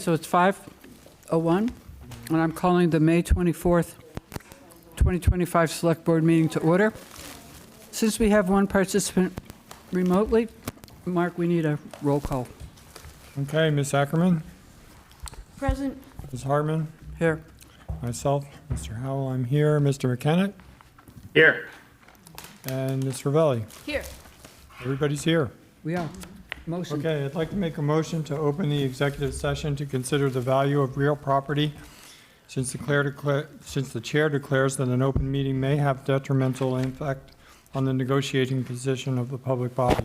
so it's 5:01, and I'm calling the May 24th, 2025 Select Board meeting to order. Since we have one participant remotely, Mark, we need a roll call. Okay, Ms. Ackerman, Present. Ms. Hartman, Here. myself, Mr. Howell, I'm here, Mr. McKenna, Here. and Ms. Ravelli. Here. Everybody's here. We are. Motion. Okay, I'd like to make a motion to open the executive session to consider the value of real property since the chair declares that an open meeting may have detrimental impact on the negotiating position of the public body.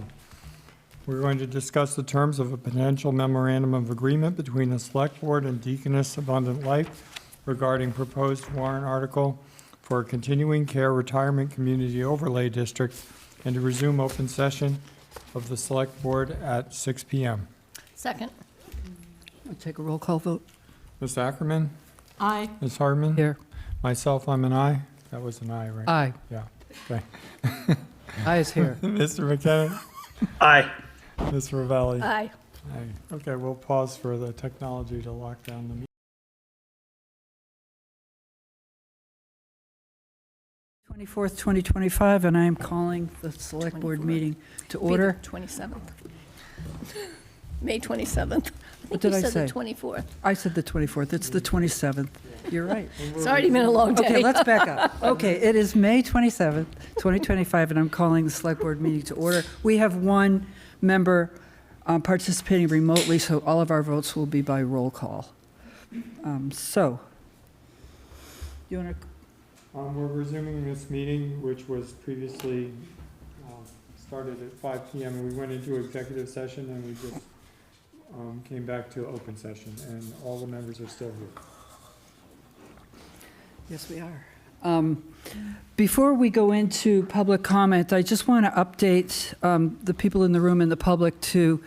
We're going to discuss the terms of a potential memorandum of agreement between the Select Board and Deaconess Abundant Life regarding proposed warrant article for a continuing care retirement community overlay district, and to resume open session of the Select Board at 6 p.m. Second. I'll take a roll call vote. Ms. Ackerman? Aye. Ms. Hartman? Here. Myself, I'm an aye. That was an aye, right? Aye. Yeah, okay. Aye is here. Mr. McKenna? Aye. Ms. Ravelli? Aye. Aye. Okay, we'll pause for the technology to lock down the meeting. 24th, 2025, and I am calling the Select Board meeting to order. 27th. May 27th. What did I You said say? the 24th. I said the 24th. It's the 27th. You're right. It's already been a long day. Okay, let's back up. Okay, it is May 27th, 2025, and I'm calling the Select Board meeting to order. We have one member participating remotely, so all of our votes will be by roll call. So, you want to? We're resuming this meeting, which was previously started at 5 p.m. and we went into executive session and we just came back to open session, and all the members are still here. Yes, we are. Before we go into public comment, I just want to update the people in the room and the public to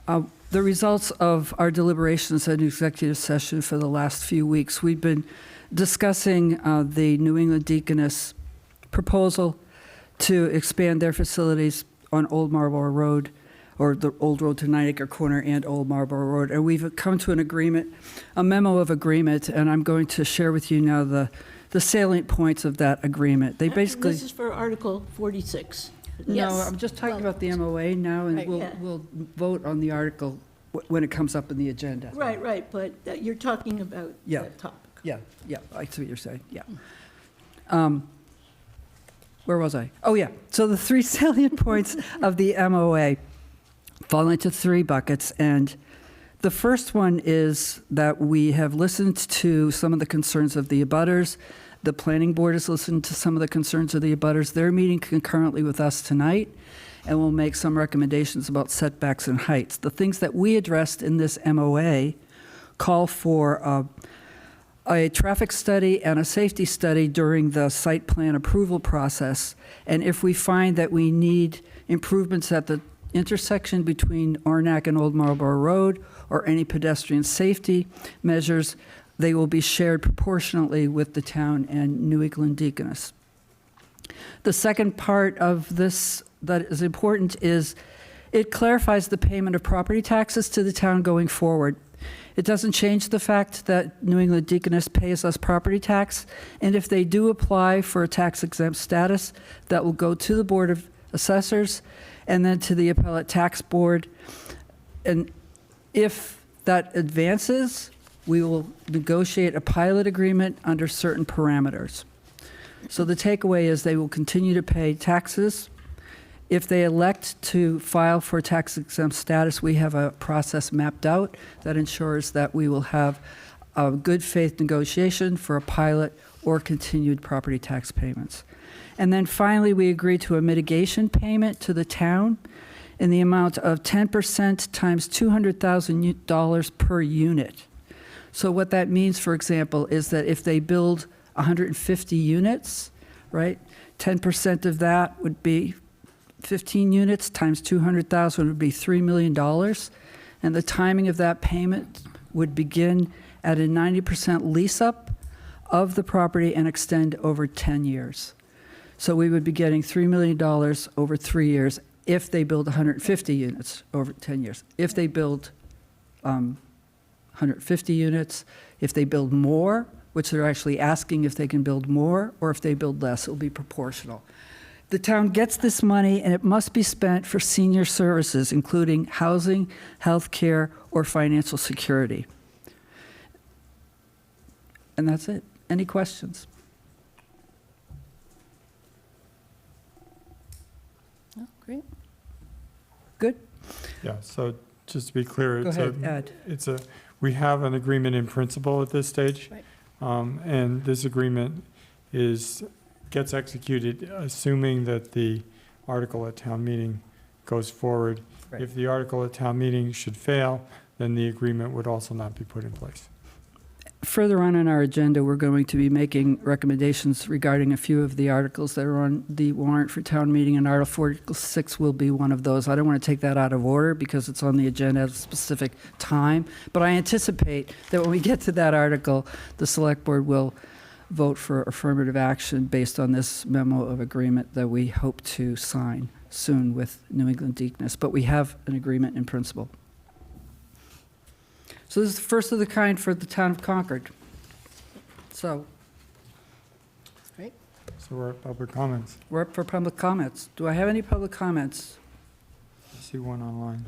the results of our deliberations at executive session for the last few weeks. We've been discussing the New England Deaconess proposal to expand their facilities on Old Marlborough Road, or the Old Road to 9 Acre Corner and Old Marlborough Road. And we've come to an agreement, a memo of agreement, and I'm going to share with you now the salient points of that agreement. They basically... This is for Article 46. No, Yes. I'm just talking about the MOA now, and Right, yeah. we'll vote on the article when it comes up in the agenda. Right, but you're talking about Yeah. that topic. Yeah, I see what you're saying, yeah. Where was I? Oh, yeah. So the three salient points of the MOA fall into three buckets, and the first one is that we have listened to some of the concerns of the abutters. The planning board has listened to some of the concerns of the abutters. They're meeting concurrently with us tonight, and we'll make some recommendations about setbacks and heights. The things that we addressed in this MOA call for a traffic study and a safety study during the site plan approval process. And if we find that we need improvements at the intersection between Arnak and Old Marlborough Road, or any pedestrian safety measures, they will be shared proportionately with the town and New England Deaconess. The second part of this that is important is it clarifies the payment of property taxes to the town going forward. It doesn't change the fact that New England Deaconess pays us property tax, and if they do apply for a tax-exempt status, that will go to the Board of Assessors and then to the Appellate Tax Board. And if that advances, we will negotiate a pilot agreement under certain parameters. So the takeaway is they will continue to pay taxes. If they elect to file for tax-exempt status, we have a process mapped out that ensures that we will have a good faith negotiation for a pilot or continued property tax payments. And then finally, we agreed to a mitigation payment to the town in the amount of 10% times $200,000 per unit. So what that means, for example, is that if they build 150 units, right, 10% of that would be 15 units times 200,000 would be $3 million. And the timing of that payment would begin at a 90% lease up of the property and extend over 10 years. So we would be getting $3 million over 3 years if they build 150 units over 10 years. If they build 150 units. If they build more, which they're actually asking if they can build more, or if they build less, it will be proportional. The town gets this money, and it must be spent for senior services, including housing, health care, or financial security. And that's it. Any questions? Oh, great. Good? Yeah, so just to be clear, Go it's ahead, Ed. we have an agreement in principle at this stage. Right. And this agreement gets executed assuming that the article at town meeting goes forward. Right. If the article at town meeting should fail, then the agreement would also not be put in place. Further on in our agenda, we're going to be making recommendations regarding a few of the articles that are on the warrant for town meeting, and Article 46 will be one of those. I don't want to take that out of order because it's on the agenda at a specific time, but I anticipate that when we get to that article, the select board will vote for affirmative action based on this memo of agreement that we hope to sign soon with New England Deaconess, but we have an agreement in principle. So this is the first of the kind for the town of Concord. So Great. So we're at public comments. we're up for public comments. Do I have any public comments? I see one online.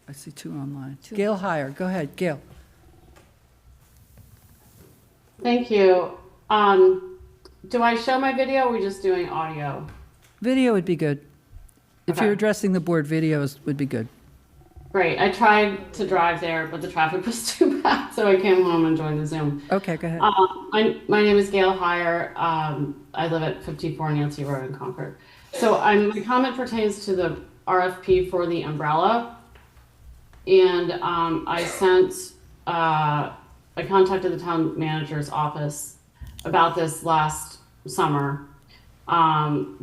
I see two online. Two. Gail Heyer, go ahead, Gail. Thank you. Do I show my video or are we just doing audio? Video would be good. If Okay. you're addressing the board, videos would be good. Great. I tried to drive there, but the traffic was too bad, so I came home and joined the Zoom. Okay, go ahead. My name is Gail Heyer. I live at 54 Nancy Road in Concord. So my comment pertains to the RFP for the umbrella. And I contacted the town manager's office about this last summer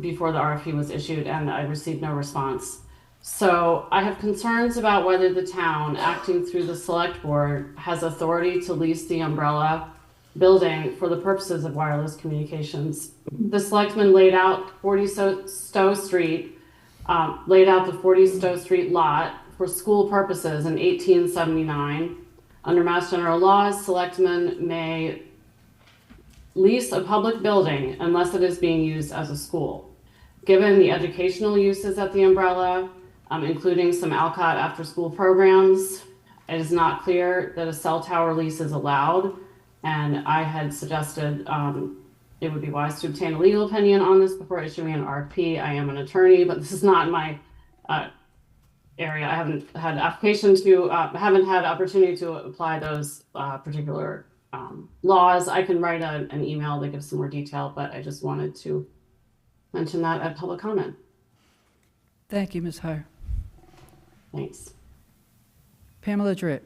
before the RFP was issued, and I received no response. So I have concerns about whether the town, acting through the select board, has authority to lease the umbrella building for the purposes of wireless communications. The selectmen laid out 40 Stowe Street, laid out the 40 Stowe Street lot for school purposes in 1879. Under Mass General laws, selectmen may lease a public building unless it is being used as a school. Given the educational uses at the umbrella, including some Alcott after-school programs, it is not clear that a cell tower lease is allowed. And I had suggested it would be wise to obtain a legal opinion on this before issuing an RFP. I am an attorney, but this is not my area. I haven't had opportunity to apply those particular laws. I can write an email that gives some more detail, but I just wanted to mention that at public comment. Thank you, Ms. Heyer. Thanks. Pamela Dritt.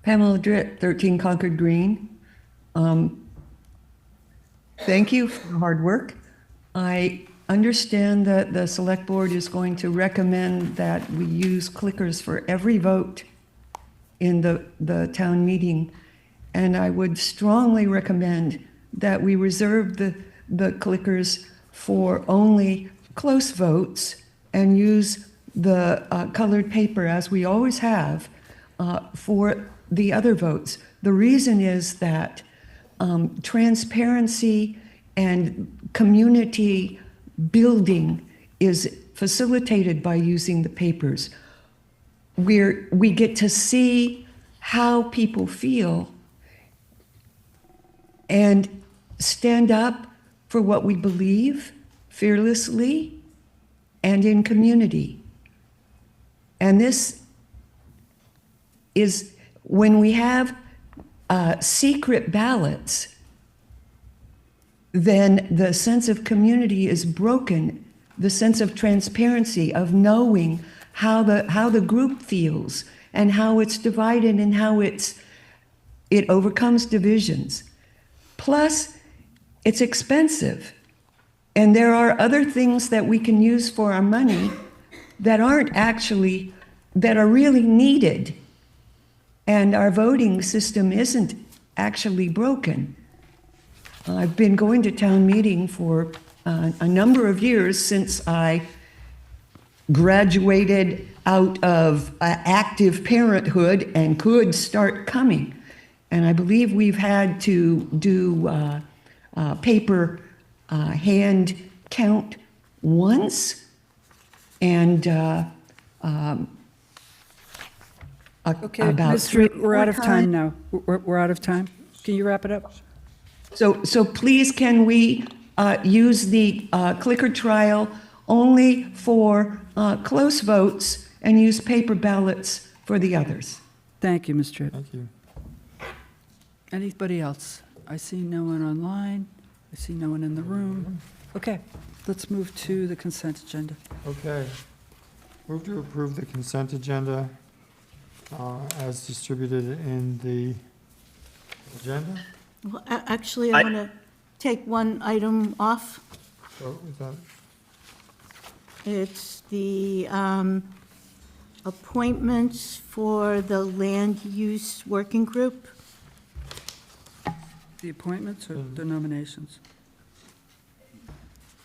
Pamela Dritt, 13 Concord Green. Thank you for the hard work. I understand that the select board is going to recommend that we use clickers for every vote in the town meeting. And I would strongly recommend that we reserve the clickers for only close votes and use the colored paper, as we always have, for the other votes. The reason is that transparency and community building is facilitated by using the papers. We get to see how people feel and stand up for what we believe fearlessly and in community. And this is when we have secret ballots, then the sense of community is broken, the sense of transparency, of knowing how the group feels and how it's divided and how it overcomes divisions. Plus, it's expensive. And there are other things that we can use for our money that are really needed. And our voting system isn't actually broken. I've been going to town meeting for a number of years since I graduated out of active parenthood and could start coming. And I believe we've had to do paper hand count once, and Okay, about Ms. three Street, we're out of more time times. now. We're out of time. Can you wrap it up? So please, can we use the clicker trial only for close votes and use paper ballots for the others? Thank you, Ms. Tripp. Thank you. Anybody else? I see no one online. I see no one in the room. Okay, let's move to the consent agenda. Okay. Move to approve the consent agenda as distributed in the agenda. Well, actually, I want to take one item off. So is that, It's the appointments for the land use working group. The appointments or the nominations?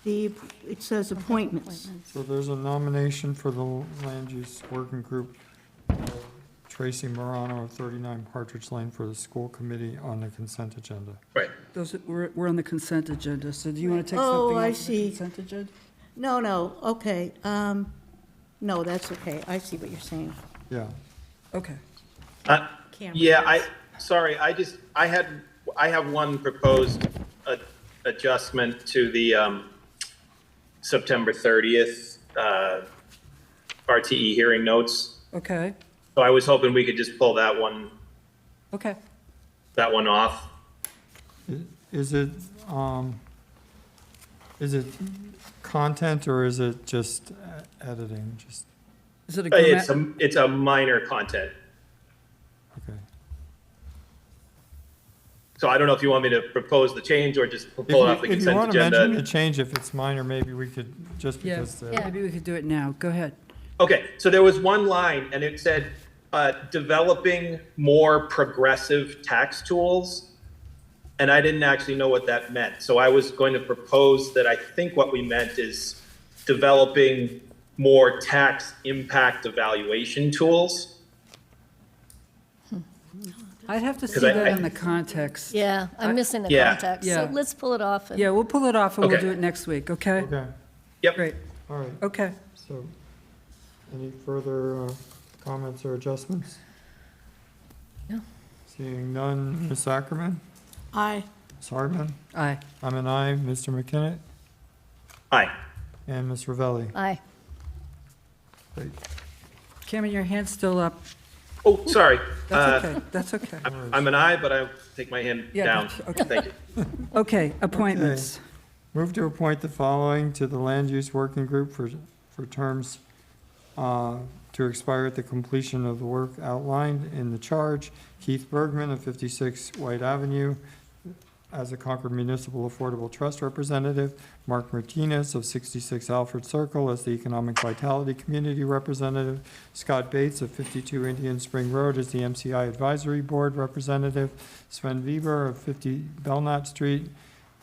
It says appointments. so there's a nomination for the land use working group, Tracy Morano of 39 Partridge Lane for the school committee on the consent agenda. Right. We're on the consent agenda, so do you want to take Oh, something I off the see. consent agenda? No, okay. No, that's okay. I see what you're saying. Yeah. Okay. Yeah, sorry, I have one proposed adjustment to the September 30th RTE hearing notes. Okay, So I was hoping we could just pull that one okay. off. Is it content or is it just editing? Just, Is it a It's a minor content. okay. So I don't know if you want me to propose the change or just pull it off the If you consent want to mention agenda. the change, if it's minor, maybe we could, just Yeah, because. maybe we could do it now. Go ahead. Okay, so there was one line and it said, developing more progressive tax tools. And I didn't actually know what that meant. So I was going to propose that I think what we meant is developing more tax impact evaluation tools. I'd have to see 'Cause I- that in the context. Yeah, I'm missing the Yeah. context, Yeah. so let's pull it off. Yeah, we'll pull it off and we'll Okay. do it next week, okay? Okay, Yep. Great, all right. okay. So, any further comments or adjustments? No. Seeing none, Ms. Ackerman, Aye. Ms. Hartman, Aye. I'm an aye, Mr. McKinnon, Aye. and Ms. Ravelli. Aye. Great. Cameron, your hand's still up. Oh, sorry. That's okay, that's okay. I'm an aye, but I'll take my hand Yeah, down. that's- okay. Thank you. Okay, appointments. Move to appoint the following to the Land Use Working Group for terms to expire at the completion of the work outlined in the charge. Keith Bergman of 56 White Avenue as a Concord Municipal Affordable Trust Representative. Mark Martinez of 66 Alfred Circle as the Economic Vitality Community Representative. Scott Bates of 52 Indian Spring Road as the MCI Advisory Board Representative. Sven Weber of 50 Belknap Street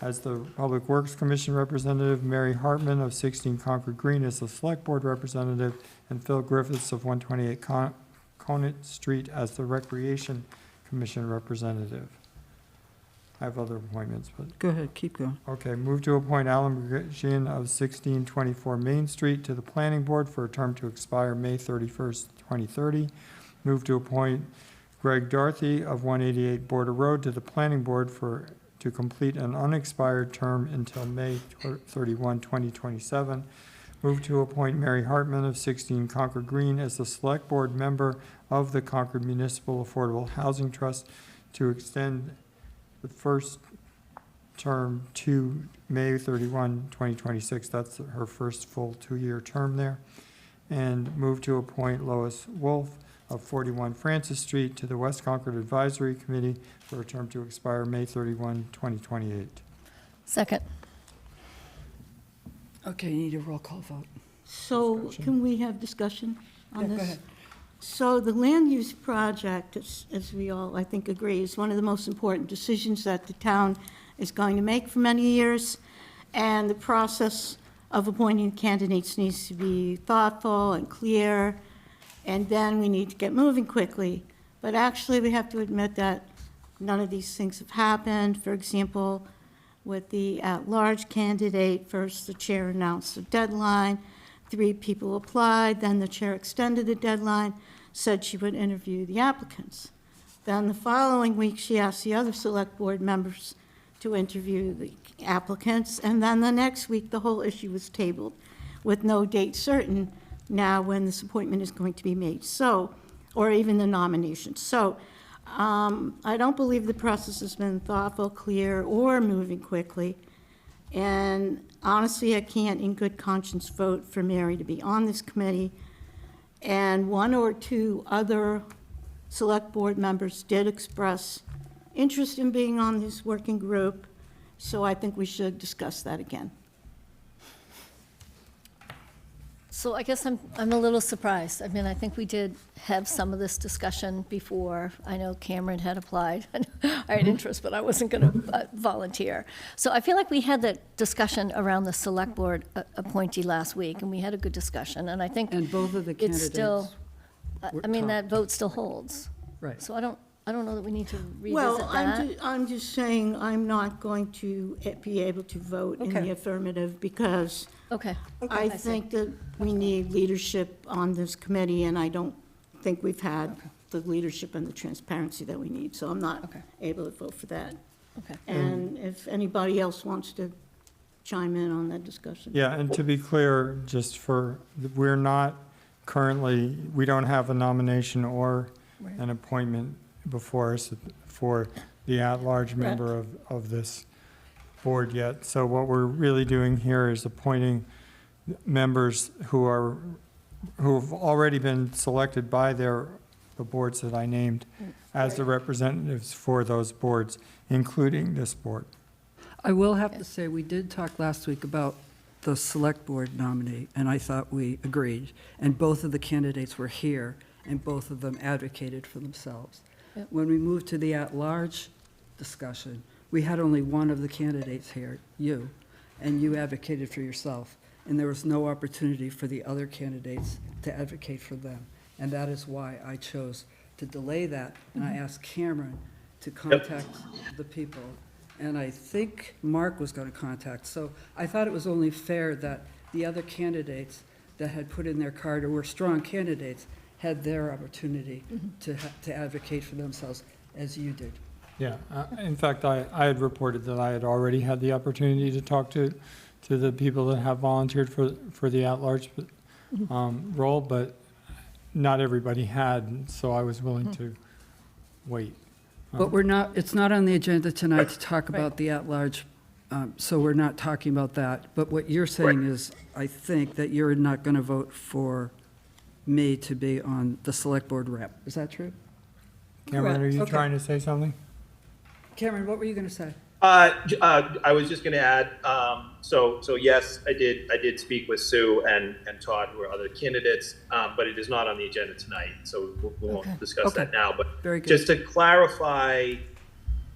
as the Public Works Commission Representative. Mary Hartman of 16 Concord Green as the Select Board Representative. And Phil Griffiths of 128 Conant Street as the Recreation Commission Representative. I have other appointments, but, Go ahead, keep going. okay. Move to appoint Alan Bergian of 1624 Main Street to the Planning Board for a term to expire May 31st, 2030. Move to appoint Greg Dorothy of 188 Border Road to the Planning Board to complete an unexpired term until May 31, 2027. Move to appoint Mary Hartman of 16 Concord Green as the Select Board member of the Concord Municipal Affordable Housing Trust to extend the first term to May 31, 2026. That's her first full 2-year term there. And move to appoint Lois Wolf of 41 Francis Street to the West Concord Advisory Committee for a term to expire May 31, 2028. Second. Okay, you need a roll call vote. So can we have discussion on Yeah, this? go ahead. So the land use project, as we all, I think, agree, is one of the most important decisions that the town is going to make for many years. And the process of appointing candidates needs to be thoughtful and clear, and then we need to get moving quickly. But actually, we have to admit that none of these things have happened. For example, with the at-large candidate, first the chair announced the deadline, 3 people applied, then the chair extended the deadline, said she would interview the applicants. Then the following week, she asked the other select board members to interview the applicants, and then the next week, the whole issue was tabled with no date certain now when this appointment is going to be made, so, or even the nomination. So I don't believe the process has been thoughtful, clear, or moving quickly. And honestly, I can't in good conscience vote for Mary to be on this committee. And 1 or 2 other select board members did express interest in being on this working group, so I think we should discuss that again. So I guess I'm a little surprised. I mean, I think we did have some of this discussion before. I know Cameron had applied. I had interest, but I wasn't going to volunteer. So I feel like we had that discussion around the select board appointee last week, and we had a good discussion, and I think And both of the it's candidates. still, were I mean, top. that vote still holds. Right. So I don't know that we need to revisit Well, that. I'm just saying I'm not going to be able to vote in Okay. the affirmative because Okay. I see. think that we need leadership on this committee, and I don't think we've had the leadership and the transparency that we need, so I'm not Okay. able to vote for that. Okay. And if anybody else wants to chime in on that discussion. Yeah, and to be clear, just for, we're not currently, we don't have a nomination or an appointment before us for the at-large member of this board yet. So what we're really doing here is appointing members who've already been selected by the boards that I named as the representatives for those boards, including this board. I will have to say, we did talk last week about the select board nominee, and I thought we agreed. And both of the candidates were here, and both of them advocated for themselves. Yep. When we moved to the at-large discussion, we had only one of the candidates here, you, and you advocated for yourself. And there was no opportunity for the other candidates to advocate for them. And that is why I chose to delay that, and I asked Cameron to contact the people. And I think Mark was going to contact. So I thought it was only fair that the other candidates that had put in their card or were strong candidates had their opportunity to advocate for themselves, as you did. Yeah, in fact, I had reported that I had already had the opportunity to talk to the people that have volunteered for the at-large role, but not everybody had, so I was willing to wait. But we're not, it's not on the agenda tonight to talk about the at-large, so we're not talking about that. But what you're saying is, I think, that you're not going to vote for me to be on the select board rep. Is that true? Cameron, are you Okay. trying to say something? Cameron, what were you going to say? I was just going to add, so yes, I did speak with Sue and Todd, who are other candidates, but it is not on the agenda tonight, so we Okay. won't discuss that now. But Very good. just to clarify,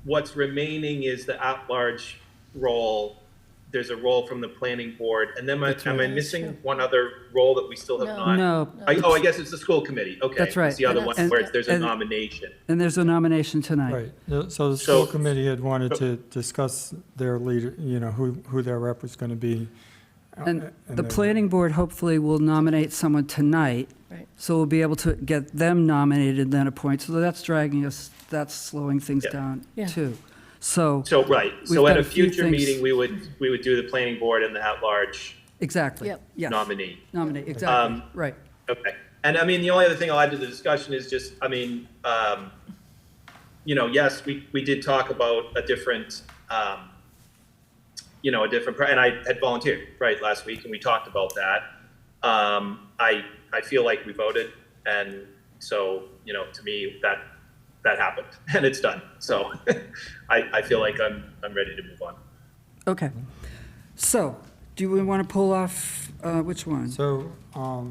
what's remaining is the at-large role. There's a role from the planning board, and then That's am right. I missing one other role that we still have No. not? No. I guess it's the school committee, okay. That's right. It's the other one And- where there's a and- nomination. And there's a nomination tonight. Right, so the school So- committee had wanted to discuss their leader, who their rep was going to be. And the they- planning board hopefully will nominate someone tonight. Right. So we'll be able to get them nominated and then appoint. So that's dragging us, that's slowing things Yeah. down Yeah. too. So, So, right, We've so got at a a few future things- meeting, we would do the planning board and the at-large exactly. Yep. Yes. nominee. Nominate, exactly, right. Okay, and I mean, the only other thing I'll add to the discussion is just, I mean, yes, we did talk about a different, and I had volunteered, right, last week, and we talked about that. I feel like we voted, and so, to me, that happened, and it's done. So I feel like I'm ready to move on. Okay. So, do we want to pull off, which one? So, Are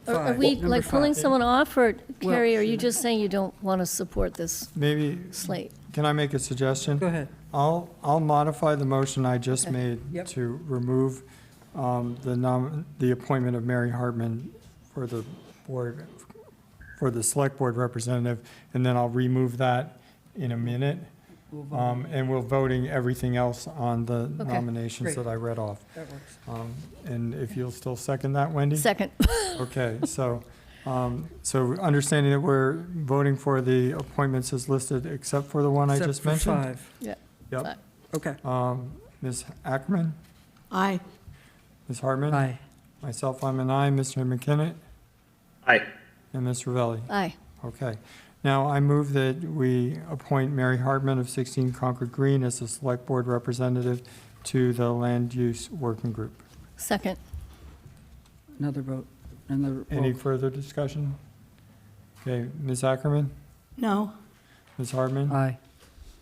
Five. we Number like pulling five. someone off, or Well, Carrie, are you just saying you don't want to support this maybe, slate? can I make a suggestion? Go ahead. I'll modify the motion I just Okay. made Yep. to remove the appointment of Mary Hartman for the board, for the select board representative, and then I'll remove that in a minute. And we're voting everything else on the Okay, nominations great. that I read off. That works. And if you'll still second that, Wendy? Second. Okay, so understanding that we're voting for the appointments as listed, except for the one I Except just for mentioned? 5. Yeah. Yep. Okay. Ms. Ackerman, Aye. Ms. Hartman? Aye. Myself, I'm an aye. Mr. McKinnon Aye. and Ms. Ravelli? Aye. Okay. Now, I move that we appoint Mary Hartman of 16 Concord Green as the Select Board Representative to the Land Use Working Group. Second. Another vote. And the Any roll. further discussion? Okay, Ms. Ackerman? No. Ms. Hartman? Aye.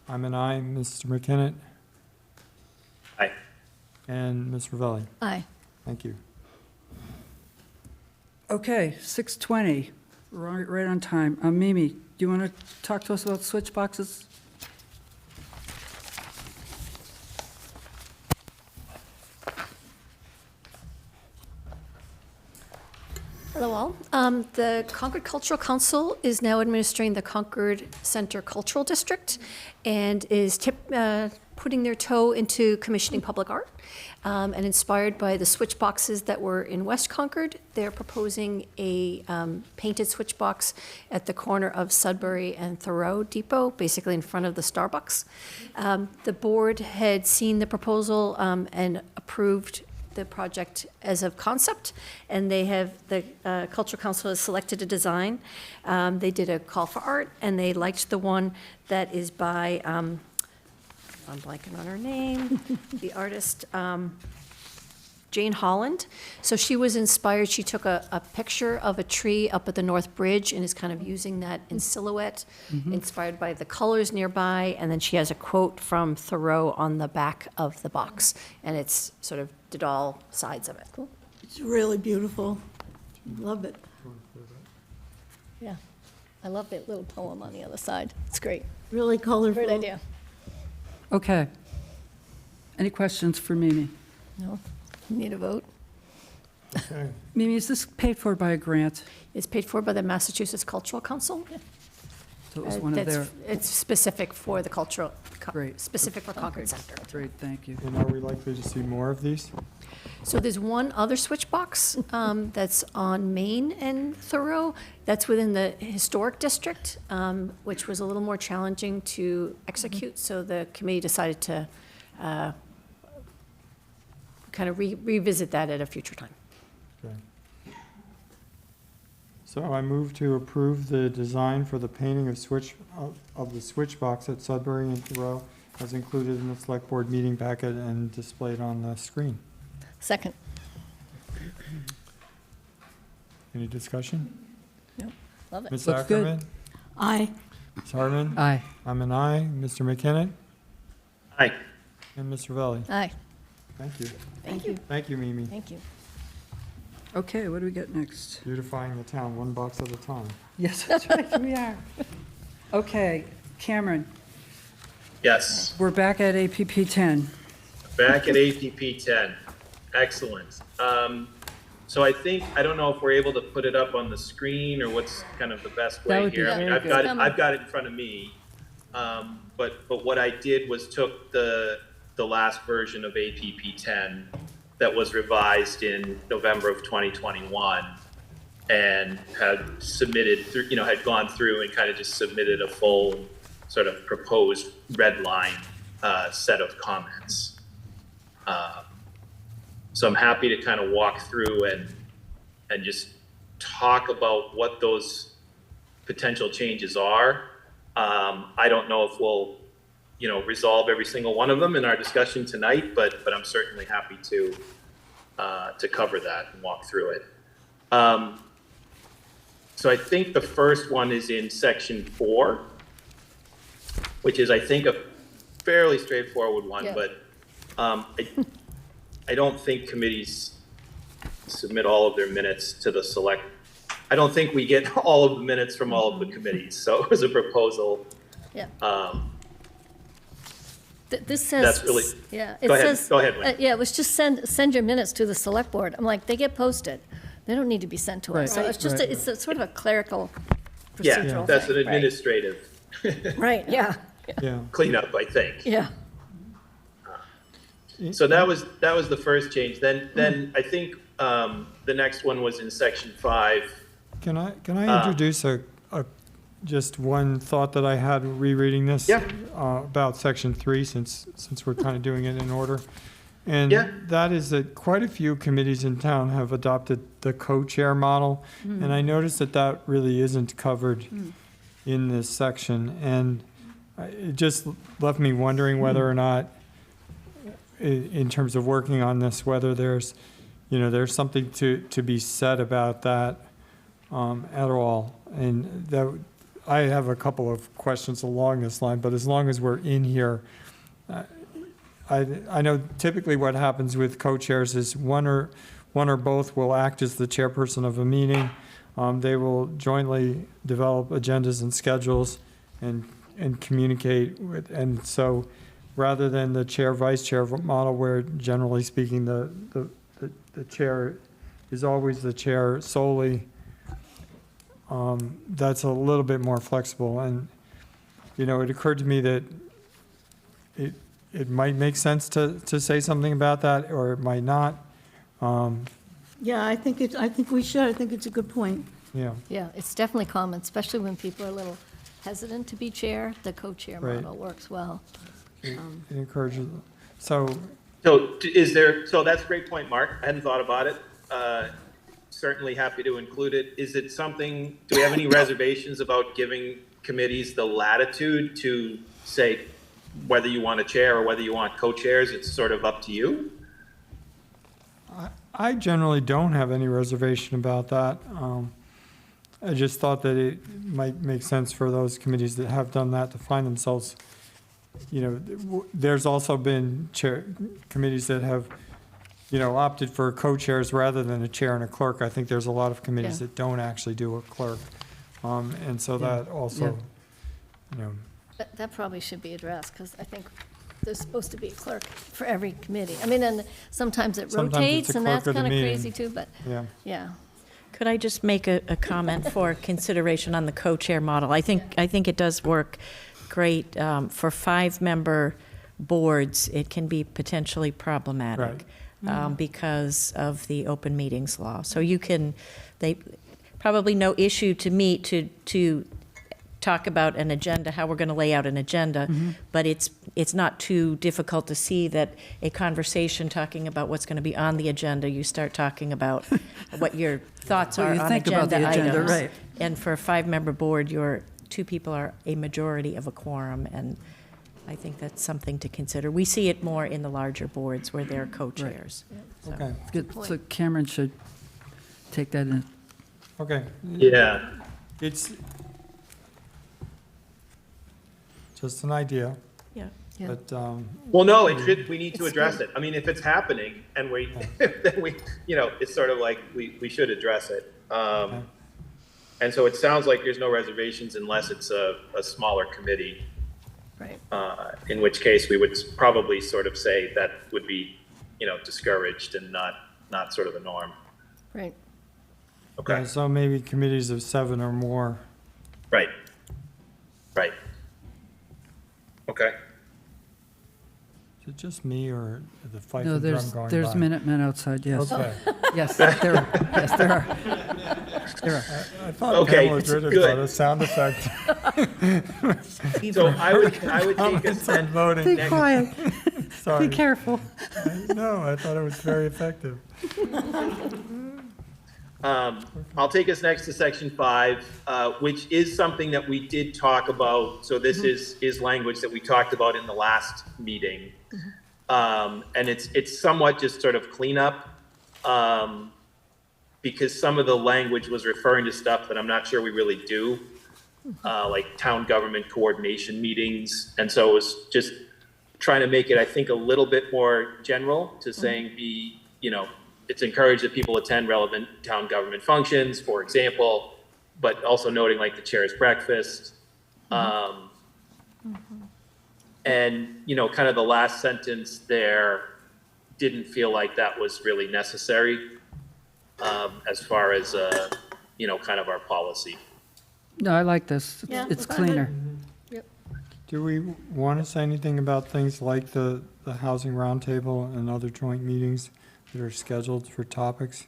I'm an aye. Mr. McKinnon? Aye. And Ms. Ravelli? Aye. Thank you. Okay, 6:20, right on time. Mimi, do you want to talk to us about switch boxes? Hello all. The Concord Cultural Council is now administering the Concord Center Cultural District and is putting their toe into commissioning public art. And inspired by the switch boxes that were in West Concord, they're proposing a painted switch box at the corner of Sudbury and Thoreau Depot, basically in front of the Starbucks. The board had seen the proposal and approved the project as of concept, and the Cultural Council has selected a design. They did a call for art, and they liked the one that is by, I'm blanking on her name, the artist, Jane Holland. So she was inspired, she took a picture of a tree up at the North Bridge and is kind of using that in silhouette, inspired by the colors nearby, and then she has a quote from Thoreau on the back of the box, and it's sort of did all sides of it. Cool. It's really beautiful. Love it. Yeah. I love that little poem on the other side. It's great. Really colorful. Great idea. Okay. Any questions for Mimi? No? Need a vote? Okay. Mimi, is this paid for by a grant? It's paid for by the Massachusetts Cultural Council. So it was one of their, It's specific for the cultural, Great. specific for Concord Center. great, thank you. And are we likely to see more of these? So there's one other switch box that's on Main and Thoreau. That's within the historic district, which was a little more challenging to execute. So the committee decided to kind of revisit that at a future time. Okay. So I move to approve the design for the painting of the switch box at Sudbury and Thoreau as included in the select board meeting packet and displayed on the screen. Second. Any discussion? Love it. Ms. Looks good. Ackerman? Aye. Ms. Hartman? Aye. I'm an aye. Mr. McKinnon? Aye. And Mr. Ravelli? Aye. Thank you. Thank you. Thank you, Mimi. Thank you. Okay, what do we get next? Beautifying the town, one box at a time. Yes, that's right, we are. Okay, Cameron, Yes. we're back at APP 10. Back at APP 10. Excellent. So I think, I don't know if we're able to put it up on the screen or what's kind of the best That way would be here. I mean, very I've got it, good. I've got it in front of me. But what I did was took the last version of APP 10 that was revised in November of 2021 and had submitted through, had gone through and kind of just submitted a full sort of proposed red line set of comments. So I'm happy to kind of walk through and just talk about what those potential changes are. I don't know if we'll, resolve every single one of them in our discussion tonight, but I'm certainly happy to cover that and walk through it. So I think the first one is in section 4, which is, I think, a fairly straightforward one, Yeah. but I don't think committees submit all of their minutes to the select. I don't think we get all of the minutes from all of the committees, so it was a proposal. Yeah. This says. That's really- Yeah. It Go ahead. says- Go ahead, Wayne. Yeah, it was just send your minutes to the select board. I'm like, they get posted. They don't need to be sent to us. So Right. it's just, Right. it's a sort of a clerical Yeah, procedural that's an thing, right? administrative Right, yeah, Yeah. cleanup, I think. yeah. So that was the first change. Then I think the next one was in section 5. Can I introduce just one thought that I had rereading this? Yeah. About section 3, since we're kind of doing it in order. And Yeah. that is that quite a few committees in town have adopted the co-chair model. And I noticed that really isn't covered in this section. And it just left me wondering whether or not, in terms of working on this, whether there's something to be said about that at all. And that, I have a couple of questions along this line, but as long as we're in here, I know typically what happens with co-chairs is one or both will act as the chairperson of a meeting. They will jointly develop agendas and schedules and communicate with, and so rather than the chair, vice chair model where generally speaking, the chair is always the chair solely, that's a little bit more flexible. And, it occurred to me that it might make sense to say something about that, or it might not. Yeah, I think we should. I think it's a good point. Yeah, Yeah, it's definitely common, especially when people are a little hesitant to be chair. The co-chair Right. model works well. it encourages, so, So that's a great point, Mark. I hadn't thought about it. Certainly happy to include it. Is it something, do we have any reservations about giving committees the latitude to say whether you want a chair or whether you want co-chairs? It's sort of up to you? I generally don't have any reservation about that. I just thought that it might make sense for those committees that have done that to find themselves, there's also been committees that have, opted for co-chairs rather than a chair and a clerk. I think there's a lot of committees Yeah. that don't actually do a clerk. And so that also, That probably should be addressed, because I think there's supposed to be a clerk for every committee. I mean, and sometimes it Sometimes it's rotates, a and clerk that's of the kind of meeting. crazy too, but, yeah. yeah. Could I just make a comment for consideration on the co-chair model? I think it does work great. For 5-member boards, it can be potentially problematic because of the open meetings law. So they probably no issue to meet to talk about an agenda, how we're going to lay out an agenda, but it's not too difficult to see that a conversation talking about what's going to be on the agenda, you start talking about what your thoughts What are you on think about agenda the agenda, items. right. And for a 5-member board, your 2 people are a majority of a quorum, and I think that's something to consider. We see it more in the larger boards where they're co-chairs. So. Okay, Good. So Cameron should take that in. okay. Yeah. It's just an idea, Yeah. Yeah. but, Well, no, we need to address it. I mean, if it's happening and then we, it's sort of like we should address it. And so it sounds like there's no reservations unless it's a smaller committee, Right. in which case we would probably sort of say that would be, discouraged and not sort of the norm. Right. Okay, so maybe committees of 7 or more. right. Right. Okay. Is it just me or the fife No, and drum there's going by? there's Minutemen outside, yes. Okay. Yes, there are. Yes, there are. There are. I thought Okay, Pam was rid of good. a sound effect. So I would take us Comments on then, voting. Be next- quiet. Sorry. Be careful. No, I thought it was very effective. I'll take us next to section 5, which is something that we did talk about. So this is language that we talked about in the last meeting. And it's somewhat just sort of cleanup, because some of the language was referring to stuff that I'm not sure we really do, like town government coordination meetings. And so it was just trying to make it, I think, a little bit more general to saying it's encouraged that people attend relevant town government functions, for example, but also noting like the chair's breakfast. And, kind of the last sentence there didn't feel like that was really necessary as far as, kind of our policy. No, I like this. Yeah, It's fine. cleaner. Do we want to say anything about things like the housing roundtable and other joint meetings that are scheduled for topics?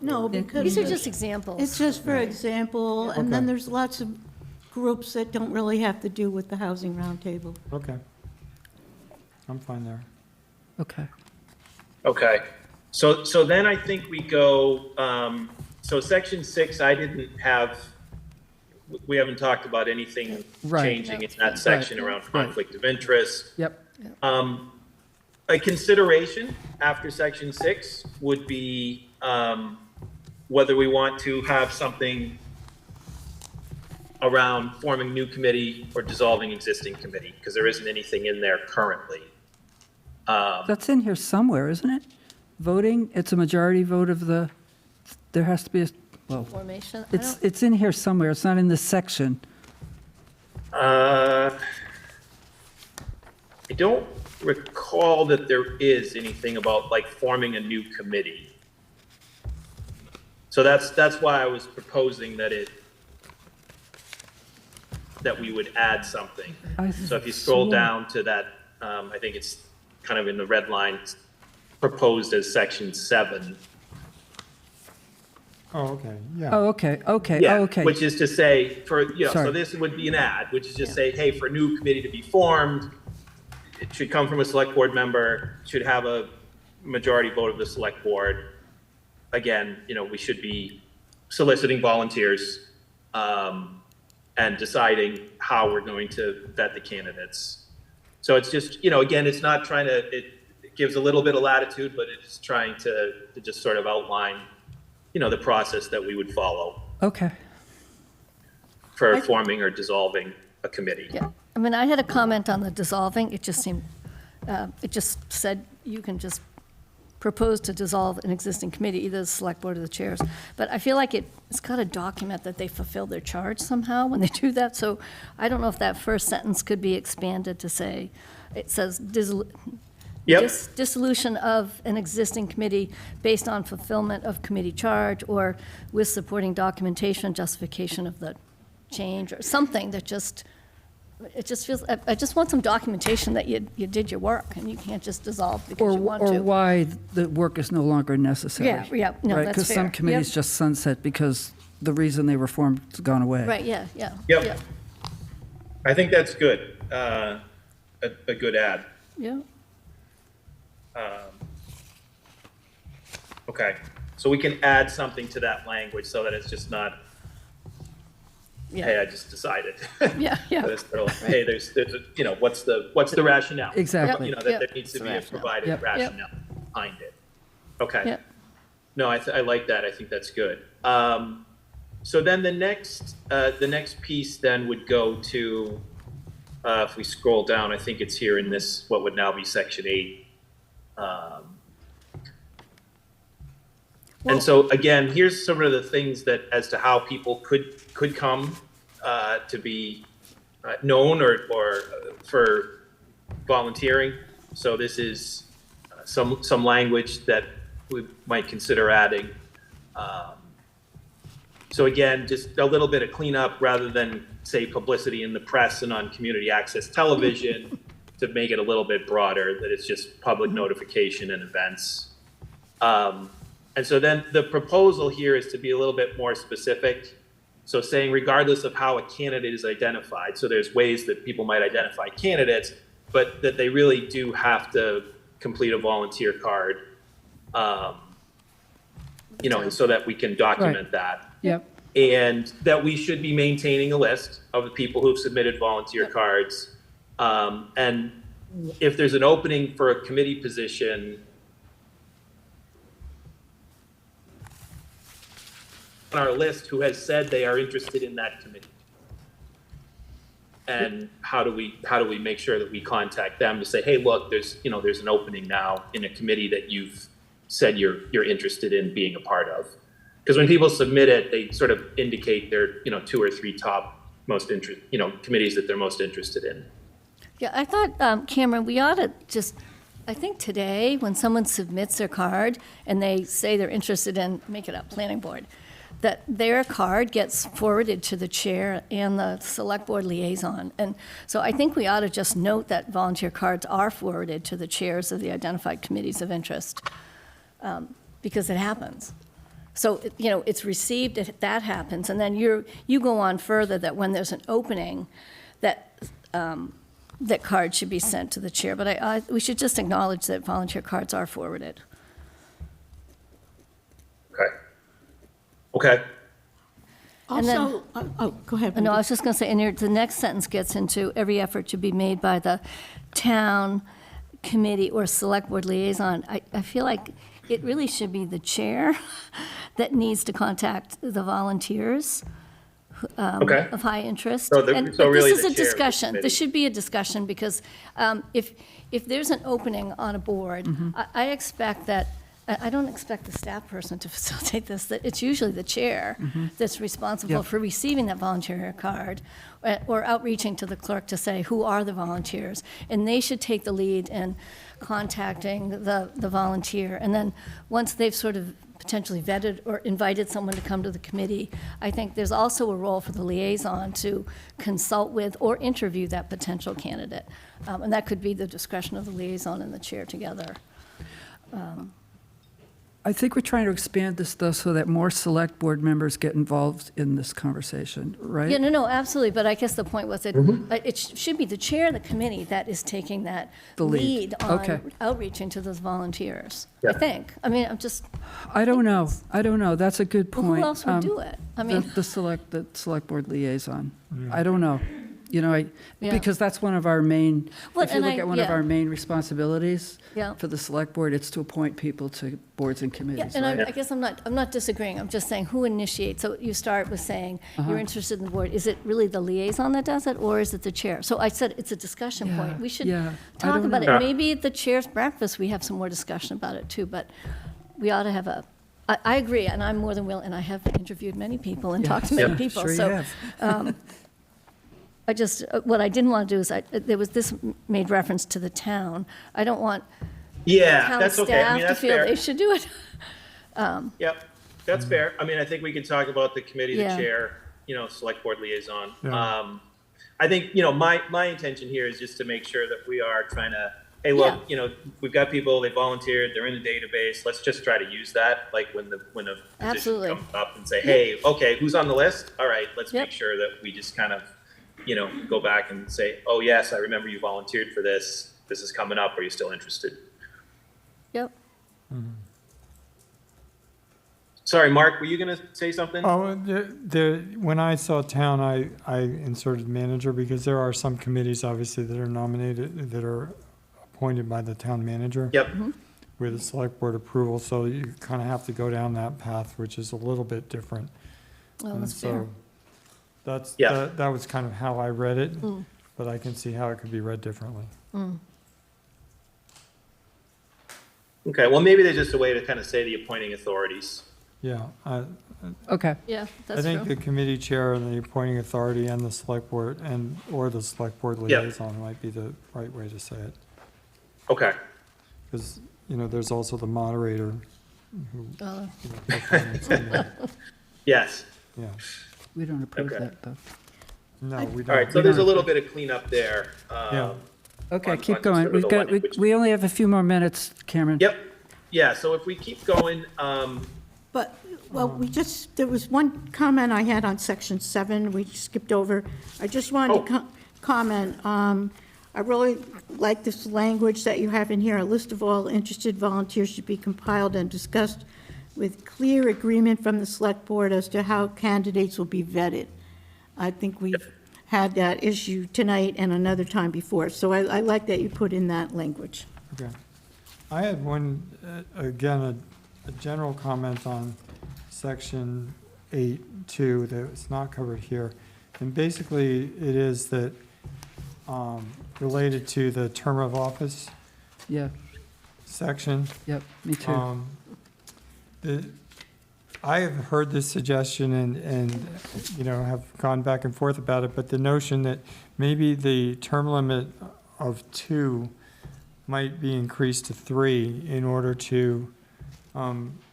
No, because These are just examples. it's just for example, and then Okay. there's lots of groups that don't really have to do with the housing roundtable. Okay. I'm fine there. Okay. Okay, so then I think we go, so section 6, we haven't talked about anything Right. changing in that section around conflict of interest. Yep. A consideration after section 6 would be whether we want to have something around forming new committee or dissolving existing committee, because there isn't anything in there currently. That's in here somewhere, isn't it? Voting, it's a majority vote of there has to be Formation. it's in here somewhere. It's not in this section. I don't recall that there is anything about like forming a new committee. So that's why I was proposing that we would add something. So if you scroll down to that, I think it's kind of in the red line, proposed as section 7. Oh, okay, yeah. Oh, okay, okay, Yeah, oh, okay. which is to say, so Sorry. this would be an ad, which is just say, hey, for a new committee to be formed, it should come from a select board member, should have a majority vote of the select board. Again, we should be soliciting volunteers, and deciding how we're going to vet the candidates. So it's just, again, it's not trying to, it gives a little bit of latitude, but it's trying to just sort of outline, the process that we would follow Okay. for forming or dissolving a committee. Yeah, I mean, I had a comment on the dissolving, it just seemed, it just said you can just propose to dissolve an existing committee, either the select board or the chairs. But I feel like it's got to document that they fulfilled their charge somehow when they do that. So I don't know if that first sentence could be expanded to say, it says Yep. dissolution of an existing committee based on fulfillment of committee charge or with supporting documentation, justification of the change or something that it just feels, I just want some documentation that you did your work and you can't just dissolve because you want to. Or why the work is no longer necessary. Yeah, no, Right, that's because some fair. committees Yep. just sunset because the reason they were formed has gone away. Right, yeah. Yep. I think that's good, a good ad. Yeah, Okay, so we can add something to that language so that it's just not, hey, yeah, I just decided. yeah. Hey, there's what's the rationale? Exactly. That Yep. there needs to be a provided Yep. rationale behind it. Okay. Yeah. No, I like that. I think that's good. So then the next piece then would go to, if we scroll down, I think it's here in this, what would now be section 8. And so again, here's some of the things that, as to how people could come to be known or for volunteering. So this is some language that we might consider adding. So again, just a little bit of cleanup rather than say publicity in the press and on community access television to make it a little bit broader, that it's just public notification and events. And so then the proposal here is to be a little bit more specific. So saying regardless of how a candidate is identified, so there's ways that people might identify candidates, but that they really do have to complete a volunteer card, and so that we can document that. Yep. And that we should be maintaining a list of the people who've submitted volunteer cards. And if there's an opening for a committee position, on our list who has said they are interested in that committee. And how do we make sure that we contact them to say, hey, look, there's an opening now in a committee that you've said you're interested in being a part of. Because when people submit it, they sort of indicate their 2 or 3 top most committees that they're most interested in. Yeah, I thought, Cameron, we ought to just, I think today, when someone submits their card and they say they're interested in, make it up, planning board, that their card gets forwarded to the chair and the select board liaison. And so I think we ought to just note that volunteer cards are forwarded to the chairs of the identified committees of interest, because it happens. So, it's received, that happens, and then you go on further that when there's an opening, that cards should be sent to the chair. But we should just acknowledge that volunteer cards are forwarded. Okay. And then- Also, go ahead. No, I was just going to say, and the next sentence gets into every effort should be made by the town committee or select board liaison. I feel like it really should be the chair that needs to contact the volunteers Okay. of high interest. So But really this the is a chair of the discussion. committee. This should be a discussion, because if there's an opening on a board, I expect that, I don't expect the staff person to facilitate this, that it's usually the chair that's responsible Yep. for receiving that volunteer card, or outreaching to the clerk to say, who are the volunteers? And they should take the lead in contacting the volunteer. And then, once they've sort of potentially vetted or invited someone to come to the committee, I think there's also a role for the liaison to consult with or interview that potential candidate. And that could be the discretion of the liaison and the chair together. I think we're trying to expand this, though, so that more select board members get involved in this conversation, right? Yeah, no, absolutely, but I guess the point was that it should be the chair of the committee that is taking that The lead. Okay. on outreaching to those volunteers, I Yeah. think. I mean, I'm just, I don't know. That's a good well, point. who else would do it? I mean, The select board liaison. I don't know. Yeah. Because that's one of our main, Well, if you and look I- at one of yeah. our main responsibilities Yeah. for the select board, it's to appoint people to boards and yeah, committees, and right? I guess I'm not disagreeing, I'm just saying who initiates, so you start with saying, you're interested in the board, is it really the liaison that does it, or is it the chair? So I said, it's a discussion Yeah, point, we should yeah, I talk don't about know. it. Maybe at the chair's breakfast, we have some more discussion about it too, but we ought to have I agree, and I'm more than willing, and I have interviewed many people and talked to many Yep, people, sure you so. have. I just, what I didn't want to do is, this made reference to the town. I don't want Yeah, town that's okay. I staff mean, to that's feel fair. they should do it. Yep, that's fair. I mean, I think we can talk about the committee, the Yeah. chair, select board liaison. Yeah. I think, my intention here is just to make sure that we are trying to, hey, look, we've got people, they volunteered, they're in the database. Let's just try to use that, like when a position Absolutely. comes up and say, hey, okay, who's on the list? All right, let's Yep. make sure that we just kind of, go back and say, oh, yes, I remember you volunteered for this. This is coming up. Are you still interested? Yep. Sorry, Mark, were you going to say something? Oh, when I saw town, I inserted manager because there are some committees, obviously, that are nominated, that are appointed by the town manager. Yep. With the select board approval, so you kind of have to go down that path, which is a little bit different. Well, And that's fair. so Yeah. that was kind of how I read it, but I can see how it could be read differently. Okay, well, maybe there's just a way to kind of say the appointing authorities. Yeah, Okay. Yeah, I that's think true. the committee chair and the appointing authority and the select board or the select board Yeah. liaison might be the right way to say it. Okay. Because, there's also the moderator who, Uh, performs in the- Yes. yeah. We don't approve Okay. that, though. No, we don't. All right, so we there's a don't- little bit of cleanup there. Yeah. Okay, on keep just going. sort of We've the got, language. we only have a few more minutes, Cameron. Yep. Yeah, so if we keep going, But, well, there was one comment I had on section 7, we skipped over. I just wanted to comment, I really like this language that you have in here. A list of all interested volunteers should be compiled and discussed with clear agreement from the select board as to how candidates will be vetted. I think we've had that issue tonight and another time before, so I like that you put in that language. Okay. I had one, again, a general comment on section 8.2 that's not covered here. And basically, it is that related to the term of office Yeah, section. yep, me too. I have heard this suggestion and have gone back and forth about it, but the notion that maybe the term limit of 2 might be increased to 3 in order to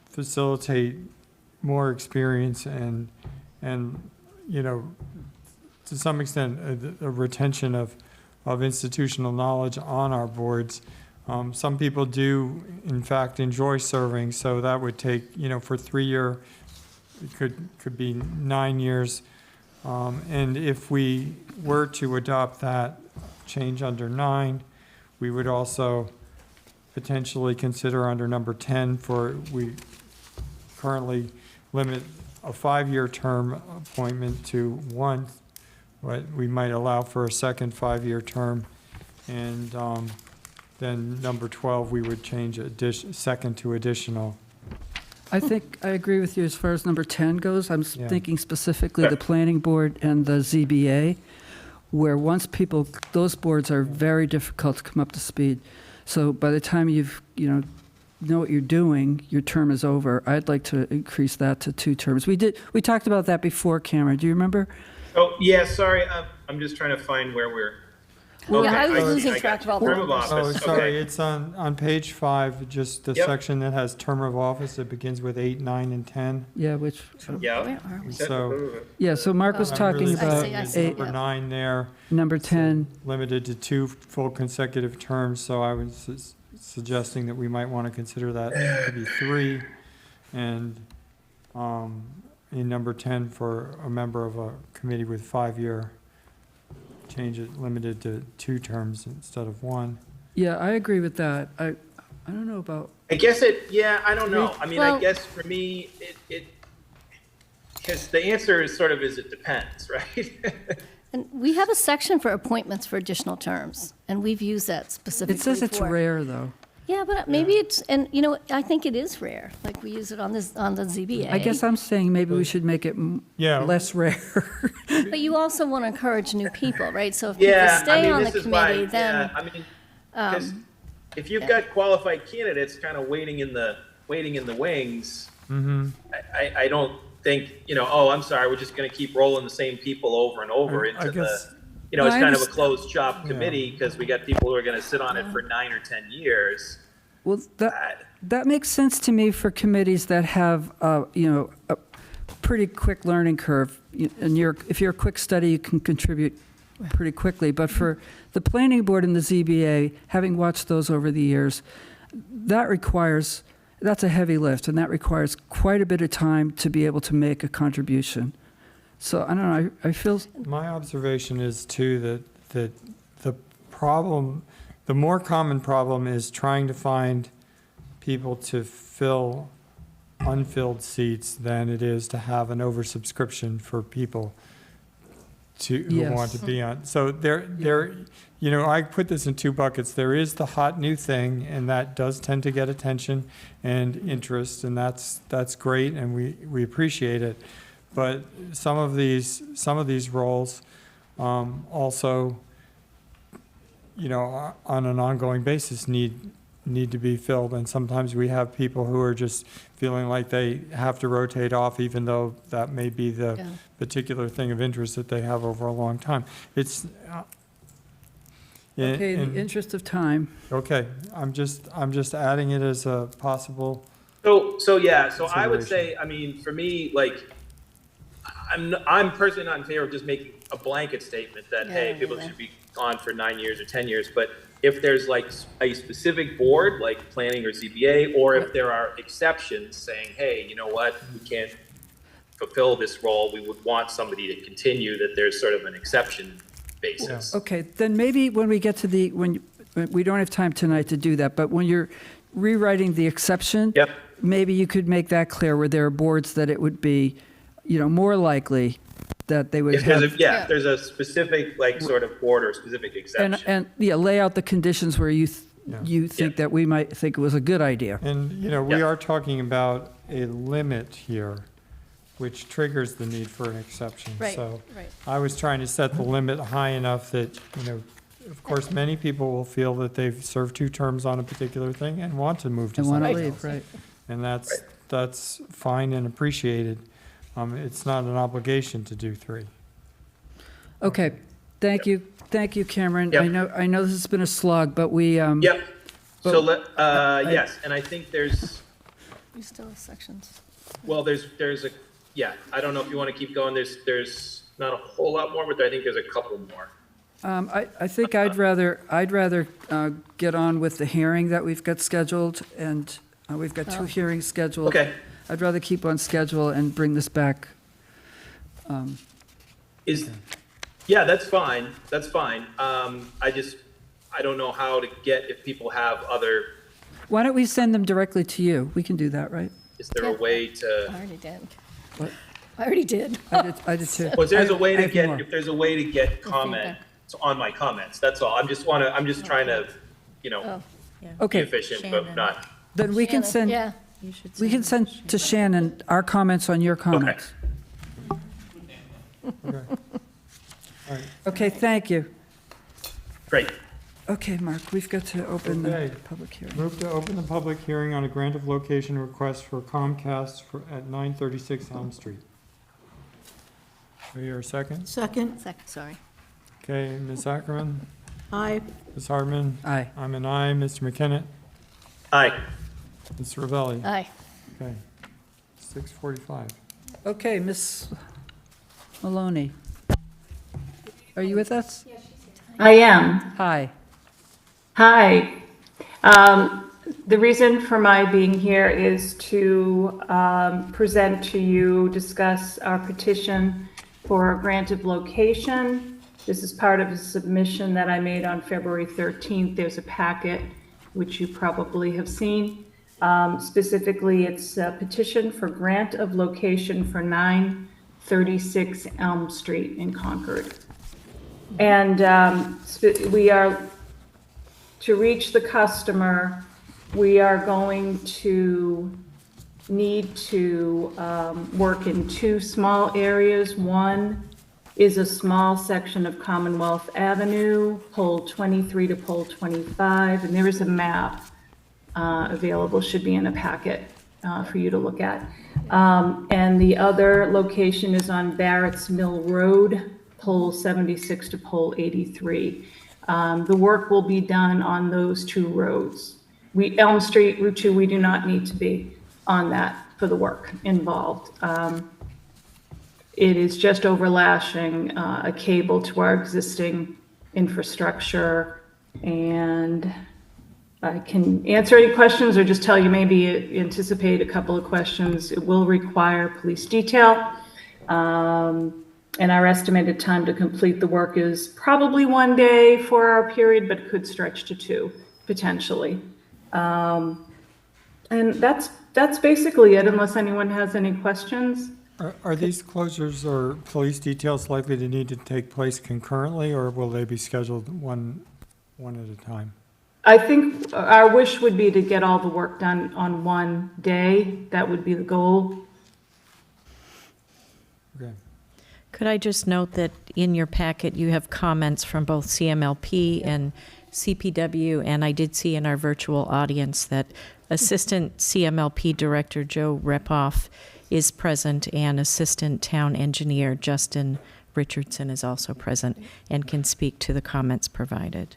facilitate more experience and, you know, to some extent, a retention of institutional knowledge on our boards. Some people do, in fact, enjoy serving, so that would take, you know, for 3-year, it could be 9 years. And if we were to adopt that change under 9, we would also potentially consider under number 10 we currently limit a 5-year term appointment to 1, but we might allow for a second 5-year term. And then number 12, we would change second to additional. I think I agree with you as far as number 10 goes. I'm Yeah. thinking specifically the planning board and the ZBA, where once people, those boards are very difficult to come up to speed. So by the time know what you're doing, your term is over. I'd like to increase that to 2 terms. We talked about that before, Cameron. Do you remember? Oh, yeah, sorry, I'm just trying to find where we're. Yeah, I was see, losing got track of you. all Term of the. office, Oh, sorry, okay. it's on page 5, just the Yep. section that has term of office. It begins with 8, 9, and 10. Yeah, which, Yeah. Where are we? So yeah, so Mark was Oh. talking really about thinking I see, number yeah. 9 there. number 10. Limited to 2 full consecutive terms, so I was suggesting that we might want to consider that to be 3. And in number 10, for a member of a committee with 5-year, change it limited to 2 terms instead of 1. Yeah, I agree with that. I don't know about, I guess I don't know. I mean, I Well- guess for me, because the answer is sort of it depends, right? And we have a section for appointments for additional terms, and we've used that specifically it says it's for- rare, though. Yeah, but maybe it's, and I think it is rare, like we use it on the ZBA. I guess I'm saying maybe we should make it Yeah. less rare. But you also want to encourage new people, right? So if people Yeah, I stay mean, on the this is why, committee, then, yeah, I mean, because if you've got qualified candidates kind of waiting in the wings, I don't think, oh, I'm sorry, we're just going to keep rolling the same people over and over I into guess- it's No, I kind of a understand. closed shop Yeah. committee because we got people who are going to sit on it for 9 or 10 years. Well, that makes sense to me for committees that have, a pretty quick learning curve. And if you're a quick study, you can contribute pretty quickly. But for the planning board and the ZBA, having watched those over the years, that's a heavy lift, and that requires quite a bit of time to be able to make a contribution. So I don't know, I feel, My observation is too that the problem, the more common problem is trying to find people to fill unfilled seats than it is to have an oversubscription for people who Yes. want to be on. So I put this in 2 buckets. There is the hot new thing, and that does tend to get attention and interest, and that's great, and we appreciate it. But some of these roles also, on an ongoing basis need to be filled. And sometimes we have people who are just feeling like they have to rotate off, even though that may be the Yeah. particular thing of interest that they have over a long time. It's, okay, in the interest of time. okay, I'm just adding it as a possible. So I would Consideration. say, I mean, for me, like, I'm personally not in favor of just making a blanket statement that, hey, Yeah, people yeah. should be on for 9 years or 10 years. But if there's like a specific board, like planning or ZBA, or if there are exceptions saying, hey, you know what, we can't fulfill this role, we would want somebody to continue, that there's sort of an exception basis. Okay, then maybe when we get to when we don't have time tonight to do that, but when you're rewriting the exception, Yep. maybe you could make that clear where there are boards that it would be, more likely that they would If there's have. if there's a specific, like, sort of board or specific exception. And lay out the conditions where you think that we might think it was a good idea. And, we Yeah. are talking about a limit here, which triggers the need for an exception. Right, So right. I was trying to set the limit high enough that, of course, many people will feel that they've served 2 terms on a particular thing and want to move to And want to something leave, else. right? And that's fine and appreciated. It's not an obligation to do 3. Okay, Thank you, Cameron. Yep. I know this has been a slog, but we, Yep. So But- yes, and I think there's, You still have sections. well, there's a, yeah, I don't know if you want to keep going. There's not a whole lot more, but I think there's a couple more. I think I'd rather get on with the hearing that we've got scheduled, and we've got two hearings scheduled. Okay. I'd rather keep on schedule and bring this back. Yeah, that's fine. That's fine. I don't know how to get, if people have other, Why don't we send them directly to you? We can do that, right? is there a way I to, already did. What? I already did. I did too. was there's a way I to have get, more. if there's a way to get comment on my comments, that's all. I'm just trying to, be Oh, Okay, efficient, but Shannon. not, then we can Shannon, send, Yeah, You should we can send to Shannon our comments on your comments. Okay. All right. Okay, thank you. great. Okay, Mark, we've got to open the Okay. public hearing. Move to open the public hearing on a grant of location request for Comcast at 936 Elm Street. Do you hear a second? Second, sorry. Okay, Ms. Ackerman, aye. Ms. Hardman, Aye. I'm an aye. Mr. McKinnon, Aye. Ms. Ravelli. Aye. Okay, 6:45. Okay, Miss Maloney. Are you with us? I am. Hi. Hi. The reason for my being here is to present to you, discuss our petition for a grant of location. This is part of a submission that I made on February 13th. There's a packet, which you probably have seen. Specifically, it's a petition for grant of location for 936 Elm Street in Concord. And we are, to reach the customer, we are going to need to work in two small areas. One is a small section of Commonwealth Avenue, pole 23 to pole 25, and there is a map available, should be in a packet for you to look at. And the other location is on Barrett's Mill Road, pole 76 to pole 83. The work will be done on those two roads. Elm Street, Route 2, we do not need to be on that for the work involved. It is just overlashing a cable to our existing infrastructure. And I can answer any questions or just tell you, maybe anticipate a couple of questions. It will require police detail. And our estimated time to complete the work is probably 1 day for our period, but could stretch to 2, potentially. And that's basically it, unless anyone has any questions. Are these closures or police details likely to need to take place concurrently, or will they be scheduled one at a time? I think our wish would be to get all the work done on 1 day. That would be the goal. Okay. Could I just note that in your packet, you have comments from both CMLP and CPW, and I did see in our virtual audience that Assistant CMLP Director Joe Repoff is present, and Assistant Town Engineer Justin Richardson is also present and can speak to the comments provided.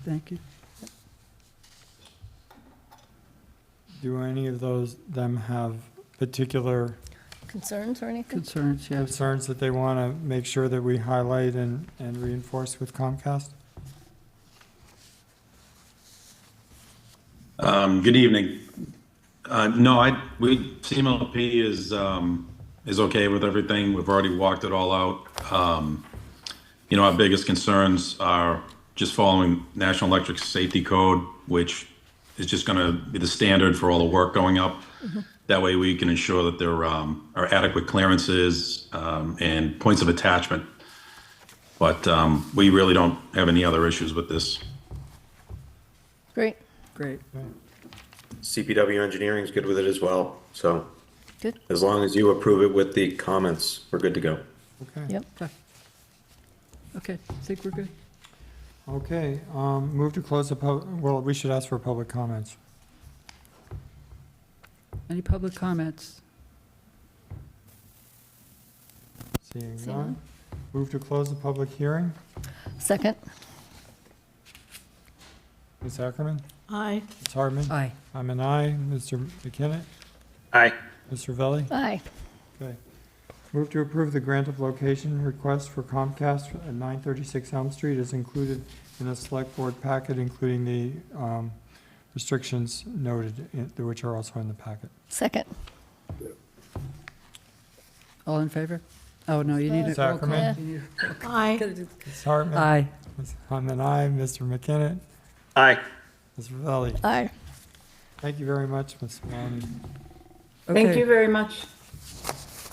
Thank you. Do any of them have particular Concerns or anything? Concerns, yes. concerns that they want to make sure that we highlight and reinforce with Comcast? Good evening. No, CMLP is okay with everything. We've already walked it all out. Our biggest concerns are just following National Electric Safety Code, which is just going to be the standard for all the work going up. That way we can ensure that there are adequate clearances and points of attachment. But we really don't have any other issues with this. Great, Great. CPW Engineering is good with it as well. So good, as long as you approve it with the comments, we're good to go. Okay. yep. Okay, I think we're good. Okay, move to close the well, we should ask for public comments. Any public comments? Seeing Seeing none. Move to close the public hearing. Second? Ms. Ackerman? Aye. Ms. Hartman? Aye. I'm an aye. Mr. McKinnon? Aye. Mr. Velli? Aye. Okay. Move to approve the grant of location request for Comcast at 936 Elm Street is included in the select board packet, including the restrictions noted, which are also in the packet. Second? All in favor? Oh, no, you need a Ms. roll call. Ackerman? You need a- Aye. Ms. Hartman? Aye. I'm an aye. Mr. McKinnon? Aye. Mr. Velli? Aye. Thank you very much, Ms. Maloney. Thank Okay, you very much.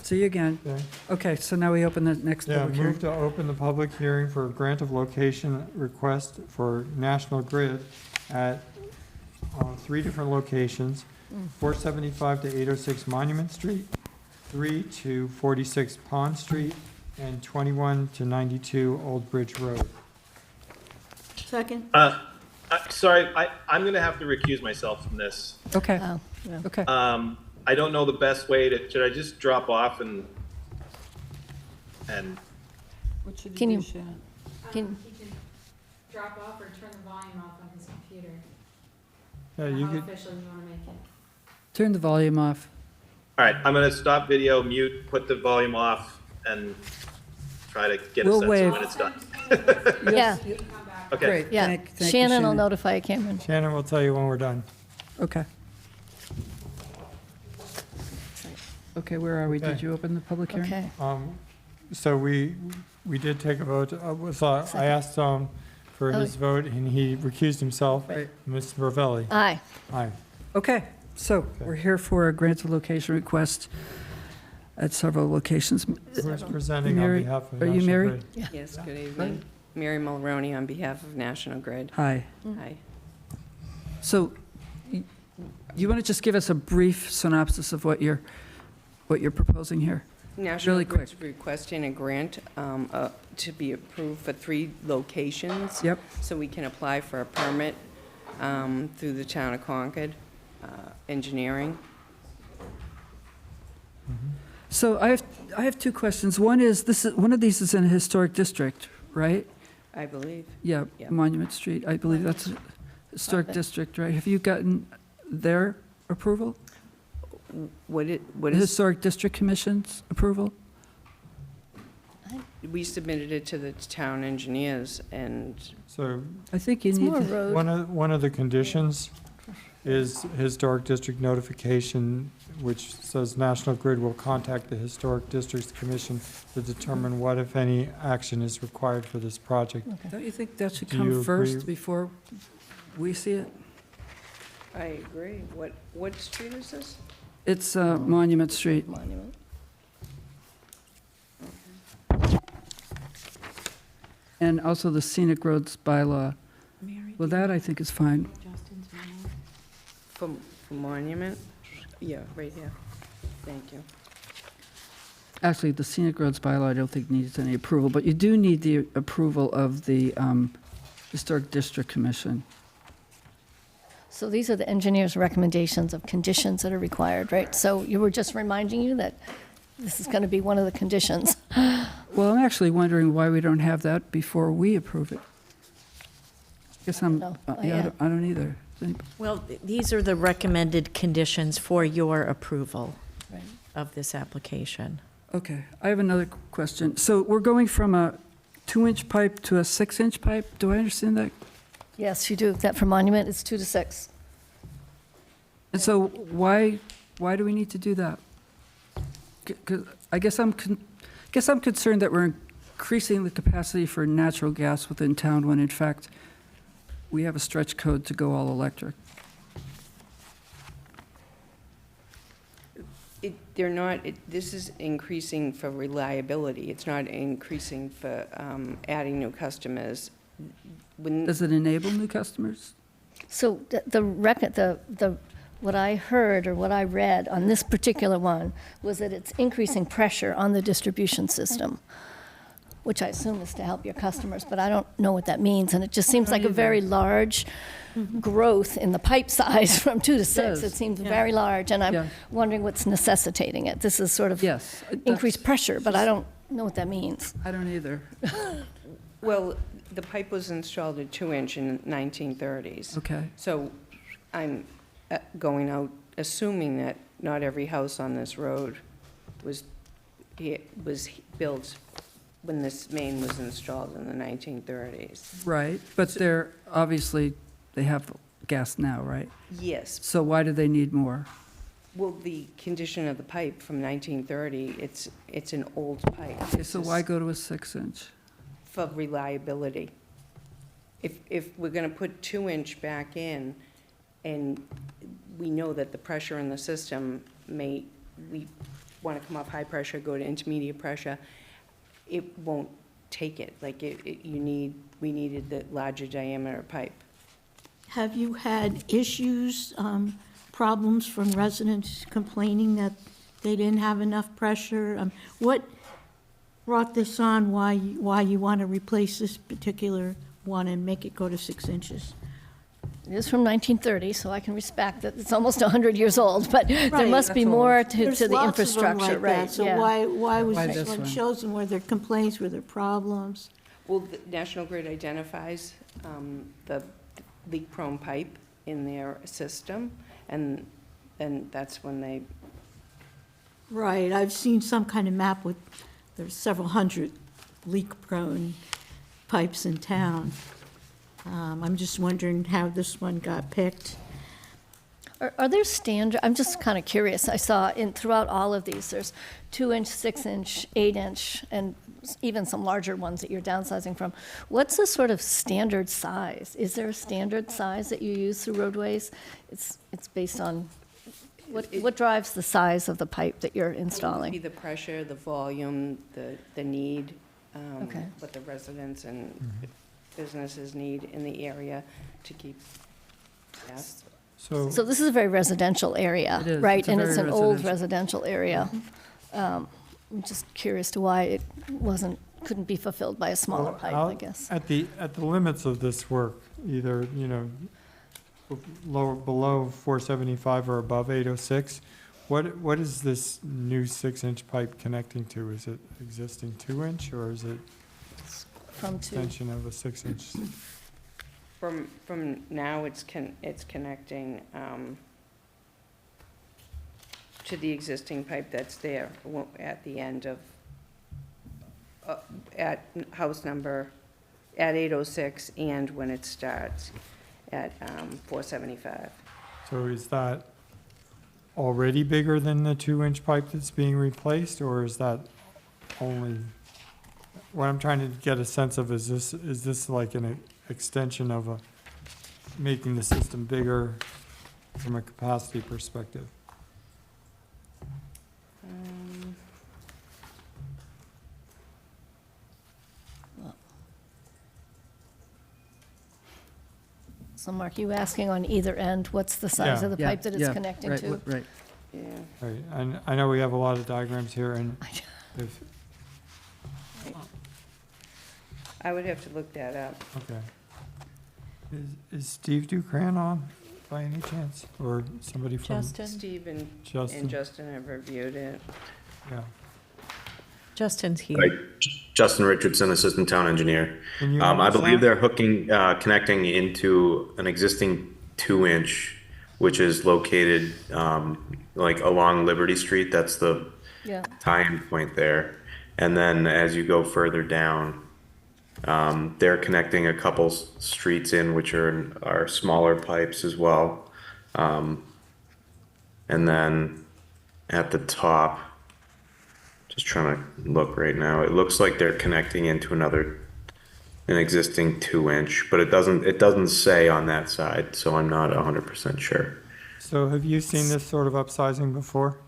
see you again. Okay. Okay, so now we open the next Yeah, public hearing. move to open the public hearing for a grant of location request for National Grid at 3 different locations, 475 to 806 Monument Street, 3 to 46 Pond Street, and 21 to 92 Old Bridge Road. Second? Sorry, I'm going to have to recuse myself from this. Okay, Oh, yeah. okay. I don't know the best way to, should I just drop off and, Can you, can, He can drop off or turn the volume off on his computer. Yeah, you How could, official you want to make it. Turn the volume off. all right, I'm going to stop video, mute, put the volume off, and try to get a We'll sense wave. of when it's done. yeah, Okay. Great. yeah. Thank you, Shannon will notify you, Cameron. Shannon will tell you when we're done. Okay. Okay, where are we? Did Okay. you open the public hearing? Okay. So we did take a vote. So I asked for his vote, and he recused himself. Right. Ms. Ravelli? Aye. Aye. Okay, so we're here for a grant of location request at several locations. Who's presenting on Mary- behalf of are you National Mary? Grid? Yes, good evening. Mary Mulroney on behalf of National Grid. Hi. Hi. So you want to just give us a brief synopsis of what you're proposing here? National Really quick. Grid's requesting a grant to be approved for 3 locations. Yep. So we can apply for a permit through the town of Concord Engineering. So I have 2 questions. One is, one of these is in a historic district, right? I believe. Yeah, Yep. Monument Street. I believe that's a historic Okay. district, right? Have you gotten their approval? What The is, Historic District Commission's approval? we submitted it to the town engineers, and So I think you It's need more to. road. one of the conditions is historic district notification, which says National Grid will contact the Historic Districts Commission to determine what, if any, action is required for this project. Don't you think that should Do come you first agree? before we see it? I agree. What street is this? It's Monument Street. Monument. And also the scenic roads bylaw. Well, that I think is fine. For Monument? Yeah, right here. Thank you. Actually, the scenic roads bylaw I don't think needs any approval, but you do need the approval of the Historic District Commission. So these are the engineer's recommendations of conditions that are required, right? So you were just reminding you that this is going to be one of the conditions. Well, I'm actually wondering why we don't have that before we approve it. Guess I'm, No, yeah, I don't either. Well, these are the recommended conditions for your approval Right. of this application. Okay, I have another question. So we're going from a 2-inch pipe to a 6-inch pipe? Do I understand that? Yes, you do. That for monument, it's 2 to 6. And so why do we need to do that? 'Cause I guess I'm concerned that we're increasing the capacity for natural gas within town when in fact we have a stretch code to go all electric. This is increasing for reliability. It's not increasing for adding new customers. Does it enable new customers? So the record, what I heard or what I read on this particular one was that it's increasing pressure on the distribution system, which I assume is to help your customers, but I don't know what that means. And it just seems like a very large growth in the pipe size from 2 to 6. does. It seems very large, and Yeah. I'm wondering what's necessitating it. This is sort of Yes. increased pressure, but I don't know what that means. I don't either. Well, the pipe was installed at 2-inch in 1930s. Okay. So I'm going out, assuming that not every house on this road was built when this main was installed in the 1930s. Right, but they're, obviously, they have gas now, right? Yes. So why do they need more? Well, the condition of the pipe from 1930, it's an old pipe. Okay, so why go to a 6-inch? For reliability. If we're gonna put 2-inch back in, and we know that the pressure in the system we wanna come off high pressure, go to intermediate pressure, it won't take it. Like, we needed the larger diameter pipe. Have you had issues, problems from residents complaining that they didn't have enough pressure? What brought this on, why you want to replace this particular one and make it go to 6 inches? It is from 1930, so I can respect that it's almost 100 years old, but there Right. must be That's more old. to There's the lots of them infrastructure, like that, right? so yeah. why was Why this this one one? chosen? Were there complaints, were there problems? Well, the National Grid identifies the leak-prone pipe in their system, and that's when they, Right, I've seen some kind of map with, there's several hundred leak-prone pipes in town. I'm just wondering how this one got picked. Are there standard, I'm just kind of curious, I saw throughout all of these, there's 2-inch, 6-inch, 8-inch, and even some larger ones that you're downsizing from. What's the sort of standard size? Is there a standard size that you use through roadways? It's based on, what drives the size of the pipe that you're be installing? the pressure, the volume, the need, Okay. what the residents and businesses need in the area to keep gas. So, So this is a very residential area, It is. right? It's a And very it's an old residential. residential area. I'm just curious to why it couldn't be fulfilled by a smaller well, pipe, I guess. at the limits of this work, either, below 475 or above 806, what is this new 6-inch pipe connecting to? Is it existing 2-inch, or is it From two. extension of a 6-inch? From now, it's connecting to the existing pipe that's there at the end of, at house number, at 806, and when it starts at 475. So is that already bigger than the 2-inch pipe that's being replaced, or is that only, what I'm trying to get a sense of, is this like an extension of making the system bigger from a capacity perspective? So Mark, you asking on either end, what's the size Yeah. of the pipe that it's Yeah, connecting right, to? Right. Yeah. Right, and I know we have a lot of diagrams here, and if, I would have to look that up. okay. Is Steve Dukran on by any chance, or somebody from? Justin? Steve and Justin, Justin have reviewed it. yeah. Justin's here. Right. Justin Richardson, Assistant Town Engineer. Can you I help us believe out? they're connecting into an existing 2-inch, which is located, like along Liberty Street. That's the Yeah. tie-in point there. And then as you go further down, they're connecting a couple streets in, which are smaller pipes as well. And then at the top, just trying to look right now, it looks like they're connecting into an existing 2-inch, but it doesn't say on that side, so I'm not 100% sure. So have you seen this sort of upsizing before?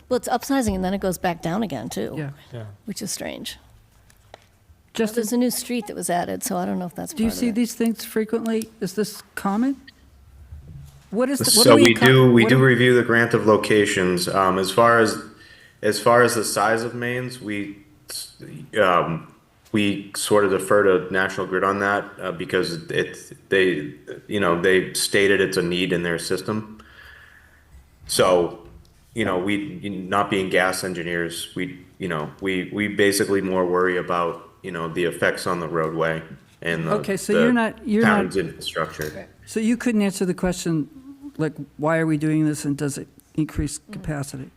Well, it's upsizing and then it goes back down again too. Yeah. Yeah. Which is strange. Justin, There's a new street that was added, so I don't know if that's part do you of see it. these things frequently? Is this common? What is, what So we do what do- review the grant of locations. As far as the size of mains, we sort of defer to National Grid on that because they stated it's a need in their system. So not being gas engineers, we basically more worry about, the effects on the roadway and Okay, so the you're town's not, infrastructure. so you couldn't answer the question, like, why are we doing this and does it increase capacity?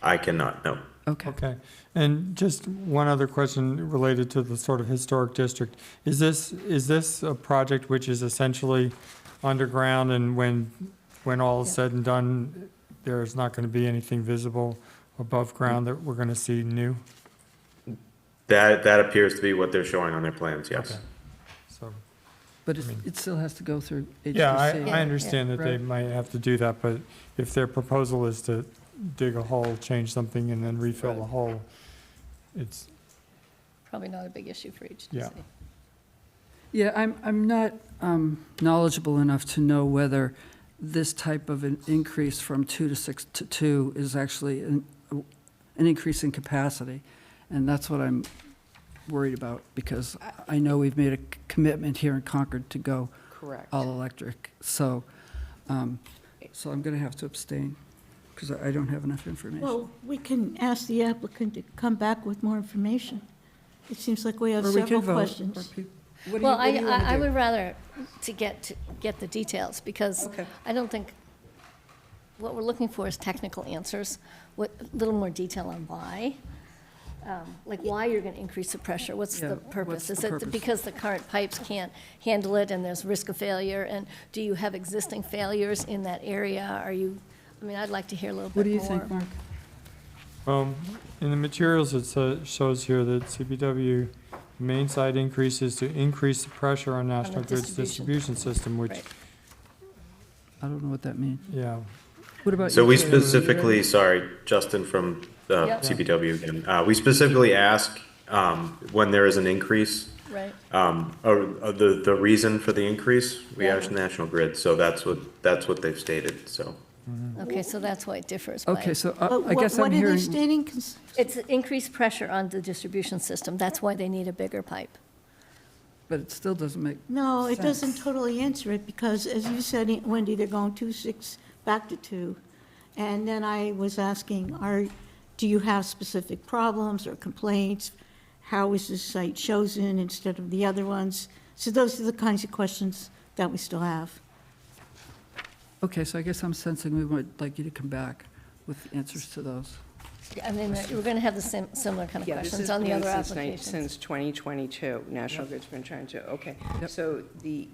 I cannot, no. Okay. Okay, and just one other question related to the sort of historic district. Is this a project which is essentially underground, and when all is said and done, there's not going to be anything visible above ground that we're going to see new? That appears to be what they're showing on their plans, yes. Okay. So, But it still has to go through HDC. yeah, I understand that they Right. might have to do that, but if their proposal is to dig a hole, change something, and then refill the hole, it's, Probably not a big issue for HDC. Yeah. Yeah, I'm not knowledgeable enough to know whether this type of an increase from 2 to 6 to 2 is actually an increase in capacity. And that's what I'm worried about, because I know we've made a commitment here in Concord to go Correct. all electric. So, so I'm going to have to abstain, because I don't have enough information. Well, we can ask the applicant to come back with more information. It seems like we have Or we several could vote, questions. or peop- what do you- Well, what do you wanna I do? would rather to get the details, because Okay. I don't think, what we're looking for is technical answers, a little more detail on why. Like why you're going to increase the pressure, what's Yeah, the what's purpose? the Is it purpose? because the current pipes can't handle it and there's risk of failure? And do you have existing failures in that area? I'd like to hear a little bit more. What do you think, Mark? in the materials, it shows here that CPW main site increases to increase the pressure on National Grid's distribution. distribution system, which, Right. I don't know what that means. yeah, What about So you, we Taylor? sorry, Justin from Yep. CPW again. We specifically ask when there is an increase, Right, or the reason for the increase, we Yeah. ask National Grid, so that's what they've stated, so. okay, so that's why it differs. by- Okay, so But I guess I'm what are they hearing, stating? It's increased pressure on the distribution system, that's why they need a bigger pipe. but it still doesn't make, No, it sense. doesn't totally answer it, because as you said, Wendy, they're going 2.6 back to 2. And then I was asking, do you have specific problems or complaints? How is this site chosen instead of the other ones? So those are the kinds of questions that we still have. okay, so I guess I'm sensing we would like you to come back with answers to those. We're going to have the similar kind of Yeah, this questions has on the been other since applications. Since 2022, National Grid's been trying to, okay. Yep. So the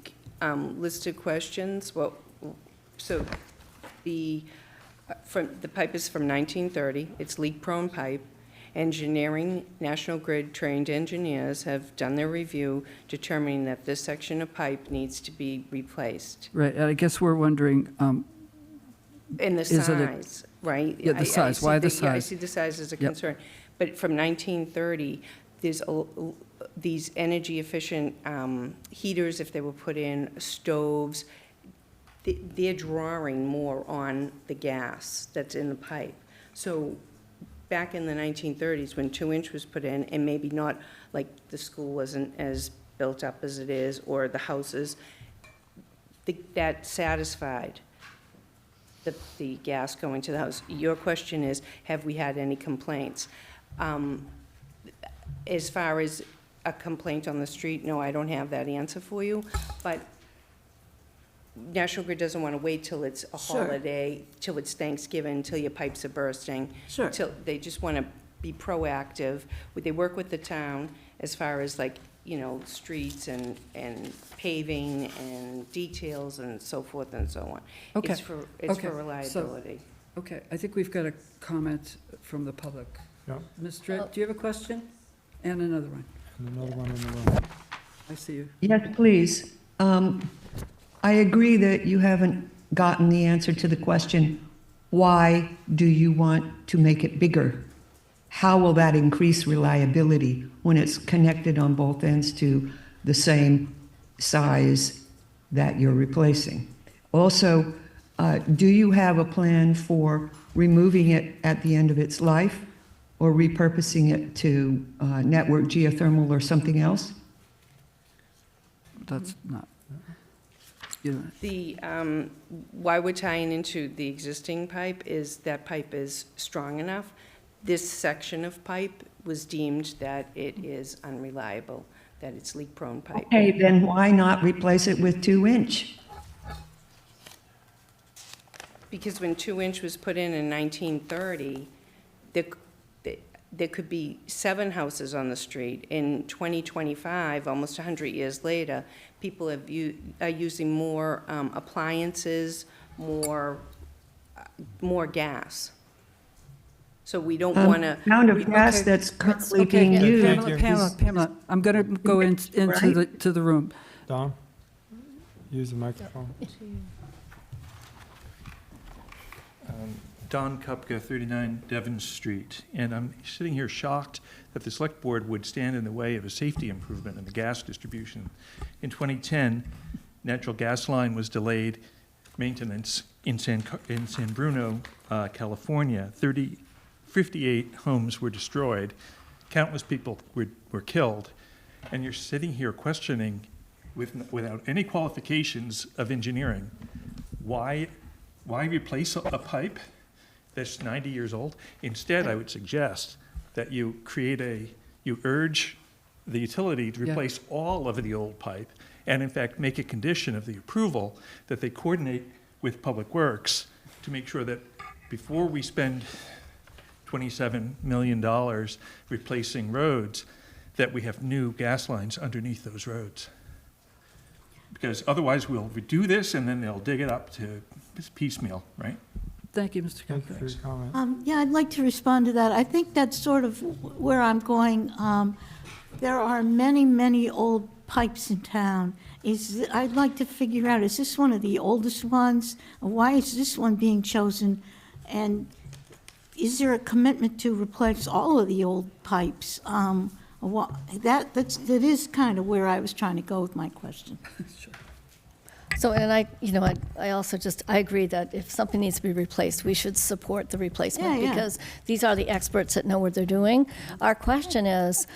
listed questions, so the pipe is from 1930, it's leak-prone pipe. Engineering, National Grid trained engineers have done their review, determining that this section of pipe needs to be replaced. Right, and I guess we're wondering, And the Is it a- size, right? Yeah, the I size. see Why the yeah, I size? see the size as a Yep. concern. But from 1930, there's these energy-efficient heaters, if they were put in, stoves, they're drawing more on the gas that's in the pipe. So back in the 1930s, when 2-inch was put in, and maybe not, like, the school wasn't as built up as it is, or the houses, that satisfied the gas going to the house. Your question is, have we had any complaints? As far as a complaint on the street, no, I don't have that answer for you, but National Grid doesn't want to wait till it's a Sure. holiday, till it's Thanksgiving, till your pipes are bursting. Sure. They just want to be proactive. They work with the town as far as streets and paving and details and so forth and so on. Okay. It's for Okay. So- reliability. okay, I think we've got a comment from the public. yeah, Ms. Dritt, do you have a question? And another one. and another one in the room. I see you. Yes, please. I agree that you haven't gotten the answer to the question, why do you want to make it bigger? How will that increase reliability when it's connected on both ends to the same size that you're replacing? Also, do you have a plan for removing it at the end of its life or repurposing it to network geothermal or something else? That's not, Why we're tying into the existing pipe is that pipe is strong enough. This section of pipe was deemed that it is unreliable, that it's leak-prone pipe. Okay, then why not replace it with 2-inch? Because when 2-inch was put in 1930, there could be 7 houses on the street. In 2025, almost 100 years later, people are using more appliances, more gas. So we don't want to. Amount of gas that's currently being used. Thank you. Pamela, I'm going to go into Right. the room. Don, use the microphone. Don Kupka, 39 Devon Street, and I'm sitting here shocked that the select board would stand in the way of a safety improvement in the gas distribution. In 2010, natural gas line was delayed maintenance in San Bruno, California. 58 homes were destroyed, countless people were killed, and you're sitting here questioning, without any qualifications of engineering, why replace a pipe that's 90 years old? Instead, I would suggest that you urge the utility to replace all of the old pipe, and in fact, make a condition of the approval that they coordinate with Public Works to make sure that before we spend $27 million replacing roads, that we have new gas lines underneath those roads. Because otherwise, we'll do this, and then they'll dig it up to piecemeal, right? Thank you, Mr. Thank you for your comment. Yeah, I'd like to respond to that. I think that's sort of where I'm going. There are many, many old pipes in town. I'd like to figure out, is this one of the oldest ones? Why is this one being chosen? And is there a commitment to replace all of the old pipes? That is kind of where I was trying to go with my question. So, and I also I agree that if something needs to be replaced, we should support the replacement Yeah. because these are the experts that know what they're doing. Our question is,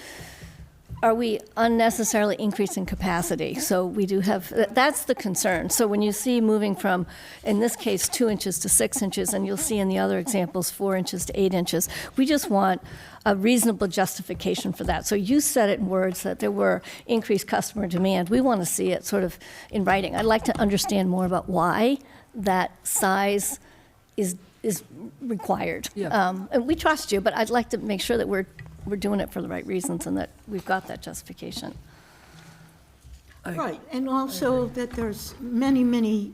are we unnecessarily increasing capacity? So we do have, that's the concern. So when you see moving from, in this case, 2 inches to 6 inches, and you'll see in the other examples, 4 inches to 8 inches, we just want a reasonable justification for that. So you said it in words that there were increased customer demand. We want to see it sort of in writing. I'd like to understand more about why that size is required. Yeah. And we trust you, but I'd like to make sure that we're doing it for the right reasons and that we've got that justification. Right, and also that there's many, many,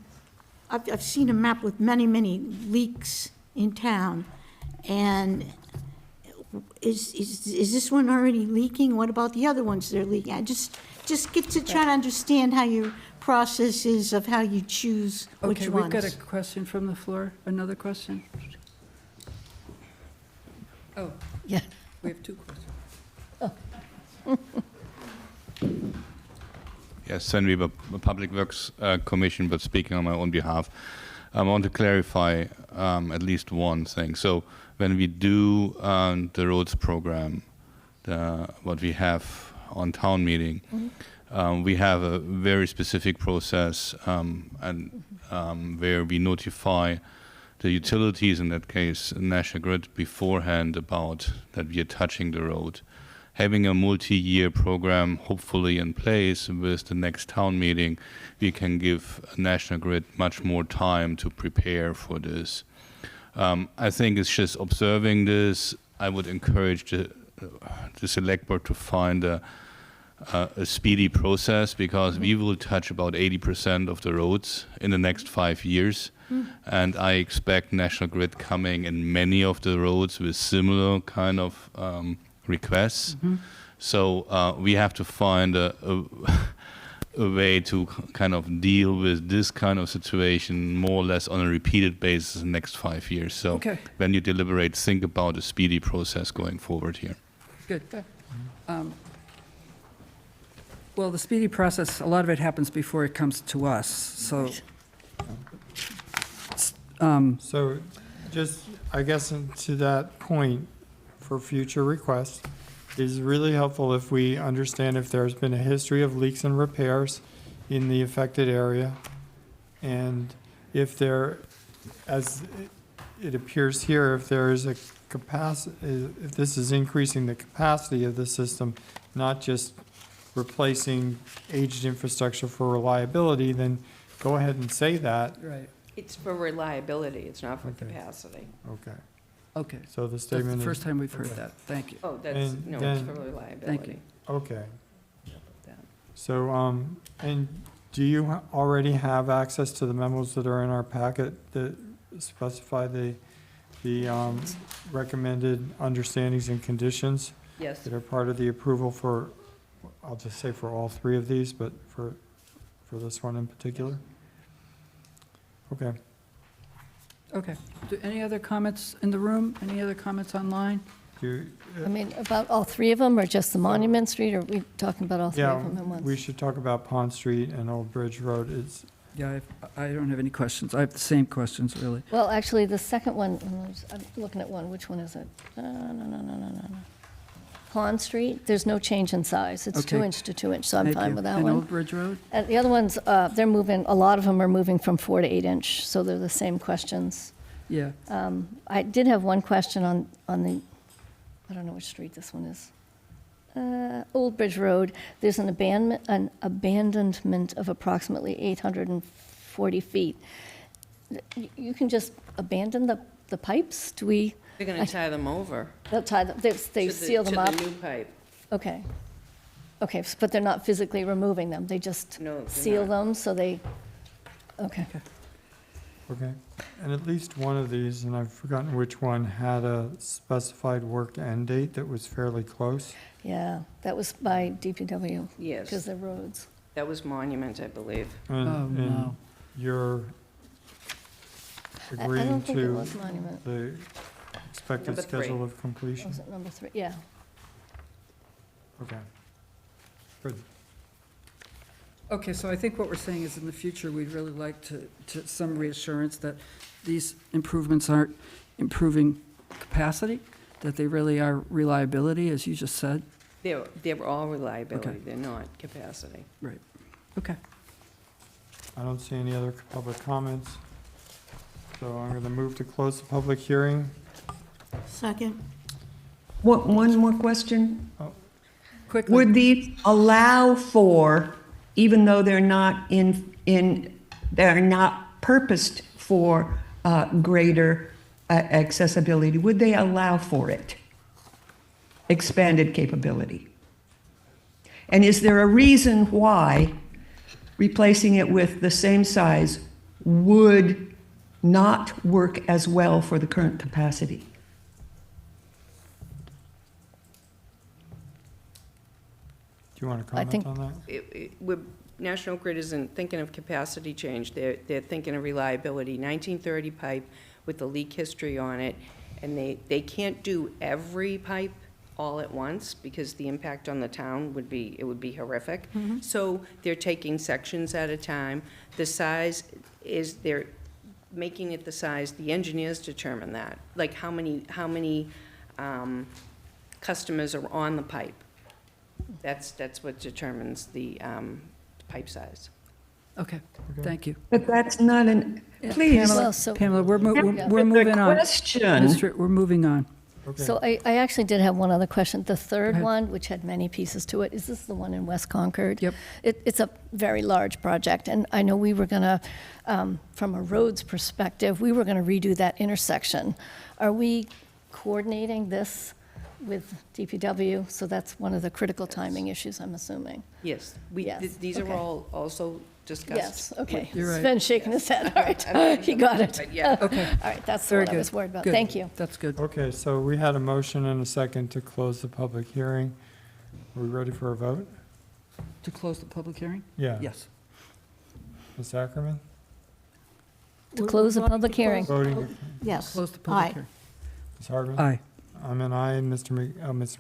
I've seen a map with many, many leaks in town, and is this one already leaking? What about the other ones that are leaking? I just get to try to understand how your process is of how you choose which Okay, ones. we've got a question from the floor. Another question? Oh, Yeah. we have 2 questions. Yes, Sven Weber, Public Works Commission, but speaking on my own behalf. I want to clarify at least one thing. So when we do the roads program, what we have on town meeting, we have a very specific process and where we notify the utilities, in that case National Grid, beforehand about that we are touching the road. Having a multi-year program hopefully in place with the next town meeting, we can give National Grid much more time to prepare for this. I think it's just observing this. I would encourage the select board to find a speedy process, because we will touch about 80% of the roads in the next 5 years. And I expect National Grid coming in many of the roads with similar kind of requests. So we have to find a way to kind of deal with this kind of situation more or less on a repeated basis in the next 5 years. So Okay. when you deliberate, think about a speedy process going forward here. Good. Well, the speedy process, a lot of it happens before it comes to us, so. So just, I guess, to that point, for future requests, it is really helpful if we understand if there's been a history of leaks and repairs in the affected area, And if there, as it appears here, if there is a capacity, if this is increasing the capacity of the system, not just replacing aged infrastructure for reliability, then go ahead and say that. Right. It's for reliability, it's not for Okay. capacity. Okay. Okay. So the That's statement the is. first time we've heard okay. that. Thank you. Oh, that's, And no, it's then- for reliability. Okay. That. So, and do you already have access to the memos that are in our packet that specify the recommended understandings and conditions Yes, that are part of the approval for, I'll just say for all three of these, but for this one in particular? Okay. Okay. Any other comments in the room? Any other comments online? I mean, about all three of them, or just the Monument Street, or are we talking about all three Yeah, of them at once? we should talk about Pond Street and Old Bridge Road. It's, Yeah, I don't have any questions. I have the same questions, really. Well, actually, the second one, I'm looking at one, which one is it? No. Pond Street, there's no change in size. It's Okay. 2-inch to 2-inch, so I'm Thank fine you. with that And one. Old Bridge Road? And the other ones, they're moving, a lot of them are moving from 4 to 8-inch, so they're the same questions. Yeah. I did have one question on the, I don't know which street this one is. Old Bridge Road, there's an abandonment of approximately 840 feet. You can just abandon the pipes? Do we, they're gonna tie them over. they'll tie them, they seal them up? To the new pipe. Okay. Okay, but they're not physically removing them, they just No, they're seal not. them, so they, okay. okay. And at least one of these, and I've forgotten which one, had a specified work end date that was fairly close. Yeah, that was by DPW, because Yes, they're roads. that was Monument, I believe. And- Oh, and no. You're I agreeing don't think it to was Monument. the expected Number 3. schedule of completion? Was it number 3? Yeah. Okay. Good. Okay, so I think what we're saying is in the future, we'd really like to some reassurance that these improvements aren't improving capacity, that they really are reliability, as you just said. They're all reliability, Okay. they're not capacity. Right. Okay. I don't see any other public comments. So I'm going to move to close the public hearing. Second. One more question. Quickly. Would these allow for, even though they're not they're not purposed for greater accessibility, would they allow for it? Expanded capability? And is there a reason why replacing it with the same size would not work as well for the current capacity? Do you want to I comment think- on that? National Grid isn't thinking of capacity change, they're thinking of reliability. 1930 pipe with the leak history on it, and they can't do every pipe all at once, because the impact on the town would be horrific. So they're taking sections at a time. The size is, they're making it the size, the engineers determine that, like how many customers are on the pipe. That's what determines the pipe size. Okay, thank you. But that's not an, please. Well, so- Pamela, we're The moving on. question. We're moving on. Okay. So I actually did have one other question. The third ahead. one, which had many pieces to it, is this the one in West Concord? Yep. It's a very large project, and I know we were going to, from a roads perspective, we were going to redo that intersection. Are we coordinating this with DPW? So that's one of the critical timing issues, I'm assuming. Yes, Yes, these are okay. all also discussed. Yes, okay. You're right. Sven's shaking his head, all right. He got it. But yeah. Okay. All right, that's Very what I good. was worried about. Good. Thank you. That's good. Okay, so we had a motion and a second to close the public hearing. Are we ready for a vote? To close the public hearing? Yeah. Yes. Ms. Ackerman? To close the public hearing. Voting. Yes. Close the public Aye. hearing. Ms. Hardman? Aye. I'm an aye. Mr.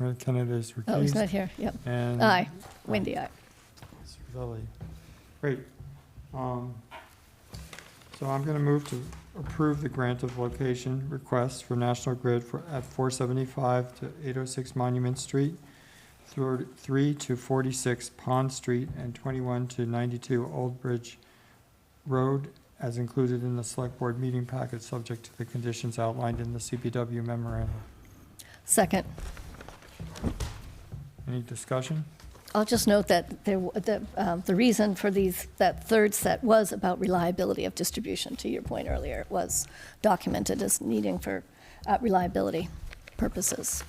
McKenna is recused. Oh, he's not here, yep. And Aye. Wendy, aye. Mr. Roselli. Great. So I'm going to move to approve the grant of location request for National Grid at 475 to 806 Monument Street, 3 to 46 Pond Street, and 21 to 92 Old Bridge Road, as included in the select board meeting packet, subject to the conditions outlined in the CPW memorandum. Second. Any discussion? I'll just note that the reason for that third set was about reliability of distribution. To your point earlier, it was documented as needing for reliability purposes.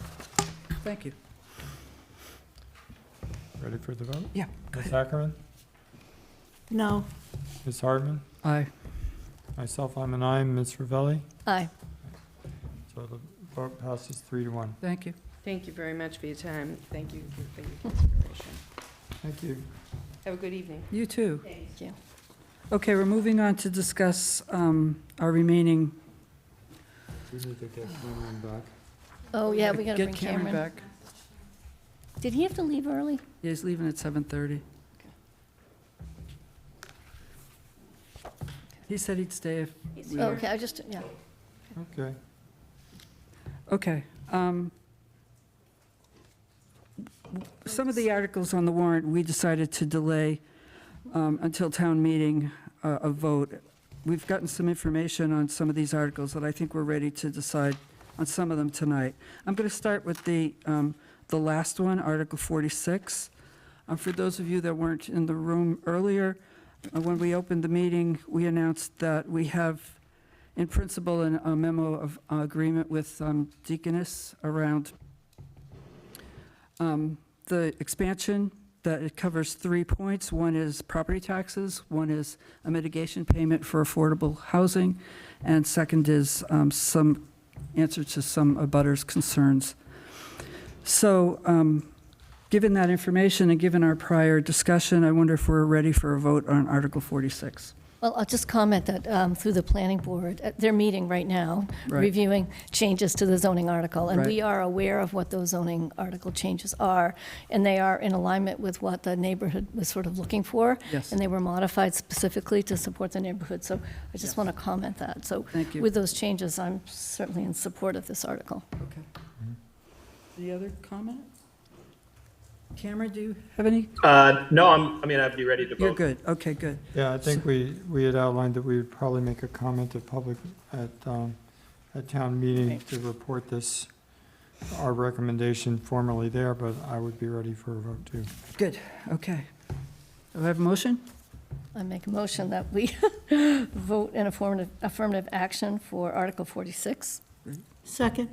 Thank you. Ready for the vote? Yeah. go Ms. ahead. Ackerman? No. Ms. Hardman? Aye. Myself, I'm an aye. Ms. Ravelli? Aye. So the vote passes 3-1. Thank you. Thank you very much for your time. Thank you for your consideration. Thank you. Have a good evening. You too. Thank you. Okay, we're moving on to discuss our remaining. We need to get Cameron back. Oh, yeah, we got to Get bring Cameron. back. Did he have to leave early? Yeah, he's leaving at 7:30. He said he'd stay if we were. Okay, I just, yeah. Okay. Okay. Some of the articles on the warrant, we decided to delay until town meeting, a vote. We've gotten some information on some of these articles that I think we're ready to decide on some of them tonight. I'm going to start with the last one, Article 46. For those of you that weren't in the room earlier, when we opened the meeting, we announced that we have, in principle, a memo of agreement with Deaconess around the expansion, that it covers 3 points. One is property taxes, one is a mitigation payment for affordable housing, and second is some answer to some abutters' concerns. So given that information and given our prior discussion, I wonder if we're ready for a vote on Article 46. Well, I'll just comment that through the planning board, they're meeting right now, Right. reviewing changes to the zoning article. And Right. we are aware of what those zoning article changes are, and they are in alignment with what the neighborhood was sort of looking for. Yes. And they were modified specifically to support the neighborhood. So I just want to comment that. So Thank you. with those changes, I'm certainly in support of this article. Okay. Any other comment? Cameron, do you have any? No, I'd be ready to vote. You're good. Okay, good. Yeah, I think we had outlined that we would probably make a comment to public at town meeting to report this, our recommendation formally there, but I would be ready for a vote too. Good. Okay. Do I have a motion? I make a motion that we vote in affirmative action for Article 46. Second.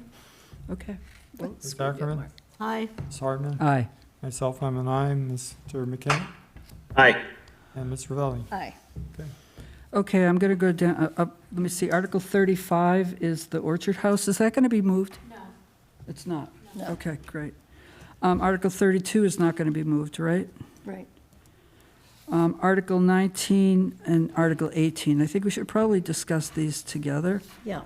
Okay. Ms. Ackerman? Aye. Ms. Hardman? Aye. Myself, I'm an aye. Mr. McKay? Aye. And Ms. Ravelli? Aye. Okay, I'm going to go down, let me see, Article 35 is the Orchard House. Is that going to be moved? No. It's not? No. Okay, great. Article 32 is not going to be moved, right? Right. Article 19 and Article 18, I think we should probably discuss these together. Yeah.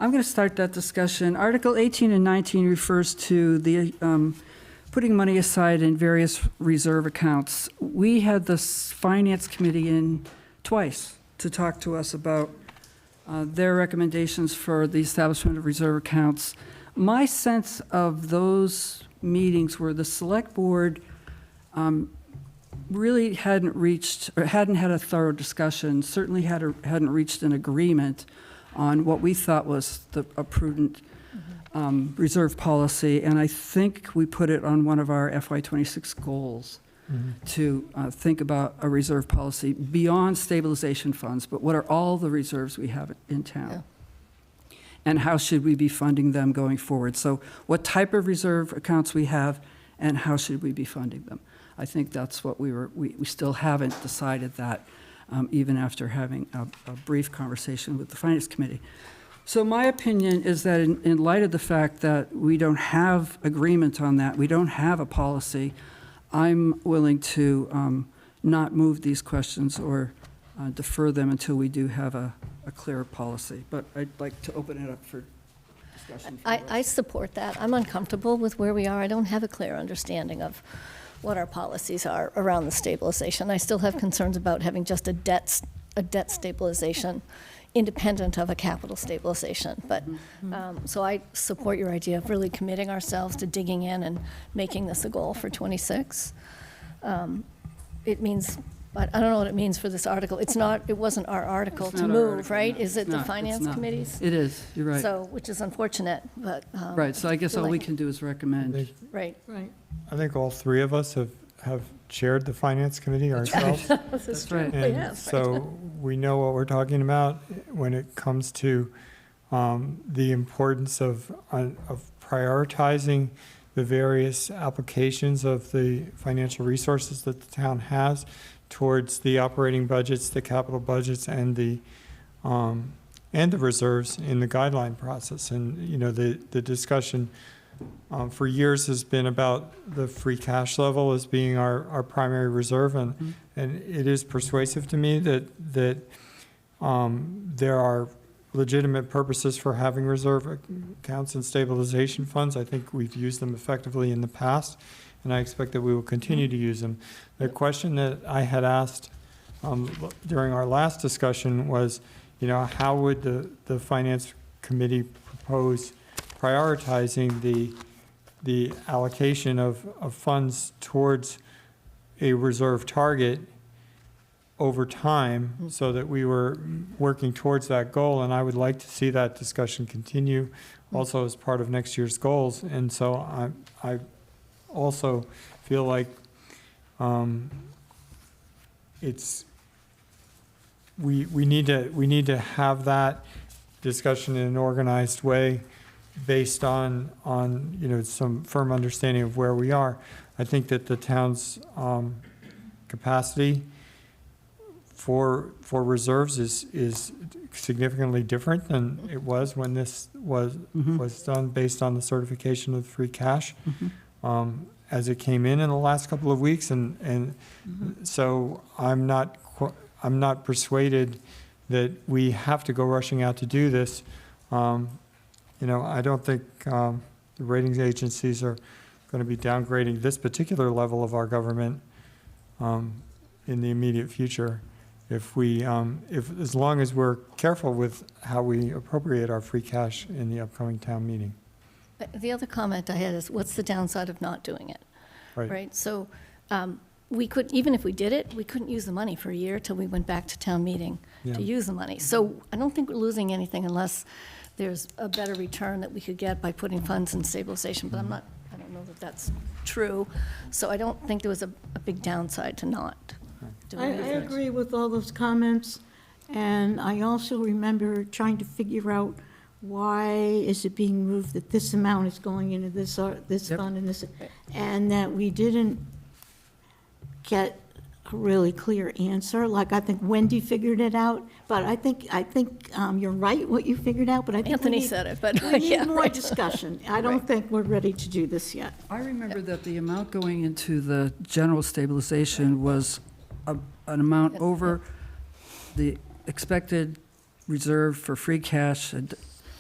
I'm going to start that discussion. Article 18 and 19 refers to the putting money aside in various reserve accounts. We had the Finance Committee in twice to talk to us about their recommendations for the establishment of reserve accounts. My sense of those meetings were the Select Board really hadn't reached, or hadn't had a thorough discussion, certainly hadn't reached an agreement on what we thought was a prudent reserve policy, and I think we put it on one of our FY26 goals to think about a reserve policy beyond stabilization funds, but what are all the reserves we have in town? And how should we be funding them going forward? So what type of reserve accounts we have, and how should we be funding them? I think that's what we still haven't decided that, even after having a brief conversation with the Finance Committee. So my opinion is that in light of the fact that we don't have agreement on that, we don't have a policy, I'm willing to not move these questions or defer them until we do have a clearer policy. But I'd like to open it up for discussion. I support that. I'm uncomfortable with where we are. I don't have a clear understanding of what our policies are around the stabilization. I still have concerns about having just a debt stabilization independent of a capital stabilization. But, so I support your idea of really committing ourselves to digging in and making this a goal for '26. It means But I don't know what it means for this article. It wasn't our article It's to not our move, article, right? no. Is it It's the not, it's finance not. committee's? It is, you're right. So, which is unfortunate, but. Right, so I guess feel all we like- can do is recommend. Right. I think all three of us have chaired the finance committee ourselves. This is That's true. right. We And have, so we know what we're talking about when it comes to the importance of prioritizing the various applications of the financial resources that the town has towards the operating budgets, the capital budgets, and the reserves in the guideline process. And, you know, the discussion for years has been about the free cash level as being our primary reserve, and it is persuasive to me that there are legitimate purposes for having reserve accounts and stabilization funds. I think we've used them effectively in the past, and I expect that we will continue to use them. The question that I had asked during our last discussion was, you know, how would the finance committee propose prioritizing the allocation of funds towards a reserve target over time so that we were working towards that goal. And I would like to see that discussion continue also as part of next year's goals. And so I also feel like we need to have that discussion in an organized way based on you know, some firm understanding of where we are. I think that the town's capacity for reserves is significantly different than it was when this was done based on the certification of free cash as it came in the last couple of weeks, and so I'm not persuaded that we have to go rushing out to do this. You know, I don't think the ratings agencies are going to be downgrading this particular level of our government in the immediate future. If as long as we're careful with how we appropriate our free cash in the upcoming town meeting. The other comment I had is, what's the downside of not doing it? Right? So we could, even if we did it, we couldn't use the money for a year till we went back to town meeting to use the money. So I don't think we're losing anything unless there's a better return that we could get by putting funds in stabilization, but I don't know that that's true. So I don't think there was a big downside to not doing I it. agree with all those comments, and I also remember trying to figure out why is it being moved that this amount is going into this fund and this, and that we didn't get a really clear answer. Like, I think Wendy figured it out, but I think you're right what you figured out, but I think Anthony said it, but we need yeah, more right. discussion. I don't think we're ready to do this yet. I remember that the amount going into the general stabilization was an amount over the expected reserve for free cash. And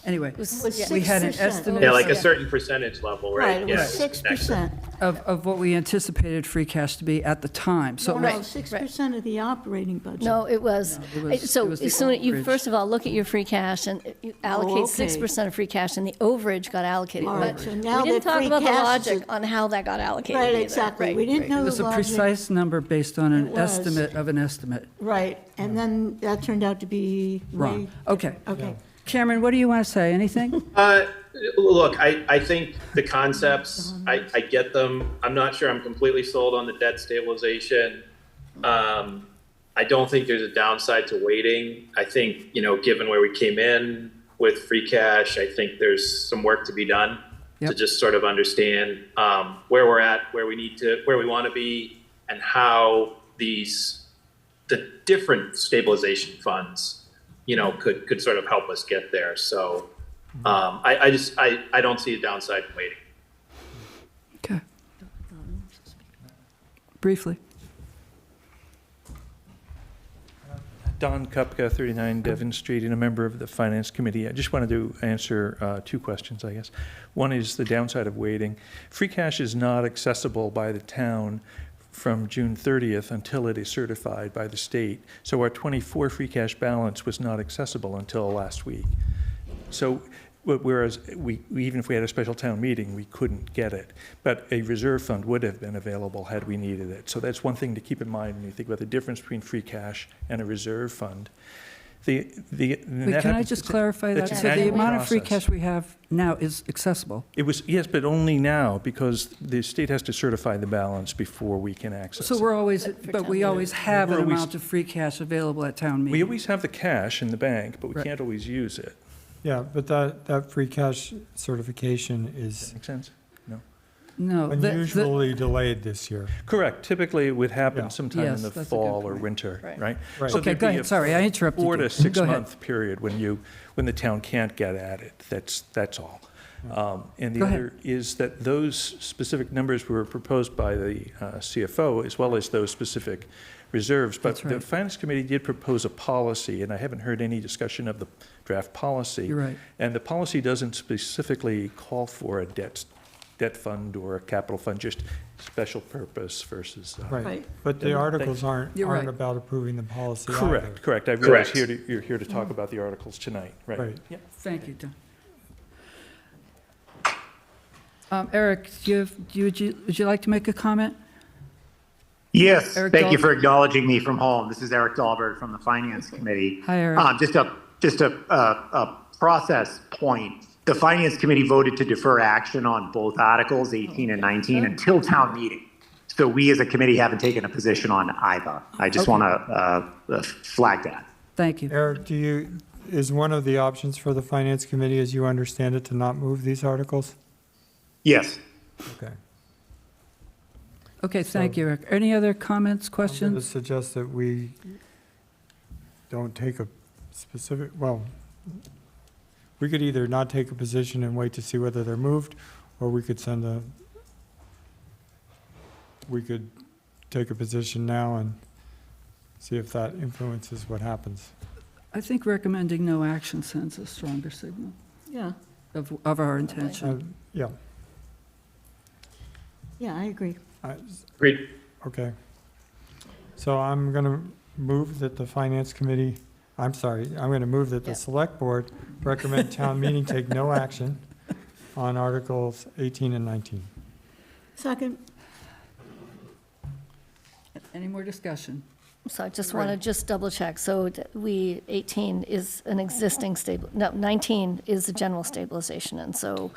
anyway, It was we had an 6%. estimate Yeah, like a certain percentage level, right? Right, it Yeah, was 6%. of what we anticipated free cash to be at the time. So No, it was- 6% of the operating budget. No, it was, No, it was- so it was the as soon as you, overage. first of all, look at your free cash and you allocate okay. 6% of free cash and the overage got allocated. All right, But so now we didn't that talk free about the cash is logic on how that got allocated Right, either. exactly. Right, We didn't right. know It the was a logic. precise number based on an It was. estimate of an estimate. Right, and then that turned out to be Wrong. way- Okay. Okay. Cameron, what do you want to say? Anything? Look, I think the concepts, I get them. I'm not sure I'm completely sold on the debt stabilization. I don't think there's a downside to waiting. I think, you know, given where we came in with free cash, I think there's some work to be done to just sort of understand where we're at, where we want to be, and how the different stabilization funds, you know, could sort of help us get there. So I don't see a downside in waiting. Okay. Briefly. Don Kupka, 39 Devon Street, and a member of the Finance Committee. I just wanted to answer two questions, I guess. One is the downside of waiting. Free cash is not accessible by the town from June 30th until it is certified by the state. So our 24 free cash balance was not accessible until last week. So Whereas even if we had a special town meeting, we couldn't get it. But a reserve fund would have been available had we needed it. So that's one thing to keep in mind when you think about the difference between free cash and a reserve fund. Wait, can I just clarify that? It's an So the annual amount of free process. cash we have now is accessible? It was, yes, but only now, because the state has to certify the balance before we can access So it. we're always, For but town we meeting. always have an We're always- amount of free cash available at town We meeting? always have the cash in the bank, but we Right. can't always use it. Yeah, but that free cash certification Does that is make sense? No. No. unusually delayed this year. Correct. Typically, it would happen Yeah. sometime Yes, in the that's a good fall or point. winter, Right. right? Right. So Okay, there'd go be ahead. a Sorry, I interrupted you. 4 to Go 6 ahead. month period when the town can't get at it. That's all. And the Go ahead. other is that those specific numbers were proposed by the CFO as well as those specific reserves. But That's the right. Finance Committee did propose a policy, and I haven't heard any discussion of the draft policy. You're right. And the policy doesn't specifically call for a debt fund or a capital fund, just special purpose versus. Right, Right. but the Yeah, articles aren't You're right. about approving the policy either. Correct. I realize you're here to talk about the articles tonight, right? Right. Yeah. Thank you, Don. Eric, would you like to make a comment? Yes, Eric thank you Dahl- for acknowledging me from home. This is Eric Dahlberg from the Finance Committee. Hi, Eric. Just a process point. The Finance Committee voted to defer action on both Articles 18 and 19 until town meeting. So we as a committee haven't taken a position on either. I just Okay. want to flag that. Thank you. Eric, is one of the options for the Finance Committee, as you understand it, to not move these articles? Yes. Okay. Okay, thank you, Eric. Any other comments, I'm going to questions? suggest that we don't take a specific, well, we could either not take a position and wait to see whether they're moved, or we could take a position now and see if that influences what happens. I think recommending no action sends a stronger signal Yeah, of our intention. Yeah, yeah, I agree. Agreed. okay. So I'm going to move that the Finance Committee, I'm going to move that the Yeah. Select Board recommend town meeting take no action on Articles 18 and 19. Second, Any more discussion? So I just want to just double check. So 18 is an existing 19 is the general stabilization. And so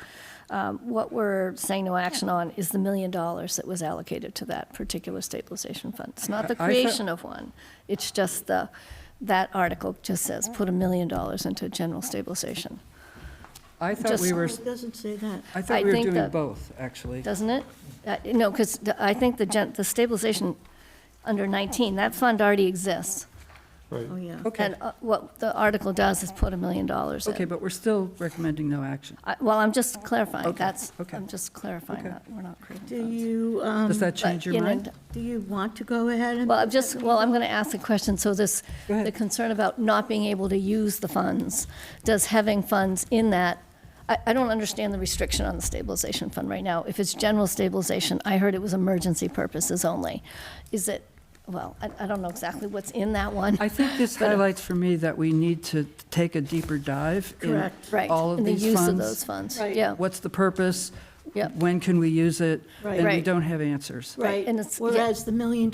what we're saying no action on is the $1 million that was allocated to that particular stabilization fund. It's not the I thought- creation of one. It's just that article just says, put $1 million into general stabilization, I thought Just- we were, it doesn't say that. I thought I we were think doing that- both, actually. doesn't it? No, because I think the stabilization under 19, that fund already exists. Right. Oh, yeah. Okay, And what the article does is put $1 million in. okay, but we're still recommending no action. Well, I'm just clarifying, Okay, I'm just clarifying Okay. that, we're not creating Do funds. you, Does that But, change your you know, mind? do you want to go ahead and? Well, I'm going to ask a question, so Go ahead. the concern about not being able to use the funds, does having funds in that, I don't understand the restriction on the stabilization fund right now. If it's general stabilization, I heard it was emergency purposes only. Is it, well, I don't know exactly what's in that one. I think this But- highlights for me that we need to take a deeper dive in Correct. Right, all of in the these use of funds. those funds, Right. yeah. What's the purpose? Yep. When can we use it? Right. And we Right. don't have answers. Right, Right, and it's- yeah. whereas the $1 million,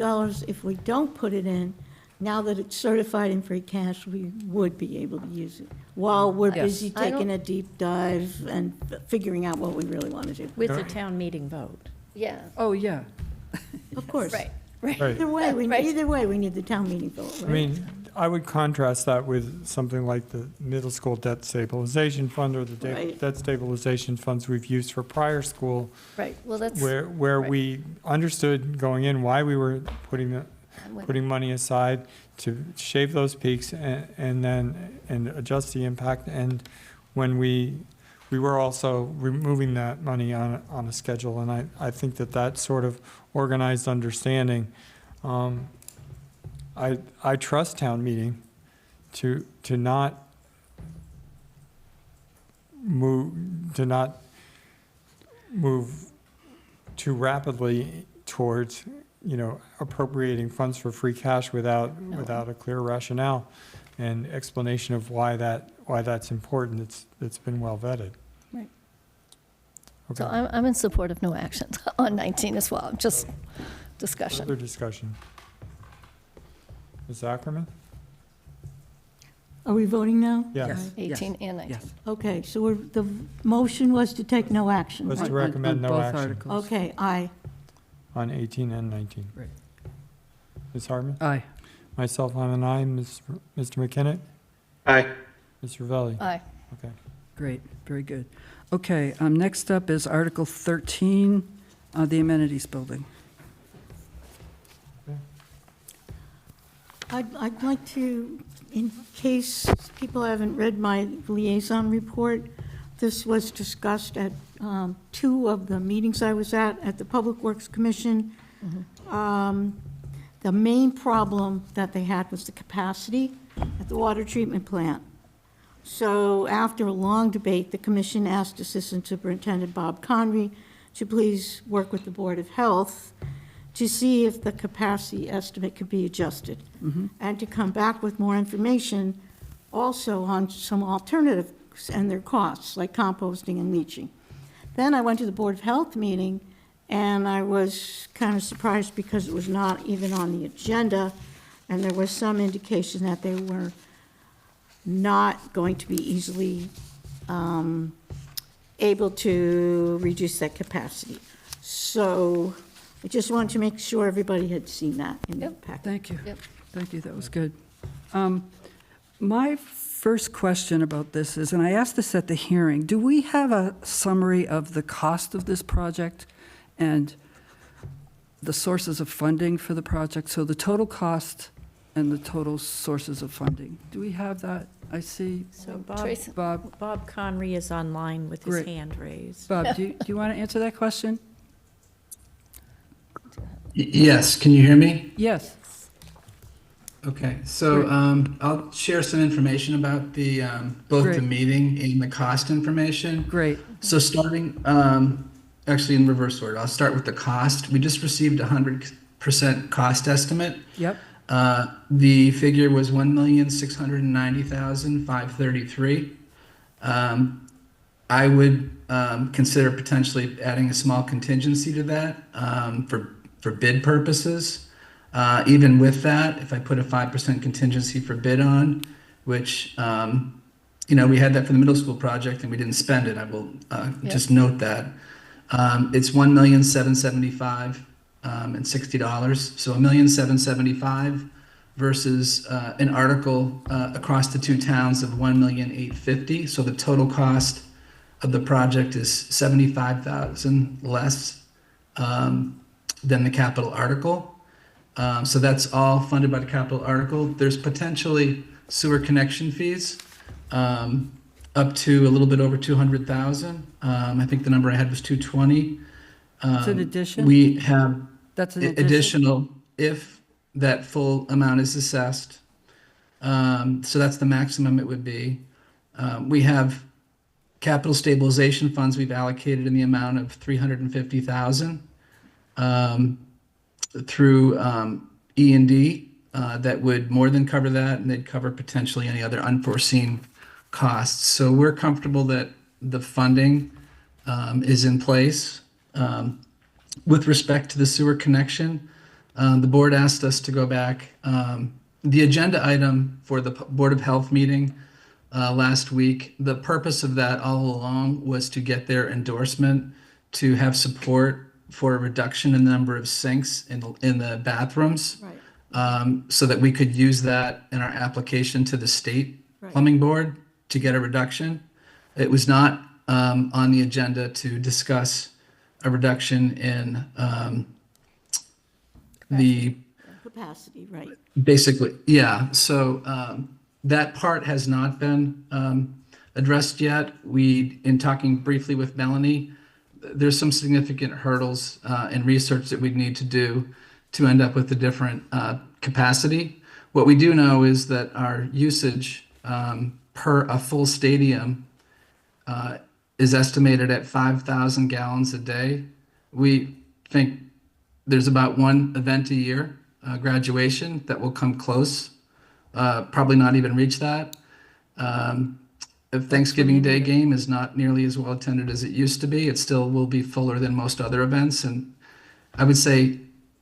if we don't put it in, now that it's certified in free cash, we would be able to use it while we're Yes. busy I don't- taking a deep dive and figuring out what we really want to do. With a town meeting vote. Yeah, Oh, yeah. Of course. right. Right. Either way, Right. we need the town meeting vote, I right? mean, I would contrast that with something like the middle school debt stabilization fund or the Right. debt stabilization funds we've used for prior school, Right, well, that's. where right. we understood going in why we were putting money aside to shave those peaks and adjust the impact. And when we were also removing that money on a schedule. And I think that sort of organized understanding, I trust town meeting to not move too rapidly towards, appropriating funds for free cash without a clear rationale and explanation of why that why that's important. It's been well vetted. Right. Okay. So I'm in support of no action on 19 as well, just discussion. Further discussion. Ms. Ackerman? Are we voting now? Yes. 18 and 19. Yes. Okay, so the motion was to take no action. Was right? to recommend On no both action articles. Okay, aye. on 18 and 19. Right. Ms. Hartman? Aye. Myself, I'm an aye. Mr. McKinnon? Aye. Mr. Ravelli? Aye. Okay. Great, very good. Okay, next up is Article 13, the amenities building. I'd like to, in case people haven't read my liaison report, this was discussed at 2 of the meetings I was at the Public Works Commission. The main problem that they had was the capacity at the water treatment plant. So after a long debate, the commission asked Assistant Superintendent Bob Conry to please work with the Board of Health to see if the capacity estimate could be adjusted, and to come back with more information also on some alternatives and their costs, like composting and leaching. Then I went to the Board of Health meeting, and I was kind of surprised because it was not even on the agenda, and there was some indication that they were not going to be easily able to reduce that capacity. So I just wanted to make sure everybody had seen that in the packet. Thank you. Yep. Thank you, that was good. My first question about this is, and I asked this at the hearing, do we have a summary of the cost of this project and the sources of funding for the project? So the total cost and the total sources of funding. Do we have that? I see. So Tracy. Bob Conry is online with his Great. hand raised. Bob, do you want to answer that question? Yes, can you hear me? Yes. Okay, so I'll share some information about the both Great. the meeting and the cost information. Great. So starting, actually in reverse order, I'll start with the cost. We just received a 100% cost estimate. Yep. The figure was $1,690,533. I would consider potentially adding a small contingency to that for bid purposes. Even with that, if I put a 5% contingency for bid on, which, we had that for the middle school project and we didn't spend it, I will just note that. It's $1,775,000 and $60. So $1,775,000 versus an article across the 2 towns of $1,850,000. So the total cost of the project is $75,000 less than the capital article. So that's all funded by the capital article. There's potentially sewer connection fees up to a little bit over 200,000. I think the number I had was 220. It's an addition? We have That's an addition? additional if that full amount is assessed. So that's the maximum it would be. We have capital stabilization funds we've allocated in the amount of 350,000 through E&D that would more than cover that, and they'd cover potentially any other unforeseen costs. So we're comfortable that the funding is in place. With respect to the sewer connection, the board asked us to go back. The agenda item for the Board of Health meeting last week, the purpose of that all along was to get their endorsement to have support for a reduction in the number of sinks in the bathrooms. Right. So that we could use that in our application to the state Right. plumbing board to get a reduction. It was not on the agenda to discuss a reduction in the Capacity, right. basically, yeah. So that part has not been addressed yet. In talking briefly with Melanie, there's some significant hurdles in research that we'd need to do to end up with a different capacity. What we do know is that our usage per a full stadium is estimated at 5,000 gallons a day. We think there's about one event a year, graduation, that will come close, probably not even reach that. Thanksgiving Day game is not nearly as well attended as it used to be. It still will be fuller than most other events. And I would say,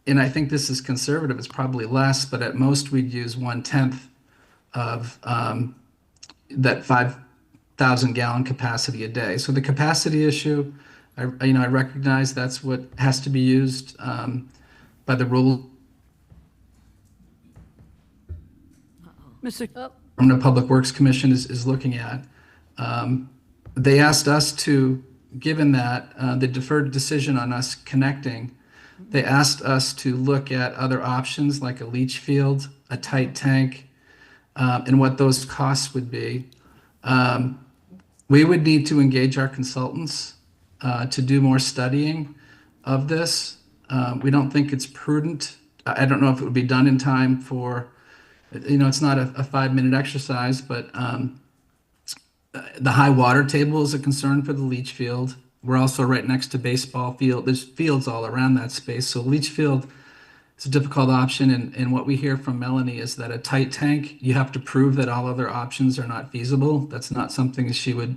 and I think this is conservative, it's probably less, but at most we'd use 1/10 of that 5,000 gallon capacity a day. So the capacity issue, I recognize that's what has to be used by the rule. Mr. From the Public Works Commission is looking at. They asked us to, given that the deferred decision on us connecting, they asked us to look at other options like a leach field, a tight tank, and what those costs would be. We would need to engage our consultants to do more studying of this. We don't think it's prudent. I don't know if it would be done in time for, it's not a 5-minute exercise, but the high water table is a concern for the leach field. We're also right next to baseball field. There's fields all around that space. So leach field is a difficult option. And what we hear from Melanie is that a tight tank, you have to prove that all other options are not feasible. That's not something she would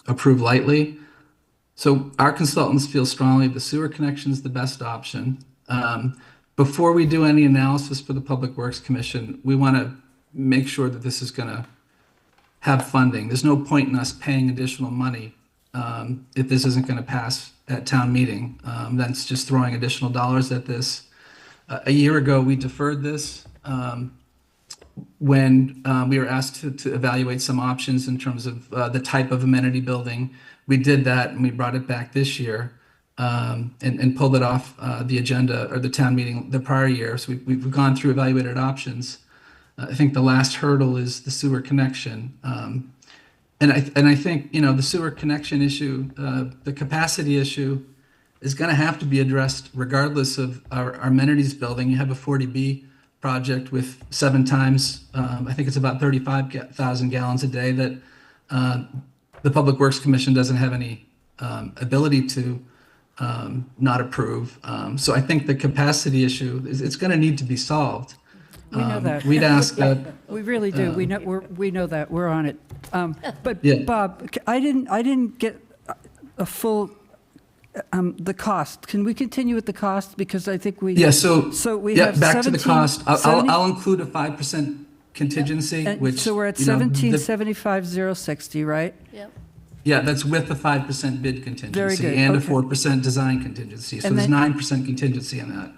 approve lightly. So our consultants feel strongly the sewer connection is the best option. Before we do any analysis for the Public Works Commission, we want to make sure that this is going to have funding. There's no point in us paying additional money if this isn't going to pass at town meeting. That's just throwing additional dollars at this. A year ago, we deferred this when we were asked to evaluate some options in terms of the type of amenity building. We did that and we brought it back this year and pulled it off the agenda or the town meeting the prior year. So we've gone through evaluated options. I think the last hurdle is the sewer connection. And I think, the sewer connection issue, the capacity issue is going to have to be addressed regardless of our amenities building. You have a 40B project with 7 times, I think it's about 35,000 gallons a day that the Public Works Commission doesn't have any ability to not approve. So I think the capacity issue it's going to need to be solved. We know that. We'd ask that. We really do. We know that. We're on it. But Yeah. Bob, I didn't get a full the cost. Can we continue with the cost because I think we So we yeah, have back to the 17 cost. 70 I'll include a 5% contingency, and which so we're at you know, the- 1775,060, right? Yep. Yeah, that's with the 5% bid contingency good, and a okay. 4% design contingency. So And there's then- 9% contingency in that.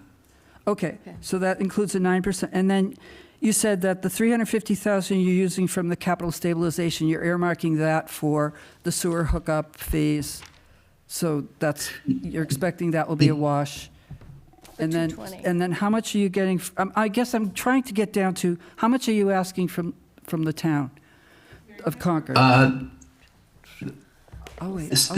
Okay, so that includes a 9%. And then you said that the 350,000 you're using from the capital stabilization, you're earmarking that for the sewer hookup fees. So you're expecting that will be a wash. And then, 220. and then how much are you getting, I guess I'm trying to get down to, how much are you asking from the town of Concord? Oh, wait. It's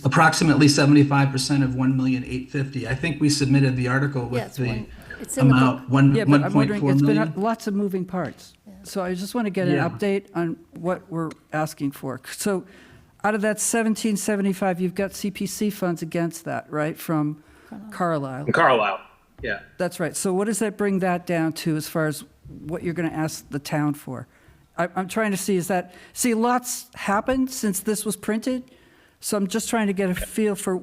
approximately 75% of 1,850,000. I think we submitted the article Yeah, with the it's in the book. amount, Yeah, but I'm 1.4 wondering, it's been million. lots of moving parts. So I just want to get an Yeah. update on what we're asking for. So out of that 1775, you've got CPC funds against that, right, from Carlisle? Carlisle, yeah. That's right. So what does that bring that down to as far as what you're going to ask the town for? I'm trying to see, lots happened since this was printed, so I'm just trying to get a feel for,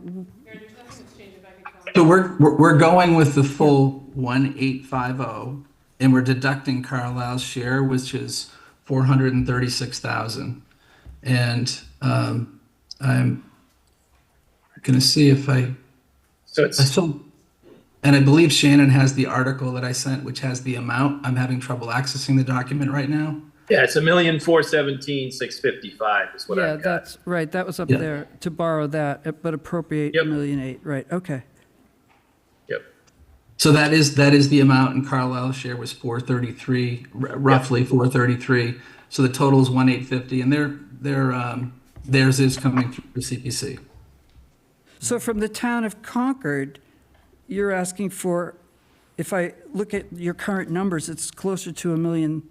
So we're going with the full 1,850, and we're deducting Carlisle's share, which is 436,000. And I'm going to see if and I believe Shannon has the article that I sent, which has the amount. I'm having trouble accessing the document right now. Yeah, it's $1,417,655 is what yeah, I've got. that's right, that was up Yeah. there, to borrow that, but appropriate Yep. 1.8 million, right, okay. Yep. So that is the amount, and Carlisle's share was 433, roughly 433. So the total is 1,850, and theirs is coming through the CPC. So from the town of Concord, you're asking for, if I look at your current numbers, it's closer to 1.3 million.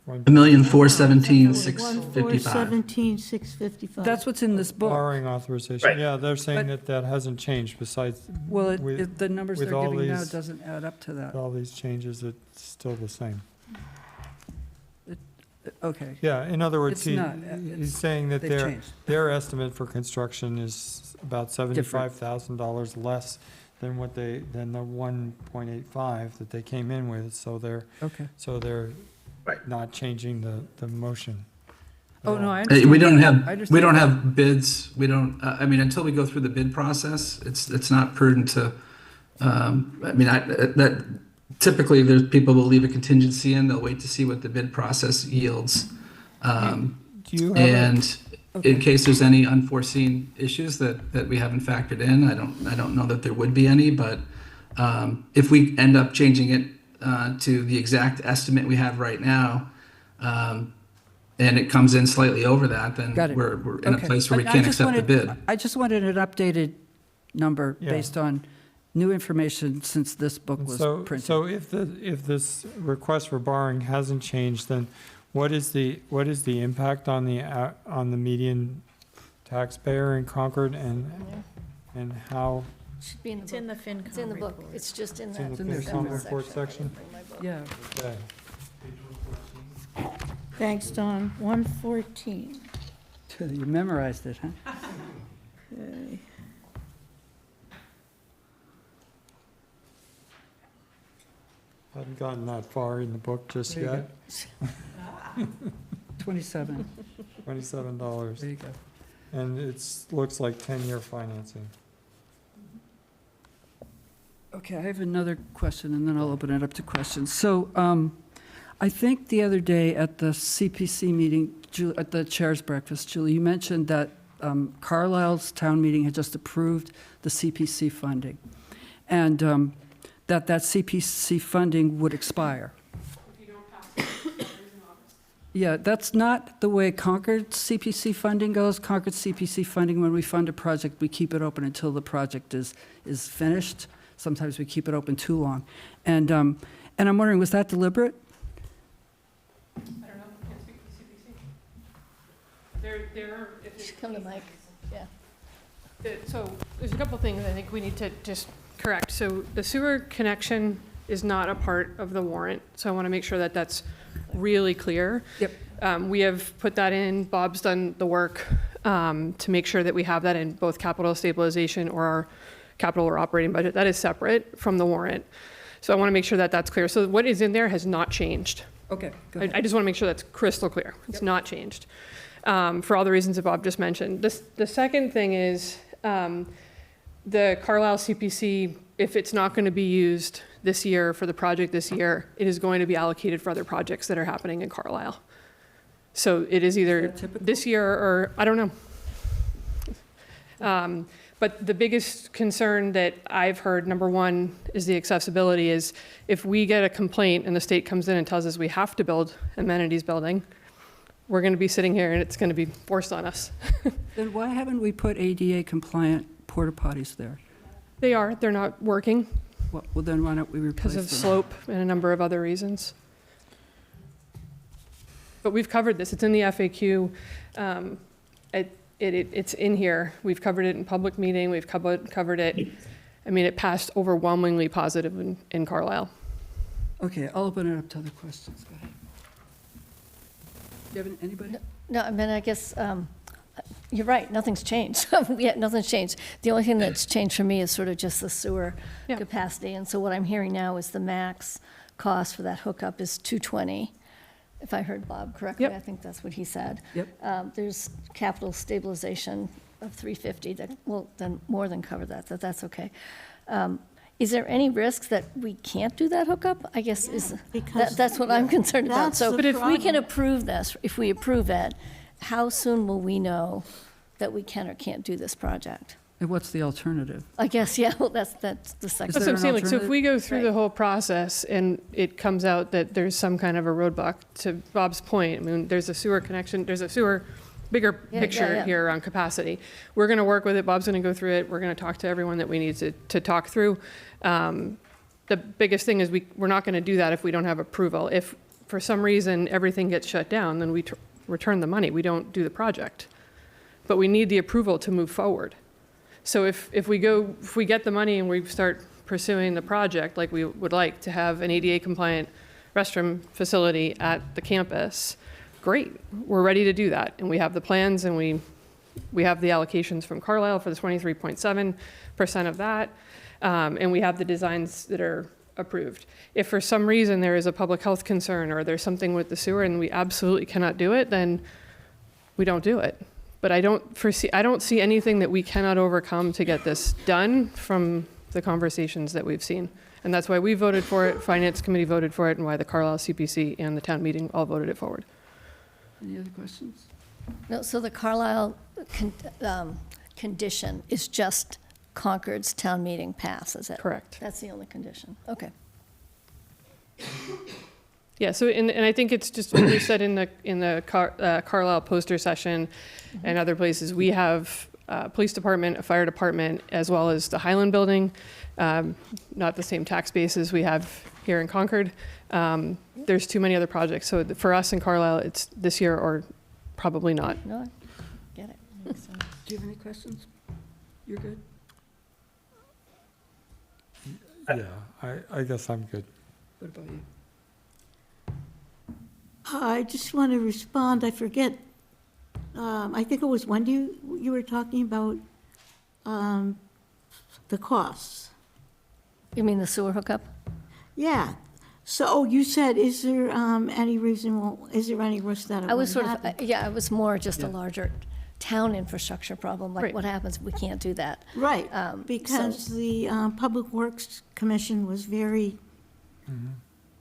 1,417,655. 1,417,655. That's what's in this book. Borrowing authorization. Right. Yeah, they're saying But- that hasn't changed besides. Well, with- the numbers with they're all giving now these- doesn't add up to that. With all these changes, it's still the same. Okay. Yeah, in other words, It's not. he's saying that They've changed. their estimate for construction is about $75,000 less than than the 1.85 that they came in with, so they're Okay. not changing the motion. Oh, no, I Hey, understand. we don't I have, understand we don't that. have bids, we don't, I mean, until we go through the bid process, it's not prudent to, that typically there's people will leave a contingency in, they'll wait to see what the bid process yields. Do you have And in case there's any unforeseen issues that we haven't factored in, I don't know that there would be any, but if we end up changing it to the exact estimate we have right now, and it comes in slightly over that, then Got it. we're in a Okay. place where we I can't just accept the wanted- bid. I just wanted an updated number Yeah. based on new information since this book was printed. So if this request for borrowing hasn't changed, then what is the impact on the median taxpayer in Concord and how? Should be in the It's book. in the FinCom It's in the book. report. It's just in It's in that. the there that somewhere. report section? I didn't bring my book. Yeah. Okay. Thanks, Don. 114. You memorized it, huh? Okay. Hadn't gotten that far in the book just There you yet. 27. $27. There you go. And looks like 10-year financing. Okay, I have another question, and then I'll open it up to questions. So I think the other day at the CPC meeting, at the chair's breakfast, Julie, you mentioned that Carlisle's town meeting had just approved the CPC funding, and that CPC funding would expire. If you don't pass it, it expires in August. Yeah, that's not the way Concord CPC funding goes. Concord CPC funding, when we fund a project, we keep it open until the project is finished. Sometimes we keep it open too long. And I'm wondering, was that deliberate? I don't know, can't speak for the CPC. If Should come to Mike, yeah. So there's a couple things I think we need to just correct. So the sewer connection is not a part of the warrant, so I want to make sure that that's really clear. Yep. We have put that in, Bob's done the work to make sure that we have that in both capital stabilization or our capital or operating budget. That is separate from the warrant. So I want to make sure that that's clear. So what is in there has not changed. Okay, go I just want to make sure that's crystal clear. It's not changed, for all the reasons that Bob just mentioned. The second thing is the Carlisle CPC, if it's not going to be used this year for the project this year, it is going to be allocated for other projects that are happening in Carlisle. So it is either this year or, I don't know. But the biggest concern that I've heard, number one, is the accessibility is if we get a complaint and the state comes in and tells us we have to build amenities building, we're going to be sitting here and it's going to be forced on us. Then why haven't we put ADA compliant porta potties there? They're not working Well, then why don't we replace because them? of slope and a number of other reasons. But we've covered this, it's in the FAQ. It's in here. We've covered it in public meeting, we've covered it. I mean, it passed overwhelmingly positive in Carlisle. Okay, I'll open it up to other questions. Go ahead. Do you have anybody? No, I mean, I guess, you're right, nothing's changed. Yeah, nothing's changed. The only thing that's changed for me is sort of just the sewer Yeah. capacity. And so what I'm hearing now is the max cost for that hookup is $220. If I heard Bob correctly, Yep. I think that's what he said. Yep. There's capital stabilization of $350 that will then more than cover that, that's okay. Is there any risk that we can't do that hookup? I guess because that's what I'm concerned about. that's So the but if we can problem. approve this, if we approve it, how soon will we know that we can or can't do this project? And what's the alternative? I guess, yeah, well, that's the second. That's there what I'm an saying, like, so if alternative? we go through the Right. whole process and it comes out that there's some kind of a roadblock, to Bob's point, I mean, there's a sewer connection, there's a sewer, bigger Yeah, picture yeah. here on capacity. We're gonna work with it, Bob's gonna go through it, we're gonna talk to everyone that we need to talk through. The biggest thing is we're not gonna do that if we don't have approval. If for some reason everything gets shut down, then we return the money, we don't do the project. But we need the approval to move forward. So if we get the money and we start pursuing the project like we would like to have an ADA compliant restroom facility at the campus, great. We're ready to do that. And we have the plans and we have the allocations from Carlisle for the 23.7% of that. And we have the designs that are approved. If for some reason there is a public health concern or there's something with the sewer and we absolutely cannot do it, then we don't do it. But I don't see anything that we cannot overcome to get this done from the conversations that we've seen. And that's why we voted for it, Finance Committee voted for it, and why the Carlisle CPC and the town meeting all voted it forward. Any other questions? No, so the Carlisle condition is just Concord's town meeting pass, is it? Correct. That's the only condition. Okay. Yeah, so, and I think it's just what we said in the Carlisle poster session and other places, we have a police department, a fire department, as well as the Highland building, not the same tax base as we have here in Concord. There's too many other projects. So for us in Carlisle, it's this year or probably not. No, I get it. Makes sense. Do you have any questions? You're good? Yeah, I guess I'm good. What about you? I just want to respond, I forget, I think it was Wendy, you were talking about the costs. You mean the sewer hookup? Yeah, so you said, is there any reason, is there any risk that it I was wouldn't sort of, happen? yeah, it was more just a larger town infrastructure problem, like Right. what happens if we can't do that? Right, so- because the Public Works Commission was very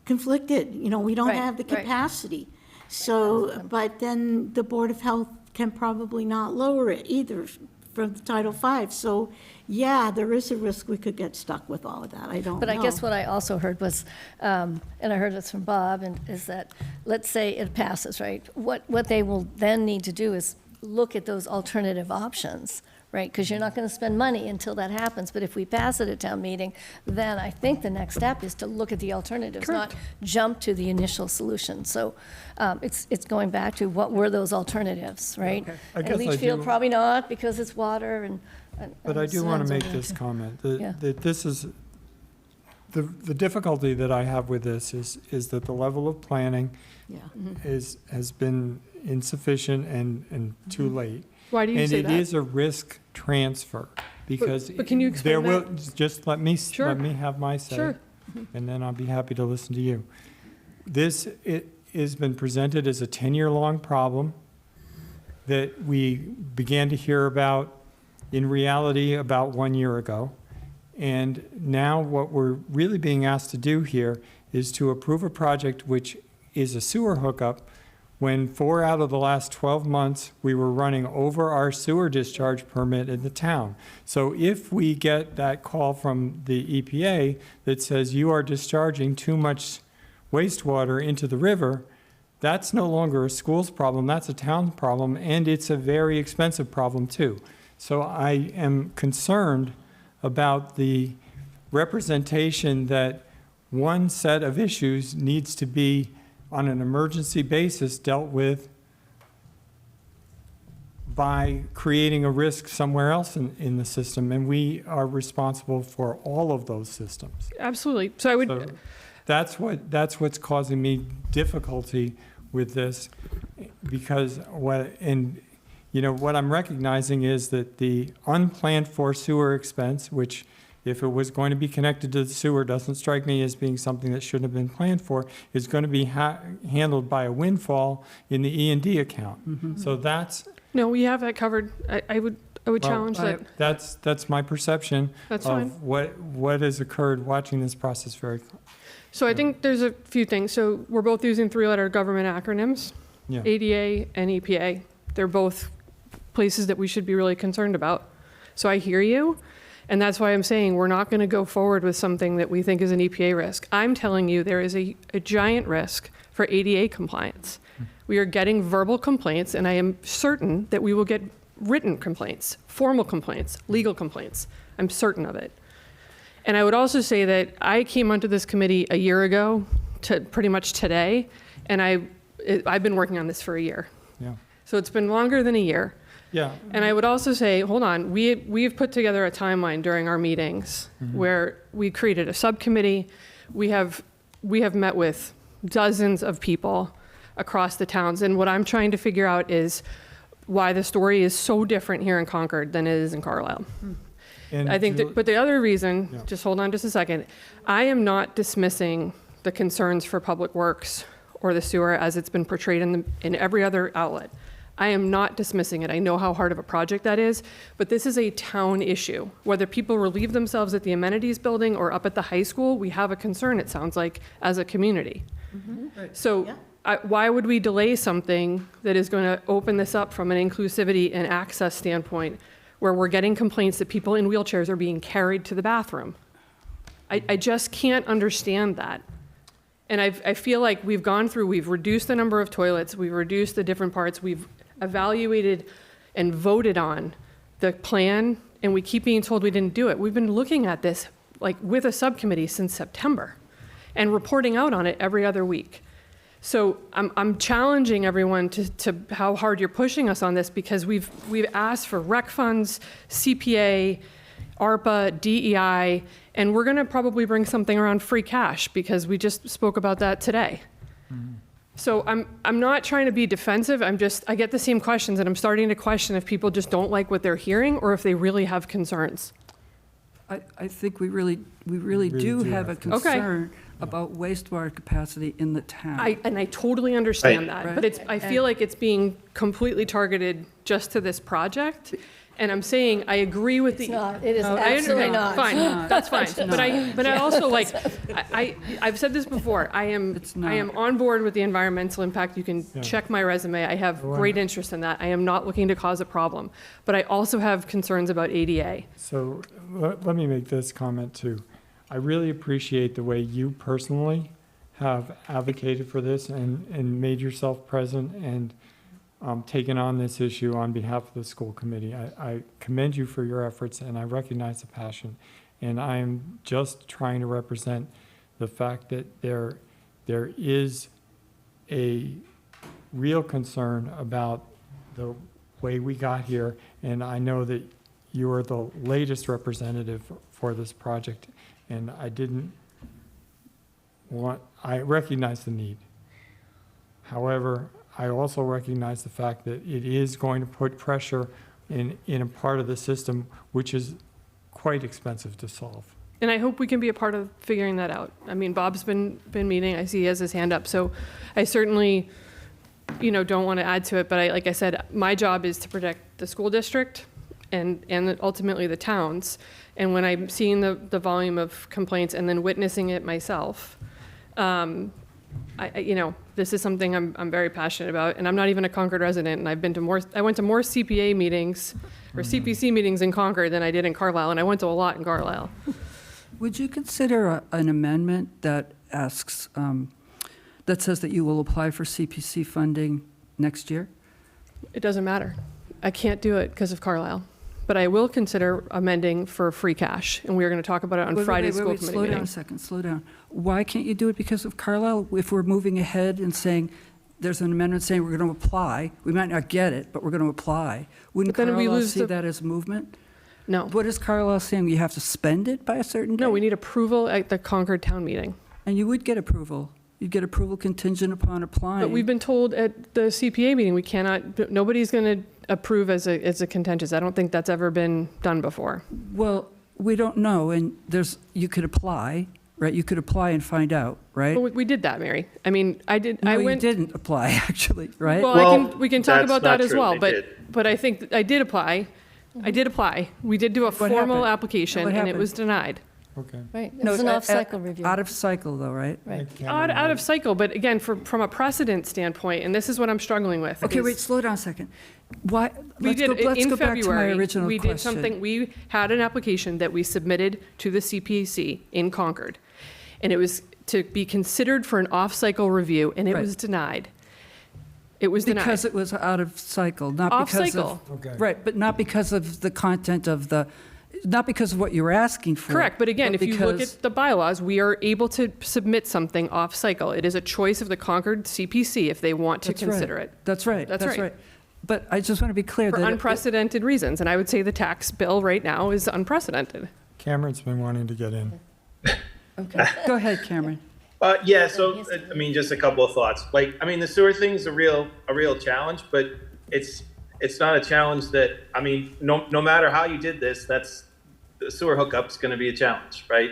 conflicted, you know, we don't Right, have the right. capacity. So, but then the Board of Health can probably not lower it either from Title V. So, yeah, there is a risk we could get stuck with all of that, I don't know. But I guess what I also heard was, and I heard this from Bob, and is that, let's say it passes, right? What they will then need to do is look at those alternative options, right? Because you're not going to spend money until that happens. But if we pass it at town meeting, then I think the next step is to look at the alternatives, not jump to the initial solution. So it's going back to what were those alternatives, right? I And guess I Leachfield do- probably not, because it's water and. But I do want to make cement this and- comment, Yeah. that this is, the difficulty that I have with this is that the level of planning Yeah. has been insufficient and too late. Why do you say that? And it is a risk transfer, because but can you there explain will, that? just let me have my say. Sure. And then I'll be happy to listen to you. This, it has been presented as a 10-year-long problem that we began to hear about in reality about 1 year ago. And now what we're really being asked to do here is to approve a project which is a sewer hookup when 4 out of the last 12 months, we were running over our sewer discharge permit in the town. So if we get that call from the EPA that says you are discharging too much wastewater into the river, that's no longer a school's problem, that's a town problem, and it's a very expensive problem too. So I am concerned about the representation that one set of issues needs to be on an emergency basis dealt with by creating a risk somewhere else in the system, and we are responsible for all of those systems. Absolutely. So I would, So that's what's causing me difficulty with this, because what I'm recognizing is that the unplanned for sewer expense, which if it was going to be connected to the sewer, doesn't strike me as being something that shouldn't have been planned for, is going to be handled by a windfall in the E&D account. So that's. no, we have that covered. I would challenge that. That's my perception That's of fine. what has occurred watching this process very. So I think there's a few things. So we're both using 3-letter government acronyms, Yeah. ADA and EPA. They're both places that we should be really concerned about. So I hear you, and that's why I'm saying we're not going to go forward with something that we think is an EPA risk. I'm telling you there is a giant risk for ADA compliance. We are getting verbal complaints, and I am certain that we will get written complaints, formal complaints, legal complaints. I'm certain of it. And I would also say that I came onto this committee a year ago, to pretty much today, and I've been working on this for a year. Yeah. So it's been longer than a year. Yeah. And I would also say, hold on, we've put together a timeline during our meetings where we created a subcommittee. We have met with dozens of people. across the towns. And what I'm trying to figure out is why the story is so different here in Concord than it is in Carlisle. And I think that, but the other reason, Yeah. just hold on just a second, I am not dismissing the concerns for Public Works or the sewer as it's been portrayed in every other outlet. I am not dismissing it. I know how hard of a project that is, but this is a town issue. Whether people relieve themselves at the amenities building or up at the high school, we have a concern, it sounds like, as a community. So why would we delay something that is going to open this up from an inclusivity and access standpoint where we're getting complaints that people in wheelchairs are being carried to the bathroom? I just can't understand that. And I feel like we've gone through, we've reduced the number of toilets, we've reduced the different parts, we've evaluated and voted on the plan, and we keep being told we didn't do it. We've been looking at this like with a subcommittee since September and reporting out on it every other week. So I'm challenging everyone to how hard you're pushing us on this, because we've asked for rec funds, CPA, ARPA, DEI, and we're gonna probably bring something around free cash because we just spoke about that today. So I'm not trying to be defensive. I get the same questions, and I'm starting to question if people just don't like what they're hearing or if they really have concerns. I think we really do have a concern about wastewater capacity in the town. I totally understand that, Right. but I feel like it's being completely targeted just to this project. And I'm saying, I agree with It's the. not. It is I absolutely understand. not. Fine, It's not. that's fine. It's But I also like, I've said this before, I am on board with the environmental impact. You can check my resume. I have great interest in that. I am not looking to cause a problem. But I also have concerns about ADA. So let me make this comment too. I really appreciate the way you personally have advocated for this and made yourself present and taken on this issue on behalf of the school committee. I commend you for your efforts, and I recognize the passion. And I am just trying to represent the fact that there is a real concern about the way we got here, and I know that you are the latest representative for this project, and I recognize the need. However, I also recognize the fact that it is going to put pressure in a part of the system which is quite expensive to solve. And I hope we can be a part of figuring that out. I mean, Bob's been meeting, I see he has his hand up, so I certainly, don't want to add to it, but like I said, my job is to protect the school district and ultimately the towns. And when I'm seeing the volume of complaints and then witnessing it myself, this is something I'm very passionate about, and I'm not even a Concord resident, and I went to more CPA meetings or CPC meetings in Concord than I did in Carlisle, and I went to a lot in Carlisle. Would you consider an amendment that asks, that says that you will apply for CPC funding next year? It doesn't matter. I can't do it because of Carlisle, but I will consider amending for free cash, and we are going to talk about it on Friday's school committee Slow down meeting. a second, slow down. Why can't you do it because of Carlisle? If we're moving ahead and saying, there's an amendment saying we're going to apply, we might not get it, but we're going to apply. Wouldn't But then we Carlisle lose see the- that as movement? No. What is Carlisle saying? You have to spend it by a certain date? No, we need approval at the Concord town meeting. And you would get approval. You'd get approval contingent upon applying. But we've been told at the CPA meeting, we cannot, nobody's going to approve as a contentious. I don't think that's ever been done before. Well, we don't know, and you could apply, right? You could apply and find out, right? Well, we did that, Mary. I mean, No, you didn't apply, actually, right? Well, we can talk that's about not that as true. well, They did. but I think I did apply. I did apply. We did do a What formal happened? application, What and it happened? was denied. Okay. Right, it No, was an at- off-cycle review. Out of cycle, though, right? Right. Out of cycle, but again, from a precedent standpoint, and this is what I'm struggling with. Okay, is wait, slow down a second. Why, We let's did, go in back to my February, original we question. did something, we had an application that we submitted to the CPC in Concord. And it was to be considered for an off-cycle review, and it Right. was denied. It was denied. Because it was out of cycle, not because of... Off-cycle. Okay. Right, but not because of the content of not because of what you were asking for. Correct, but again, if you look because- at the bylaws, we are able to submit something off-cycle. It is a choice of the Concord CPC if they want to That's right. consider it. That's right, That's that's right. right. But I just want to be clear For that... unprecedented reasons, and I would say the tax bill right now is unprecedented. Cameron's been wanting to get in. Okay, go ahead, Cameron. Yeah, so, I mean, just a couple of thoughts. Like, I mean, the sewer thing's a real challenge, but it's not a challenge that, I mean, no matter how you did this, the sewer hookup's gonna be a challenge, right?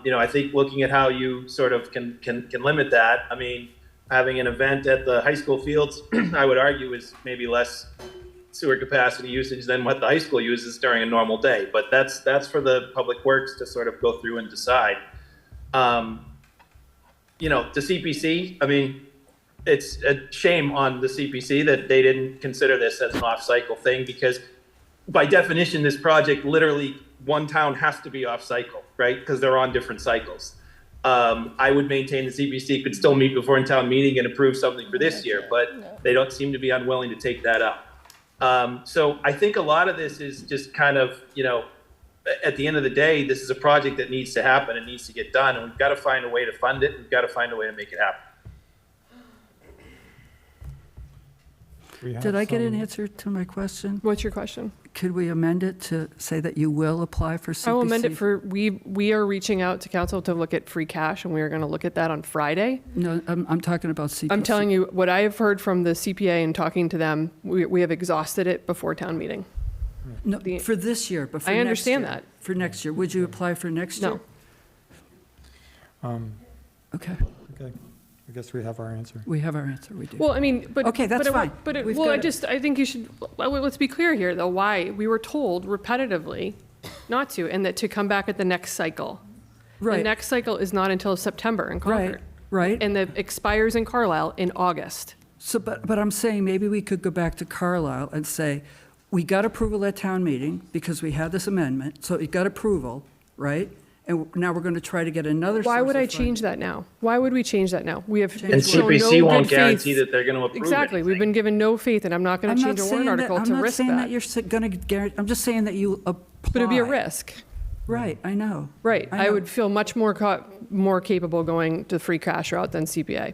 You know, I think looking at how you sort of can limit that, I mean, having an event at the high school fields, I would argue is maybe less sewer capacity usage than what the high school uses during a normal day, but that's for the public works to sort of go through and decide. You know, the CPC, I mean, it's a shame on the CPC that they didn't consider this as an off-cycle thing, because by definition, this project, literally one town has to be off-cycle, right? Because they're on different cycles. I would maintain the CPC could still meet before in town meeting and approve something for this year, but they don't seem to be unwilling to take that up. So I think a lot of this is just kind of, you know, at the end of the day, this is a project that needs to happen. It needs to get done, and we've got to find a way to fund it. We've got to find a way to make it happen. Did I get an answer to my question? What's your question? Could we amend it to say that you will apply for CPC? I will amend it for, we are reaching out to council to look at free cash, and we are going to look at that on Friday. No, I'm talking about CPC. I'm telling you, what I have heard from the CPA and talking to them, we have exhausted it before town meeting. No, for this year, but for I next understand year. that. For next year. Would you apply for next year? No. Okay. Okay, I guess we have our answer. We have our answer, we do. Well, I mean, but. Okay, that's fine. We've Well, got it. I think you should, let's be clear here, though, why. We were told repetitively not to, and that to come back at the next cycle. The Right. next cycle is not until September in Concord. Right. And that expires in Carlisle in August. So, but I'm saying maybe we could go back to Carlisle and say, we got approval at town meeting because we had this amendment, so it got approval, right? And now we're going to try to get another. Why would I source of change that now? Why would we change that now? We have been And shown CPC no won't good guarantee faith. that they're going to approve Exactly. We've anything. been given no faith, and I'm not going to change a warrant article to risk I'm not saying that that. you're going to guarantee, I'm just saying that you apply. But it'd be a risk. Right, I know. Right. I I know. would feel much more capable going to free cash route than CPA.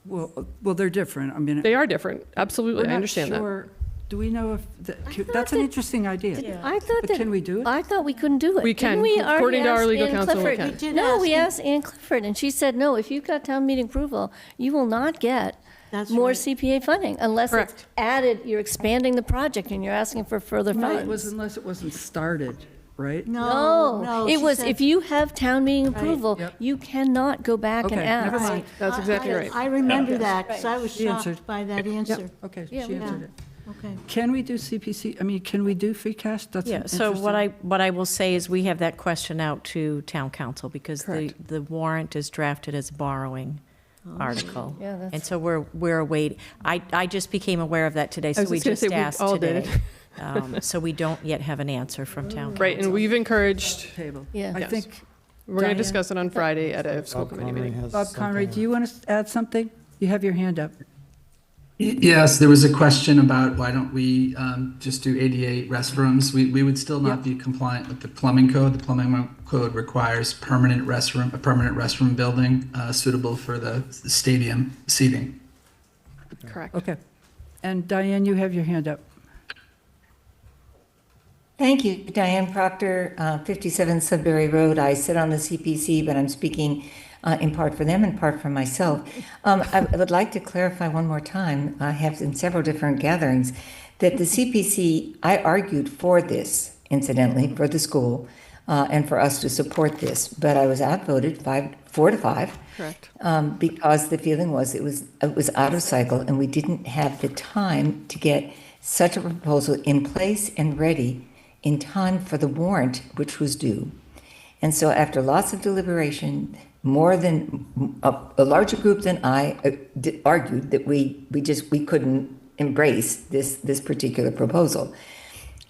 Well, they're different. I mean. They are different. Absolutely. we're I not understand that. sure. Do we know if, that's an interesting idea. I thought But that. can we do it? I thought we couldn't do it. We Didn't can. we already According to our ask legal Ann counsel, we Clifford? can. We did No, we ask asked Ann Clifford, and she said, no, if you've got town meeting approval, you will not get That's more right. CPA funding unless it's Correct. added, you're expanding the project and you're asking for further No, it funds. was unless it wasn't started, right? No, she it was, said- if you have town meeting approval, Yep. you cannot go back and Okay, never ask. mind. That's exactly right. I remember that, because I was She answered. shocked by that answer. Okay, Yeah, she we answered it. Okay. Can we do CPC? I mean, can we do free cash? That's Yeah, so what I will say is we have that question out to town council because the warrant is drafted as a borrowing article. Yeah, that's- And so we're awaiting, I just became aware of that today, so was we just gonna just say we asked all did. today. So we don't yet have an answer from town council. Right. And we've encouraged, Table. Yeah. I Yes. think. we're going to Diane? discuss it on Friday at a school Bob committee Connery meeting. has Bob Connery, something. do you want to add something? You have your hand up. Yes, there was a question about why don't we just do 88 restrooms? We would still not Yep. be compliant with the plumbing code. The plumbing code requires a permanent restroom building suitable for the stadium seating. Correct. Okay. And Diane, you have your hand up. Thank you. Diane Proctor, 57 Sudbury Road. I sit on the CPC, but I'm speaking in part for them, in part for myself. I would like to clarify one more time, I have in several different gatherings, that the CPC, I argued for this, incidentally, for the school, and for us to support this, but I was outvoted 4 to 5. Correct. Because the feeling was it was out of cycle, and we didn't have the time to get such a proposal in place and ready in time for the warrant, which was due. And so after lots of deliberation, more than a larger group than I argued that we couldn't embrace this particular proposal.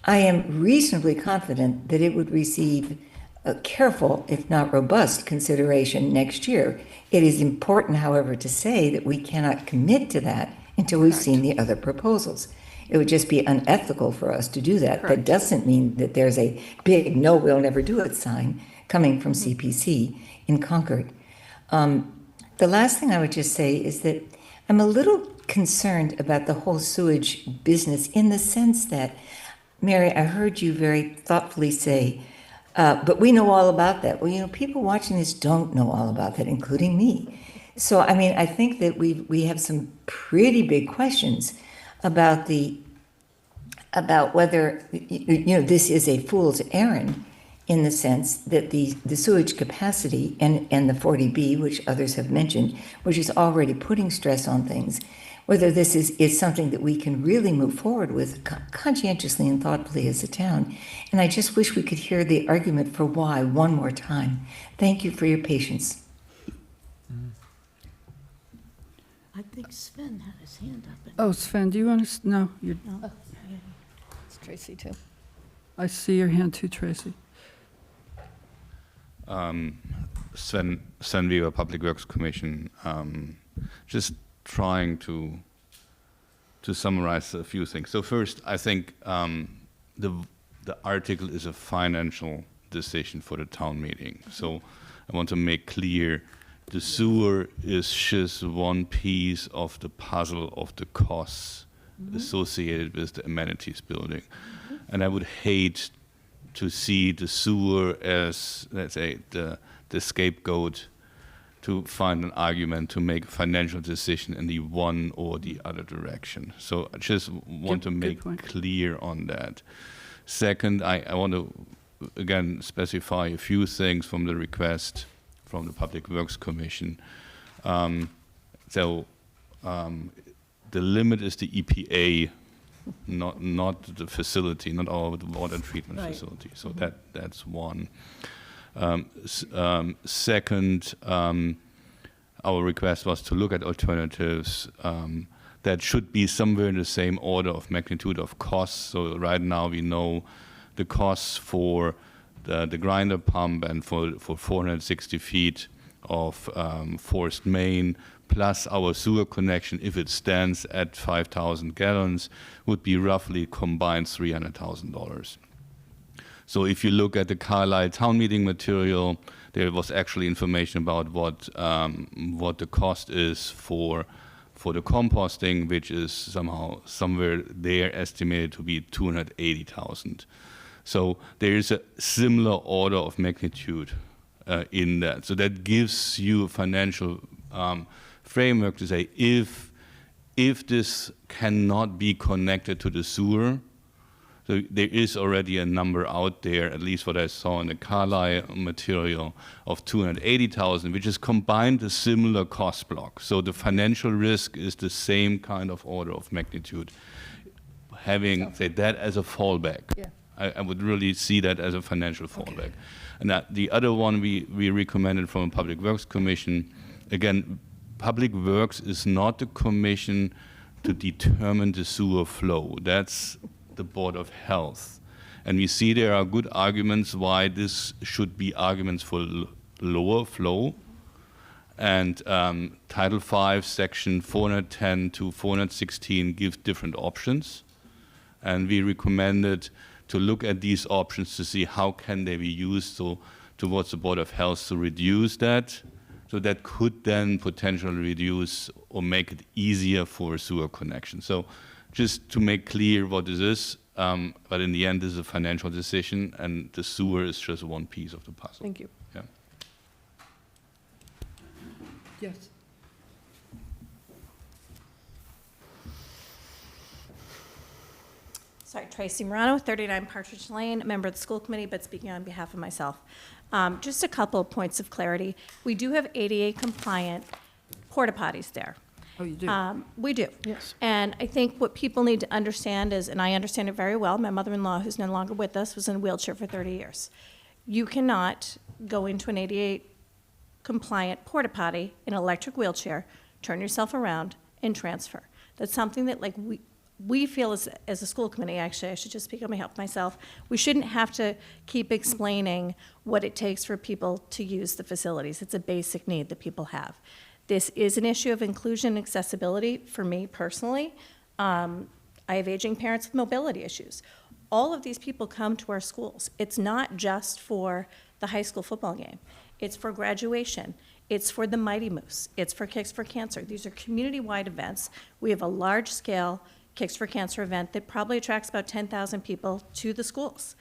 I am reasonably confident that it would receive a careful, if not robust, consideration next year. It is important, however, to say that we cannot commit to that until we've seen the other proposals. It would just be unethical for us to do that. That doesn't mean that there's a big no, we'll never do it sign coming from CPC in Concord. The last thing I would just say is that I'm a little concerned about the whole sewage business in the sense that, Mary, I heard you very thoughtfully say, But we know all about that. Well, people watching this don't know all about that, including me. So, I mean, I think that we have some pretty big questions about whether, this is a fool's errand in the sense that the sewage capacity and the 40B, which others have mentioned, which is already putting stress on things, whether this is something that we can really move forward with conscientiously and thoughtfully as a town. And I just wish we could hear the argument for why one more time. Thank you for your patience. I think Sven had his hand up. Oh, Sven, do you want to, no, you're, Oh, it's Tracy too. I see your hand too, Tracy. Sven Weber, Public Works Commission. Just trying to summarize a few things. So first, I think the article is a financial decision for the town meeting. So I want to make clear the sewer is just one piece of the puzzle of the costs associated with the amenities building. And I would hate to see the sewer as, let's say, the scapegoat to find an argument to make a financial decision in the one or the other direction. So I just want to make clear on that. Second, I want to, again, specify a few things from the request from the Public Works Commission. The limit is the EPA, not the facility, not our water treatment facility. So that's one. Second, our request was to look at alternatives that should be somewhere in the same order of magnitude of costs. So right now we know the costs for the grinder pump and for 460 feet of forced main, plus our sewer connection, if it stands at 5,000 gallons, would be roughly combined $300,000. So if you look at the Carlisle town meeting material, there was actually information about what the cost is for the composting, which is somewhere there estimated to be $280,000. So there is a similar order of magnitude in that. So that gives you a financial framework to say if this cannot be connected to the sewer. So there is already a number out there, at least what I saw in the Carlisle material, of $280,000, which is combined a similar cost block. So the financial risk is the same kind of order of magnitude. Having, say, that as a fallback. Yeah. I would really see that as a financial fallback. Okay. And that the other one we recommended from a Public Works Commission, again, Public Works is not the commission to determine the sewer flow. That's the Board of Health. And we see there are good arguments why this should be arguments for lower flow. And Title V, Section 410 to 416 give different options. And we recommended to look at these options to see how can they be used towards the Board of Health to reduce that. So that could then potentially reduce or make it easier for a sewer connection. So just to make clear what this is, but in the end, this is a financial decision, and the sewer is just one piece of the puzzle. Thank you. Yeah. Yes. Sorry, Tracy Morano, 39 Partridge Lane, member of the school committee, but speaking on behalf of myself. Just a couple of points of clarity. We do have ADA compliant porta potties there. Oh, you do? We do. Yes. And I think what people need to understand is, and I understand it very well, my mother-in-law, who's no longer with us, was in a wheelchair for 30 years. You cannot go into an ADA compliant porta potty in an electric wheelchair, turn yourself around, and transfer. That's something that we feel as a school committee, actually, I should just speak on behalf of myself, we shouldn't have to keep explaining what it takes for people to use the facilities. It's a basic need that people have. This is an issue of inclusion and accessibility for me personally. I have aging parents with mobility issues. All of these people come to our schools. It's not just for the high school football game. It's for graduation. It's for the Mighty Moose. It's for Kicks for Cancer. These are community-wide events. We have a large-scale Kicks for Cancer event that probably attracts about 10,000 people to the schools.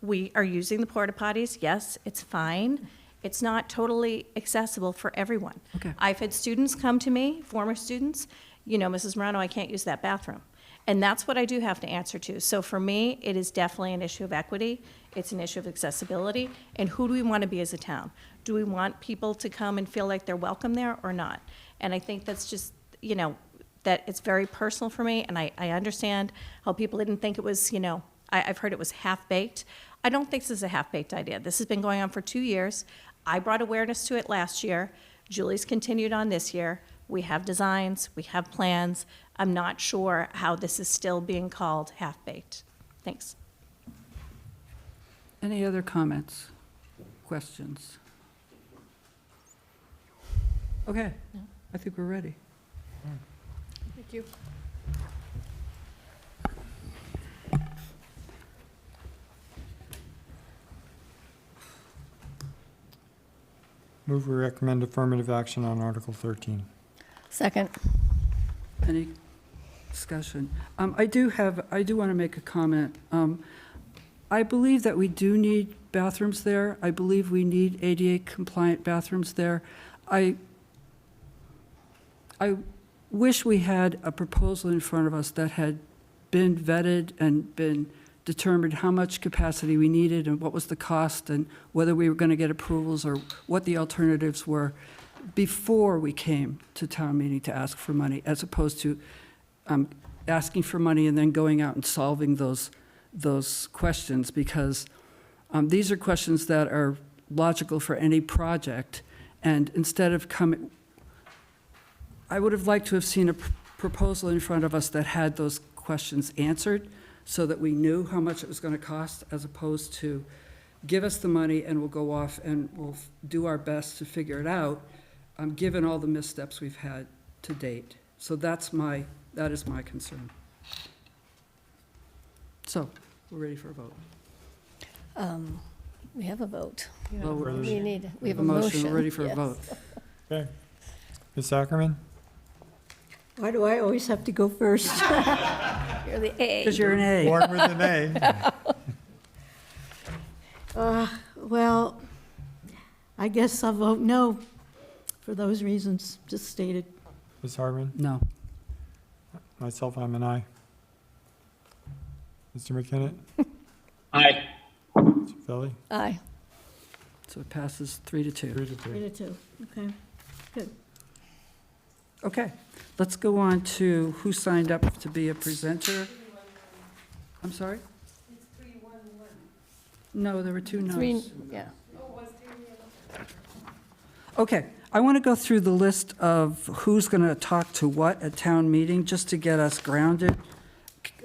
We are using the porta potties. Yes, it's fine. It's not totally accessible for everyone. Okay. I've had students come to me, former students, you know, Mrs. Morano, I can't use that bathroom. And that's what I do have to answer to. So for me, it is definitely an issue of equity. It's an issue of accessibility. And who do we want to be as a town? Do we want people to come and feel like they're welcome there or not? And I think that's just, you know, that it's very personal for me. And I understand how people didn't think it was, you know, I've heard it was half-baked. I don't think this is a half-baked idea. This has been going on for 2 years. I brought awareness to it last year. Julie's continued on this year. We have designs, we have plans. I'm not sure how this is still being called half-baked. Thanks. Any other comments, questions? Okay, I think we're ready. Thank you. Move we recommend affirmative action on Article 13. Second. Any discussion? I do want to make a comment. I believe that we do need bathrooms there. I believe we need ADA compliant bathrooms there. I wish we had a proposal in front of us that had been vetted and been determined how much capacity we needed and what was the cost and whether we were going to get approvals or what the alternatives were before we came to town meeting to ask for money, as opposed to asking for money and then going out and solving those questions, because these are questions that are logical for any project. And instead of coming, I would have liked to have seen a proposal in front of us that had those questions answered so that we knew how much it was going to cost, as opposed to give us the money and we'll go off and we'll do our best to figure it out, given all the missteps we've had to date. So that is my concern. So, we're ready for a vote. We have a vote. Well, We have a motion. We're ready for a Yes. vote. Okay. Ms. Ackerman? Why do I always have to go first? You're the A. Because you're an A. Born with an A. Well, I guess I'll vote no for those reasons just stated. Ms. Hartman? No. Myself, I'm an aye. Mr. McKinnon? Aye. Mr. Philly? Aye. So it passes 3-2. 3-2. 3-2, okay, good. Okay, let's go on to who signed up to be a presenter. I'm sorry? It's 3-1-1. No, there were 2 no's. 3, yeah. Okay, I want to go through the list of who's going to talk to what at town meeting, just to get us grounded.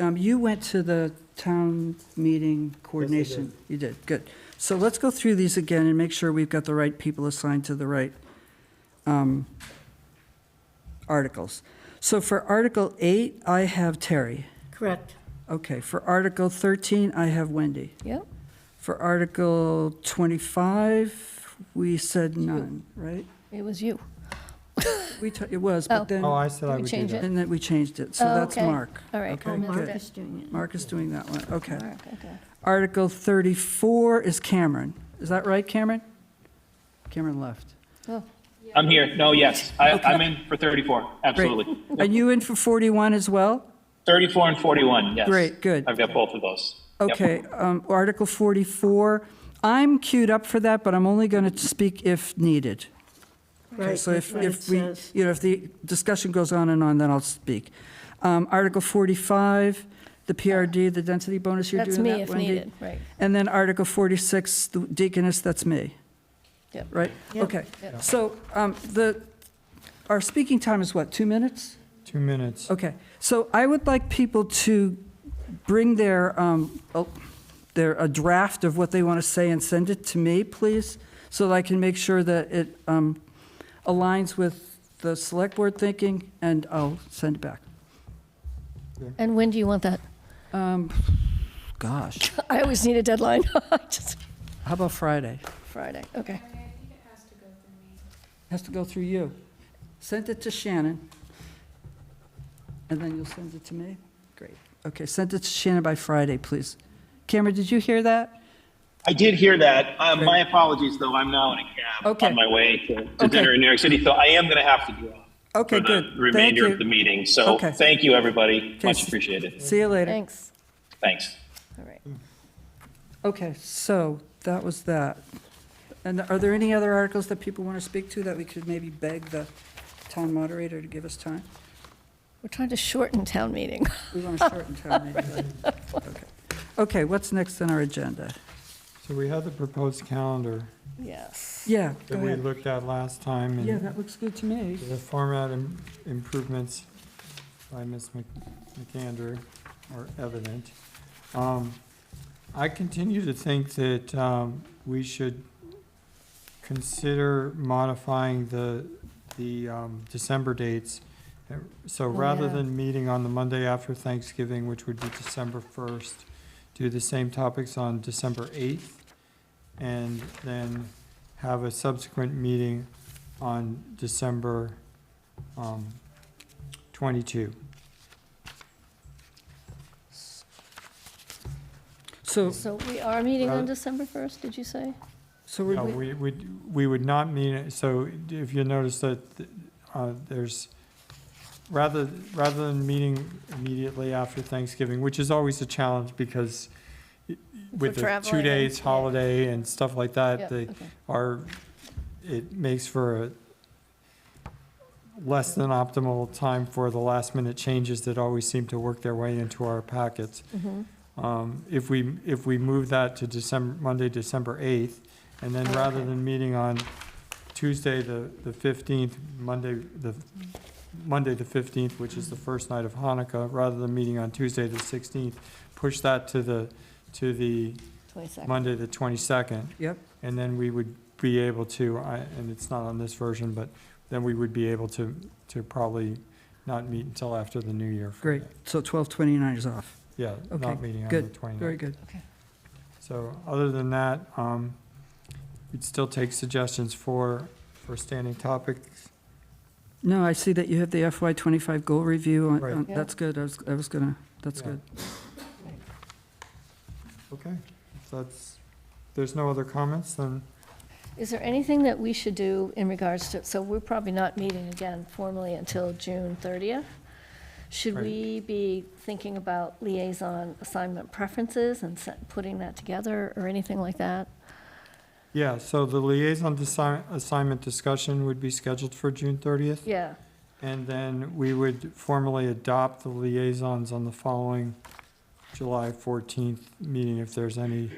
You went to the town meeting coordination. Yes, I did. You did, good. So let's go through these again and make sure we've got the right people assigned to the right articles. So for Article 8, I have Terry. Correct. Okay, for Article 13, I have Wendy. Yep. For Article 25, we said none, right? It was you. It was, but then. Oh, I said I we would do change that. it? And then we changed it, so Oh, that's okay. Mark. All right. Okay, I missed good. it. Mark is doing it. Mark is doing that one, okay. Mark, okay. Article 34 is Cameron. Is that right, Cameron? Cameron left. Oh, I'm here. No, yes. Okay. I'm in for 34. Absolutely. Are you in for 41 as well? 34 and 41, yes. Great, good. I've got both of those. Yep. Okay, Article 44, I'm queued up for that, but I'm only going to speak if needed. Okay, Right, so that's what it if we, says. if the discussion goes on and on, then I'll speak. Article 45, the PRD, the density bonus, you're That's doing me that, if Wendy? needed, right. And then Article 46, the deaconess, that's me, Yep. right? Yep. Okay, Yep. so our speaking time is what, 2 minutes? 2 minutes. Okay, so I would like people to bring their a draft of what they want to say and send it to me, please, so that I can make sure that it aligns with the select board thinking, and I'll send it back. And when do you want that? Gosh, I always need a deadline. Just how about Friday? Friday, okay. Has to go through you. Send it to Shannon, and then you'll send it to me? Great. Okay, send it to Shannon by Friday, please. Cameron, did you hear that? I did hear that. My apologies, though. I'm now in a cab Okay. on my way to Okay. dinner in New York City, so I am going to have to drop Okay, for the good. Thank remainder you. of the meeting. So Okay. thank you, everybody. Okay, Much appreciated. See you later. Thanks. Thanks. All right. Okay, so that was that. And are there any other articles that people want to speak to that we could maybe beg the town moderator to give us time? We're trying to shorten town meeting. We want to shorten town meeting. Okay. Okay, what's next on our agenda? So we had the proposed calendar Yes. Yeah, go that we ahead. looked at last time. Yeah, And that looks good to me. the format improvements by Ms. McAndrew are evident. I continue to think that we should consider modifying the December dates. So rather yeah. than meeting on the Monday after Thanksgiving, which would be December 1st, do the same topics on December 8th, and then have a subsequent meeting on December 22. So, So we are meeting on Uh, December 1st, did you say? so No, we, we would not mean, so if you notice that there's, rather than meeting immediately after Thanksgiving, which is always a challenge because with the traveling 2 and- days holiday and stuff like that, Yeah, they okay. are, it makes for a less than optimal time for the last minute changes that always seem to work their way into our packets. If we move that to Monday, December 8th, and then rather than meeting on Tuesday, the 15th, Monday, the 15th, which is the first night of Hanukkah, rather than meeting on Tuesday, the 16th, push that to the 22nd. Monday, the 22nd. Yep. And then we would be able to, and it's not on this version, but then we would be able to probably not meet until after the new year. great. So 12/29 is off. Yeah, Okay, not meeting on the good, 29th. very good. So other than that, we'd still take suggestions for standing topics. No, I see that you have the FY '25 goal review. Right. Yeah. That's good. I was gonna, that's Yeah. good. Okay, if there's no other comments, then Is there anything that we should do in regards to, so we're probably not meeting again formally until June 30th. Should Right. we be thinking about liaison assignment preferences and putting that together or anything like that? yeah, so the liaison assignment discussion would be scheduled for June 30th. Yeah, And then we would formally adopt the liaisons on the following July 14th meeting if there's any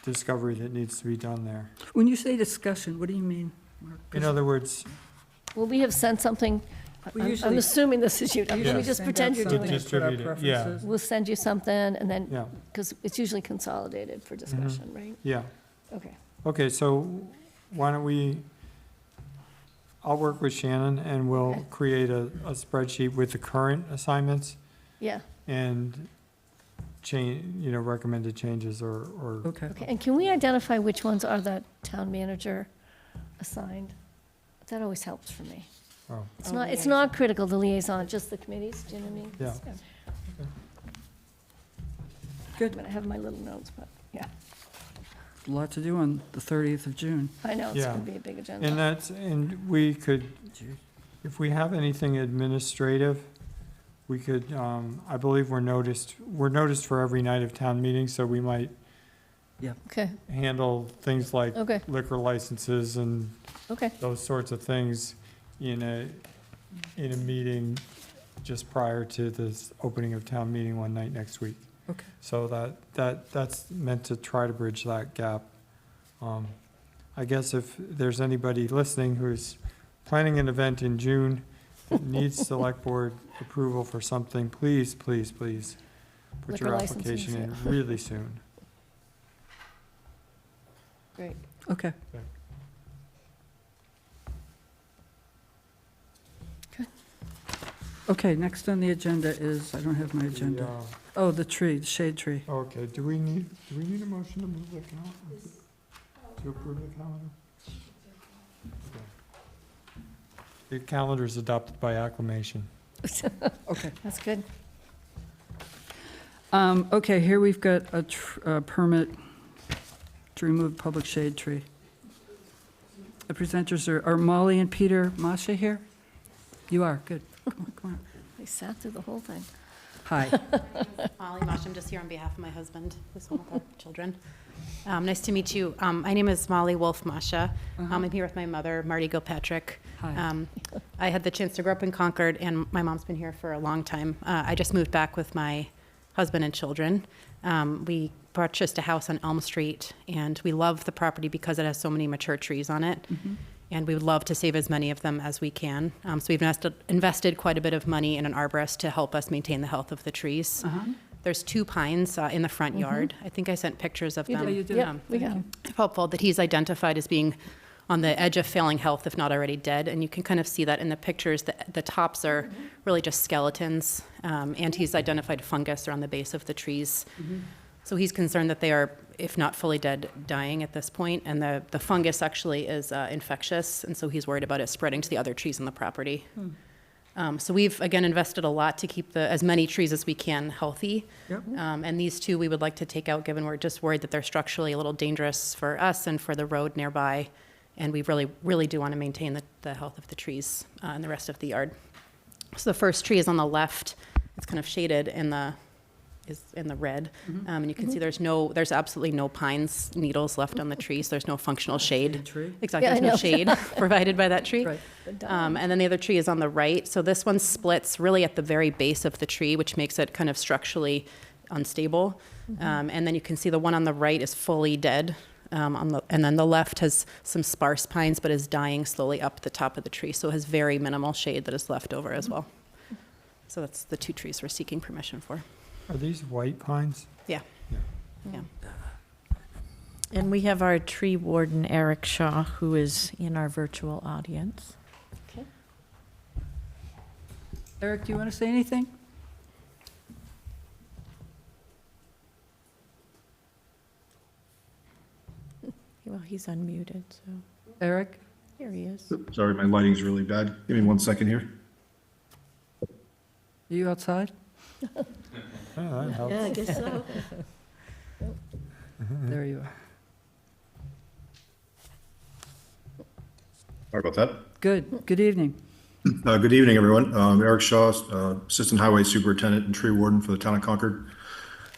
discovery that needs to be done there. When you say discussion, what do you mean, Mark? In other words, well, we have sent something, We I'm usually- assuming this is you, let me Yeah. just Send pretend out you're something, doing it. put our Distribute it, yeah. preferences. We'll send you something and then, yeah, because it's usually consolidated for discussion, right? yeah. Okay, Okay, so why don't I'll work with Shannon and we'll Okay. create a spreadsheet with the current assignments yeah, and recommended changes or Okay. okay. And can we identify which ones are the town manager assigned? That always helps for me. oh, It's not critical, the liaison, just the committees, do you know what I mean? Yeah. Good. I'm gonna have my little notes, but, yeah, A lot to do on the 30th of June. I know, it's Yeah. gonna be a big agenda. and we could, if we have anything administrative, we could, I believe we're noticed for every night of town meeting, so we might Okay, handle things like Okay. liquor licenses and okay, those sorts of things in a meeting just prior to this opening of town meeting one night next week. Okay. So that's meant to try to bridge that gap. I guess if there's anybody listening who's planning an event in June that needs select board approval for something, please, please, please put Liquor your licenses, application in yeah. really soon. great. Okay. Okay, next on the agenda is, I don't have my agenda. Oh, the tree, the shade tree. Okay, do we need a motion to move the calendar? To approve the calendar? Okay. The calendar is adopted by acclamation. Okay. That's good. Okay, here we've got a permit to remove public shade tree. The presenters are Molly and Peter Masha here? You are, good. Come on. They sat through the whole thing. Hi. Molly Mosh, I'm just here on behalf of my husband, who's home with the children. Nice to meet you. My name is Molly Wolf Masha. I'm here with my mother, Marty Gilpatrick. Hi. I had the chance to grow up in Concord, and my mom's been here for a long time. I just moved back with my husband and children. We purchased a house on Elm Street, and we love the property because it has so many mature trees on it. And we would love to save as many of them as we can. So we've invested quite a bit of money in an arborist to help us maintain the health of the trees. There's 2 pines in the front yard. I think I sent pictures of them. You did. Yeah, we got 'em. Helpful that he's identified as being on the edge of failing health, if not already dead. And you can kind of see that in the pictures. The tops are really just skeletons. And he's identified fungus around the base of the trees. So he's concerned that they are, if not fully dead, dying at this point. And the fungus actually is infectious, and so he's worried about it spreading to the other trees on the property. So we've, again, invested a lot to keep as many trees as we can healthy. Yep. And these 2 we would like to take out, given we're just worried that they're structurally a little dangerous for us and for the road nearby. And we really, really do want to maintain the health of the trees and the rest of the yard. So the first tree is on the left. It's kind of shaded in the red. And you can see there's absolutely no pines needles left on the tree, so there's no functional shade. Tree? Exactly, Yeah, I there's no know. shade provided by that tree. Right. And then the other tree is on the right. So this one splits really at the very base of the tree, which makes it kind of structurally unstable. And then you can see the one on the right is fully dead. And then the left has some sparse pines, but is dying slowly up the top of the tree. So it has very minimal shade that is left over as well. So that's the 2 trees we're seeking permission for. Are these white pines? Yeah. Yeah. And we have our tree warden, Eric Shaw, who is in our virtual audience. Eric, do you want to say anything? Well, he's unmuted, so Eric? here he is. Sorry, my lighting's really bad. Give me 1 second here. Are you outside? Yeah, that helps. Yeah, I guess so. There you are. Sorry about that. Good. Good evening. Good evening, everyone. Eric Shaw, Assistant Highway Superintendent and Tree Warden for the Town of Concord.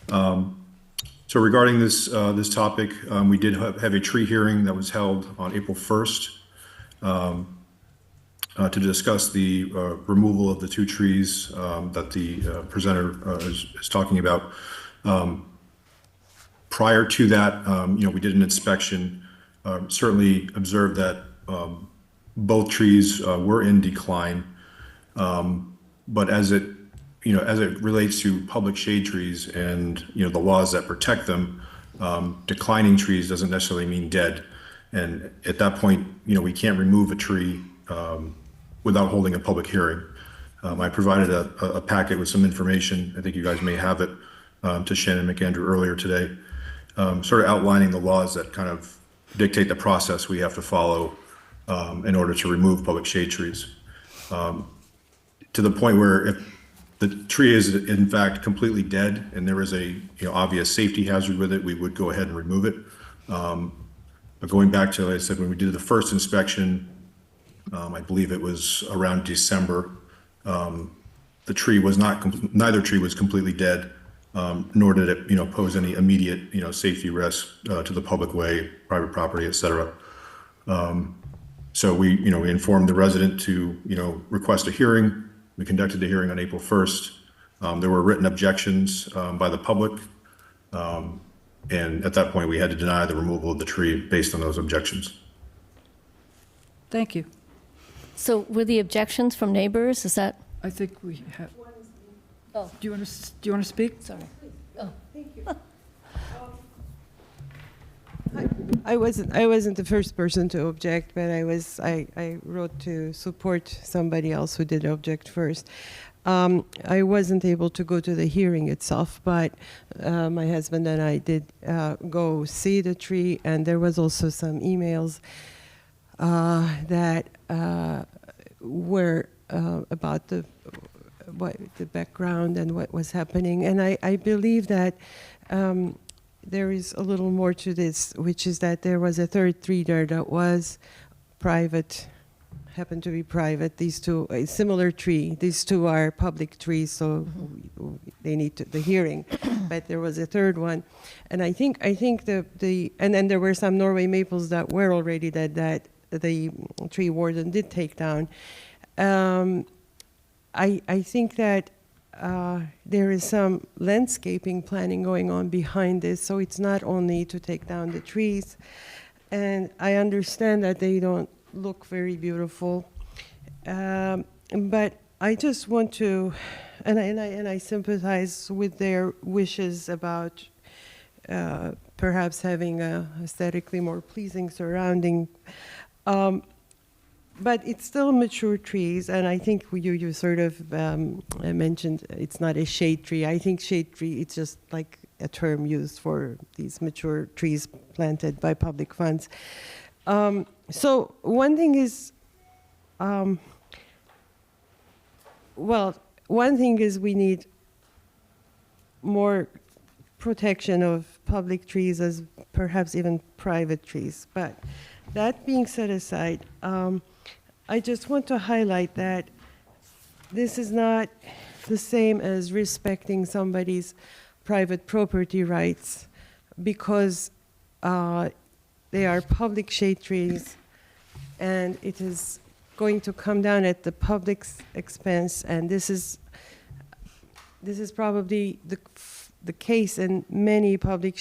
So regarding this topic, we did have a tree hearing that was held on April 1st to discuss the removal of the 2 trees that the presenter is talking about. Prior to that, we did an inspection, certainly observed that both trees were in decline, but as it relates to public shade trees and the laws that protect them, declining trees doesn't necessarily mean dead. And at that point, we can't remove a tree without holding a public hearing. I provided a packet with some information. I think you guys may have it to Shannon McAndrew earlier today, sort of outlining the laws that kind of dictate the process we have to follow in order to remove public shade trees. To the point where if the tree is in fact completely dead and there is a obvious safety hazard with it, we would go ahead and remove it. But going back to, like I said, when we did the first inspection, I believe it was around December, the tree was neither tree was completely dead, nor did it pose any immediate safety risk to the public way, private property, et cetera. So we informed the resident to request a hearing. We conducted the hearing on April 1st. There were written objections by the public. And at that point, we had to deny the removal of the tree based on those objections. Thank you. So were the objections from neighbors? Is that? I think we have. Oh. Do you want to speak? Sorry. Oh. I wasn't the first person to object, but I wrote to support somebody else who did object first. I wasn't able to go to the hearing itself, but my husband and I did go see the tree, and there was also some emails that were about the background and what was happening. And I believe that there is a little more to this, which is that there was a third tree there that was private, happened to be private. These two, a similar tree. These two are public trees, so they need the hearing. But there was a third one, and I think the and then there were some Norway maples that were already dead that the tree warden did take down. I think that there is some landscaping planning going on behind this, so it's not only to take down the trees. And I understand that they don't look very beautiful, but I just want to, and I sympathize with their wishes about perhaps having a aesthetically more pleasing surrounding. But it's still mature trees, and I think you sort of mentioned it's not a shade tree. I think shade tree, it's just like a term used for these mature trees planted by public funds. So one thing is, we need more protection of public trees as perhaps even private trees. But that being set aside, I just want to highlight that this is not the same as respecting somebody's private property rights, because they are public shade trees, and it is going to come down at the public's expense. And this is probably the case in many public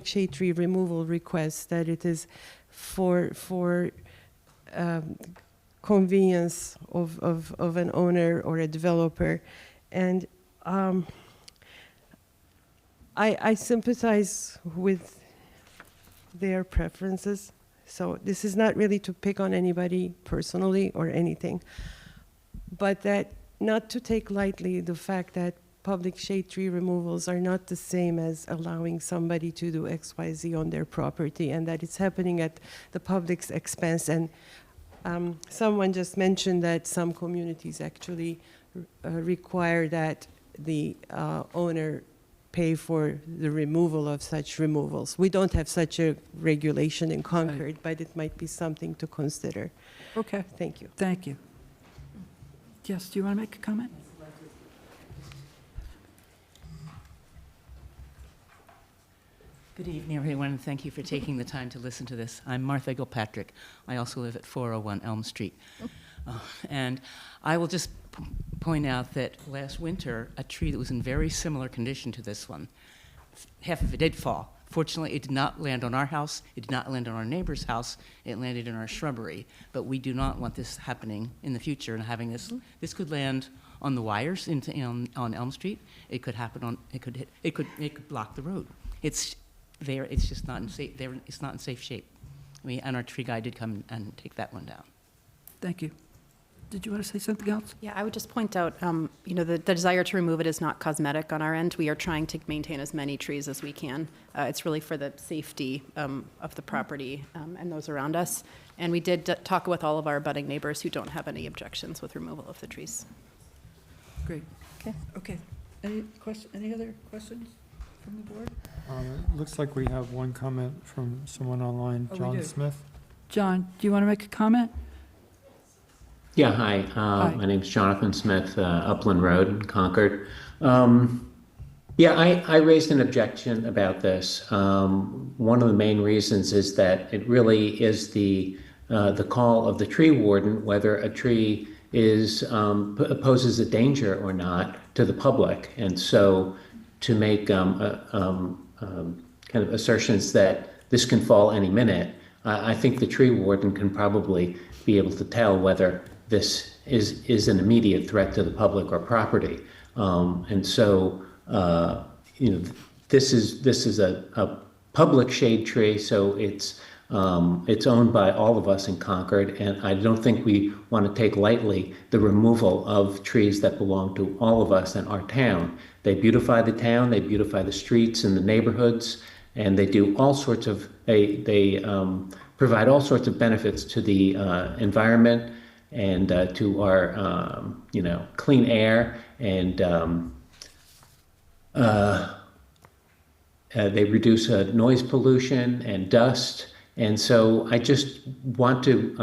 shade tree removal requests, that it is for convenience of an owner or a developer. And I sympathize with their preferences. So this is not really to pick on anybody personally or anything, but that not to take lightly the fact that public shade tree removals are not the same as allowing somebody to do XYZ on their property, and that it's happening at the public's expense. And someone just mentioned that some communities actually require that the owner pay for the removal of such removals. We don't have such a regulation in Concord, but it might be something to consider. Okay. Thank you. Thank you. Yes, do you want to make a comment? Good evening, everyone, and thank you for taking the time to listen to this. I'm Martha Gilpatrick. I also live at 401 Elm Street. And I will just point out that last winter, a tree that was in very similar condition to this one, half of it did fall. Fortunately, it did not land on our house. It did not land on our neighbor's house. It landed in our shrubbery. But we do not want this happening in the future, and having this could land on the wires on Elm Street. It could happen on, it could block the road. It's there, it's just not in safe, it's not in safe shape. And our tree guy did come and take that one down. Thank you. Did you want to say something else? Yeah, I would just point out, the desire to remove it is not cosmetic on our end. We are trying to maintain as many trees as we can. It's really for the safety of the property and those around us. And we did talk with all of our abutting neighbors who don't have any objections with removal of the trees. Great. Okay. Any other questions from the board? It looks like we have one comment from someone online, Oh, we John do. Smith. John, do you want to make a comment? Yeah, hi. My name's Jonathan Smith, Upland Road in Concord. Yeah, I raised an objection about this. One of the main reasons is that it really is the call of the tree warden whether a tree poses a danger or not to the public. And so to make kind of assertions that this can fall any minute, I think the tree warden can probably be able to tell whether this is an immediate threat to the public or property. And so, this is a public shade tree, so it's owned by all of us in Concord, and I don't think we want to take lightly the removal of trees that belong to all of us in our town. They beautify the town, they beautify the streets and the neighborhoods, and they do all sorts of, they provide all sorts of benefits to the environment and to our, clean air they reduce noise pollution and dust. And so I just want to,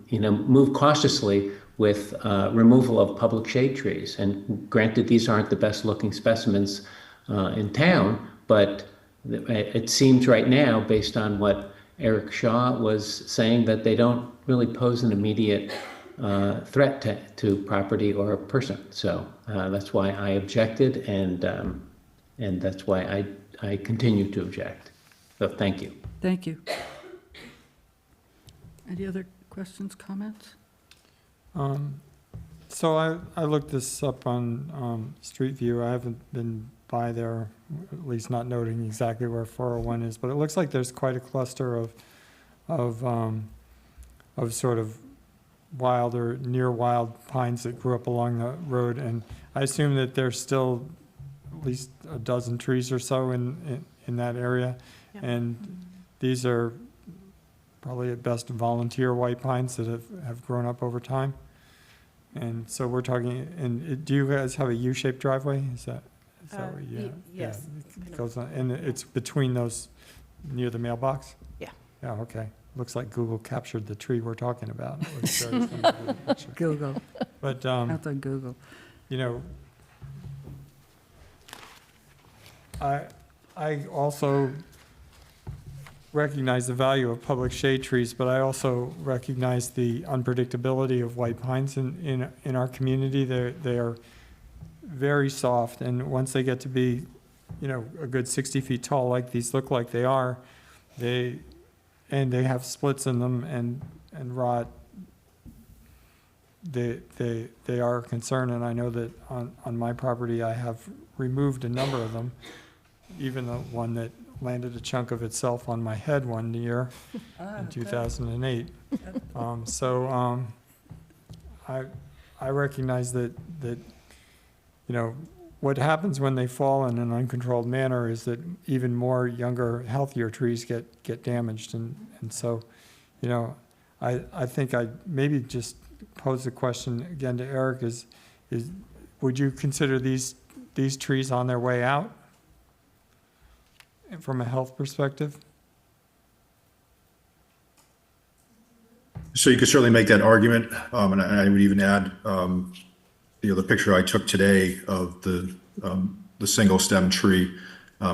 move cautiously with removal of public shade trees. And granted, these aren't the best looking specimens in town, but it seems right now, based on what Eric Shaw was saying, that they don't really pose an immediate threat to property or a person. So that's why I objected, and that's why I continue to object. So thank you. Thank you. Any other questions, comments? So I looked this up on Street View. I haven't been by there, at least not noting exactly where 401 is, but it looks like there's quite a cluster of sort of wild or near wild pines that grew up along the road, and I assume that there's still at least a dozen trees or so in that area, and these are probably at best volunteer white pines that have grown up over time. And so we're talking, and do you guys have a U-shaped driveway? Is that what you have? Yes. Yeah, it goes on, and it's between those, near the mailbox? Yeah. Yeah, okay. Looks like Google captured the tree we're talking about. It looks very similar to the picture. Google. But, Out on Google. you know, I also recognize the value of public shade trees, but I also recognize the unpredictability of white pines in our community. They are very soft, and once they get to be, a good 60 feet tall, like these look like they are, they have splits in them and rot. They are a concern, and I know that on my property I have removed a number of them, even the one that landed a chunk of itself on my head one year in 2008. I recognize that what happens when they fall in an uncontrolled manner is that even more younger, healthier trees get damaged, and so, I think I maybe just pose the question again to Eric: is would you consider these trees on their way out from a health perspective? So you could certainly make that argument, and I would even add, the picture I took today of the single stem tree,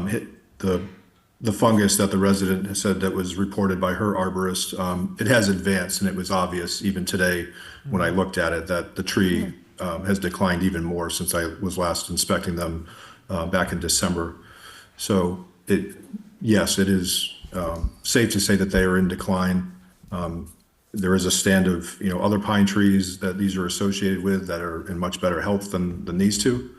hit the fungus that the resident has said that was reported by her arborist. It has advanced, and it was obvious even today when I looked at it that the tree has declined even more since I was last inspecting them back in December. So yes, it is safe to say that they are in decline. There is a stand of other pine trees that these are associated with that are in much better health than these two.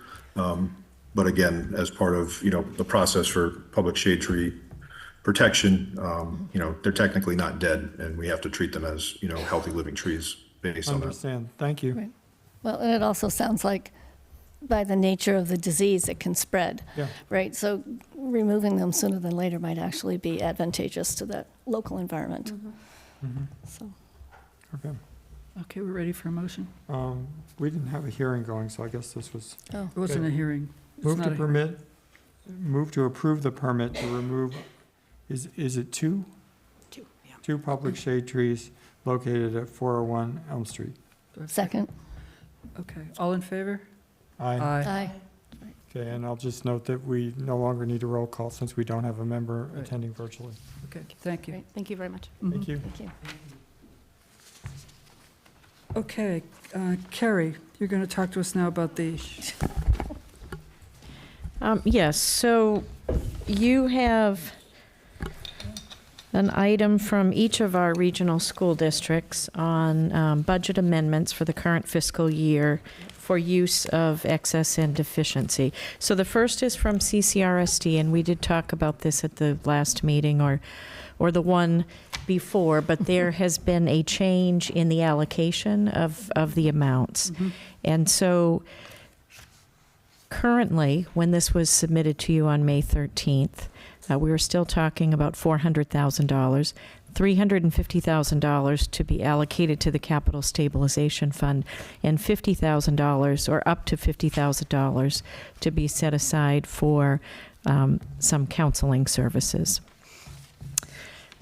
But again, as part of the process for public shade tree protection, they're technically not dead, and we have to treat them as healthy living trees based on that. Understand. Thank you. Right. Well, and it also sounds like by the nature of the disease, it can spread, Yeah. right? So removing them sooner than later might actually be advantageous to that local environment. So, Okay. Okay, we're ready for a motion. We didn't have a hearing going, so I guess this was. oh, It wasn't a hearing. It's Move not to a hearing. move to approve the permit to remove, is it two? Two, yeah. Two public shade trees located at 401 Elm Street. second, Okay, all in favor? Aye. aye. Okay, and I'll just note that we no longer need a roll call since we don't have a member Right. attending virtually. Okay, thank you. Great, thank you very much. Thank you. Thank you. Okay, Carrie, you're going to talk to us now about the, Yes, so you have an item from each of our regional school districts on budget amendments for the current fiscal year for use of excess and deficiency. So the first is from CCRSD, and we did talk about this at the last meeting or the one before, but there has been a change in the allocation of the amounts. And so currently, when this was submitted to you on May 13th, we were still talking about $400,000, $350,000 to be allocated to the Capital Stabilization Fund, and $50,000 or up to $50,000 to be set aside for some counseling services.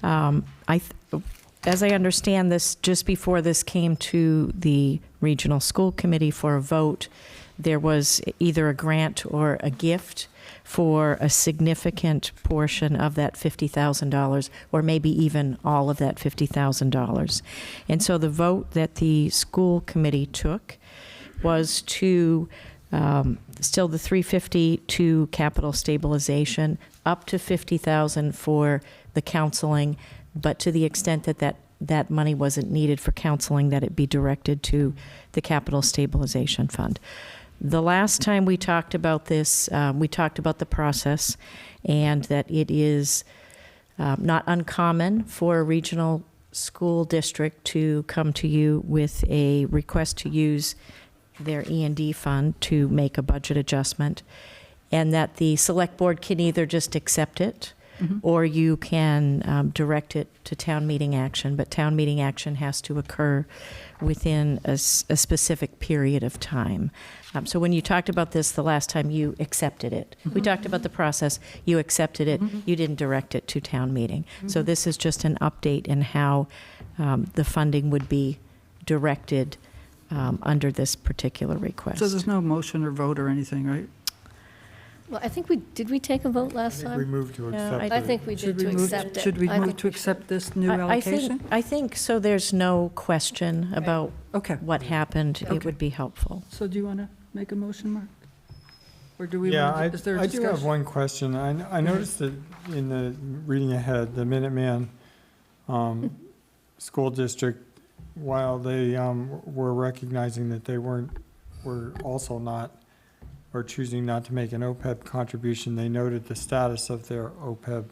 As I understand this, just before this came to the Regional School Committee for a vote, there was either a grant or a gift for a significant portion of that $50,000, or maybe even all of that $50,000. And so the vote that the school committee took was to still the $350 to capital stabilization, up to $50,000 for the counseling, but to the extent that that money wasn't needed for counseling, that it be directed to the capital stabilization fund. The last time we talked about this, we talked about the process and that it is not uncommon for a regional school district to come to you with a request to use their E&D fund to make a budget adjustment, and that the select board can either just accept it or you can direct it to town meeting action, but town meeting action has to occur within a specific period of time. So when you talked about this the last time, you accepted it. We talked about the process, you accepted it, you didn't direct it to town meeting. So this is just an update in how the funding would be directed under this particular request. So there's no motion or vote or anything, right? Well, I think did we take a vote last time? We moved to accept it. I think we did to accept it. Should we I move think to accept this new allocation? I think so. There's no question about Okay. what happened. It would be helpful. So do you want to make a motion, Mark? Or do we Yeah, want to, is there a I do have discussion? one question. I noticed that in the reading ahead, the Minuteman School District, while they were recognizing that they were also not, or choosing not to make an OPEB contribution, they noted the status of their OPEB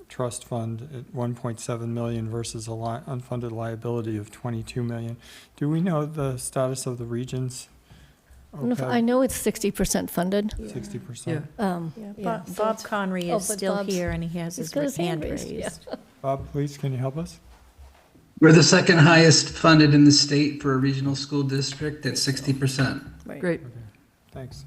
trust fund at 1.7 million versus a unfunded liability of 22 million. Do we know the status of the region's OPEB? I know it's 60% funded. 60%? Yeah. So Bob it's- Conry oh, is but still Bob's- here, and he has he's his got his hand hand raised, raised. yeah. Bob, please, can you help us? We're the second highest funded in the state for a regional school district at 60%. Great. Thanks.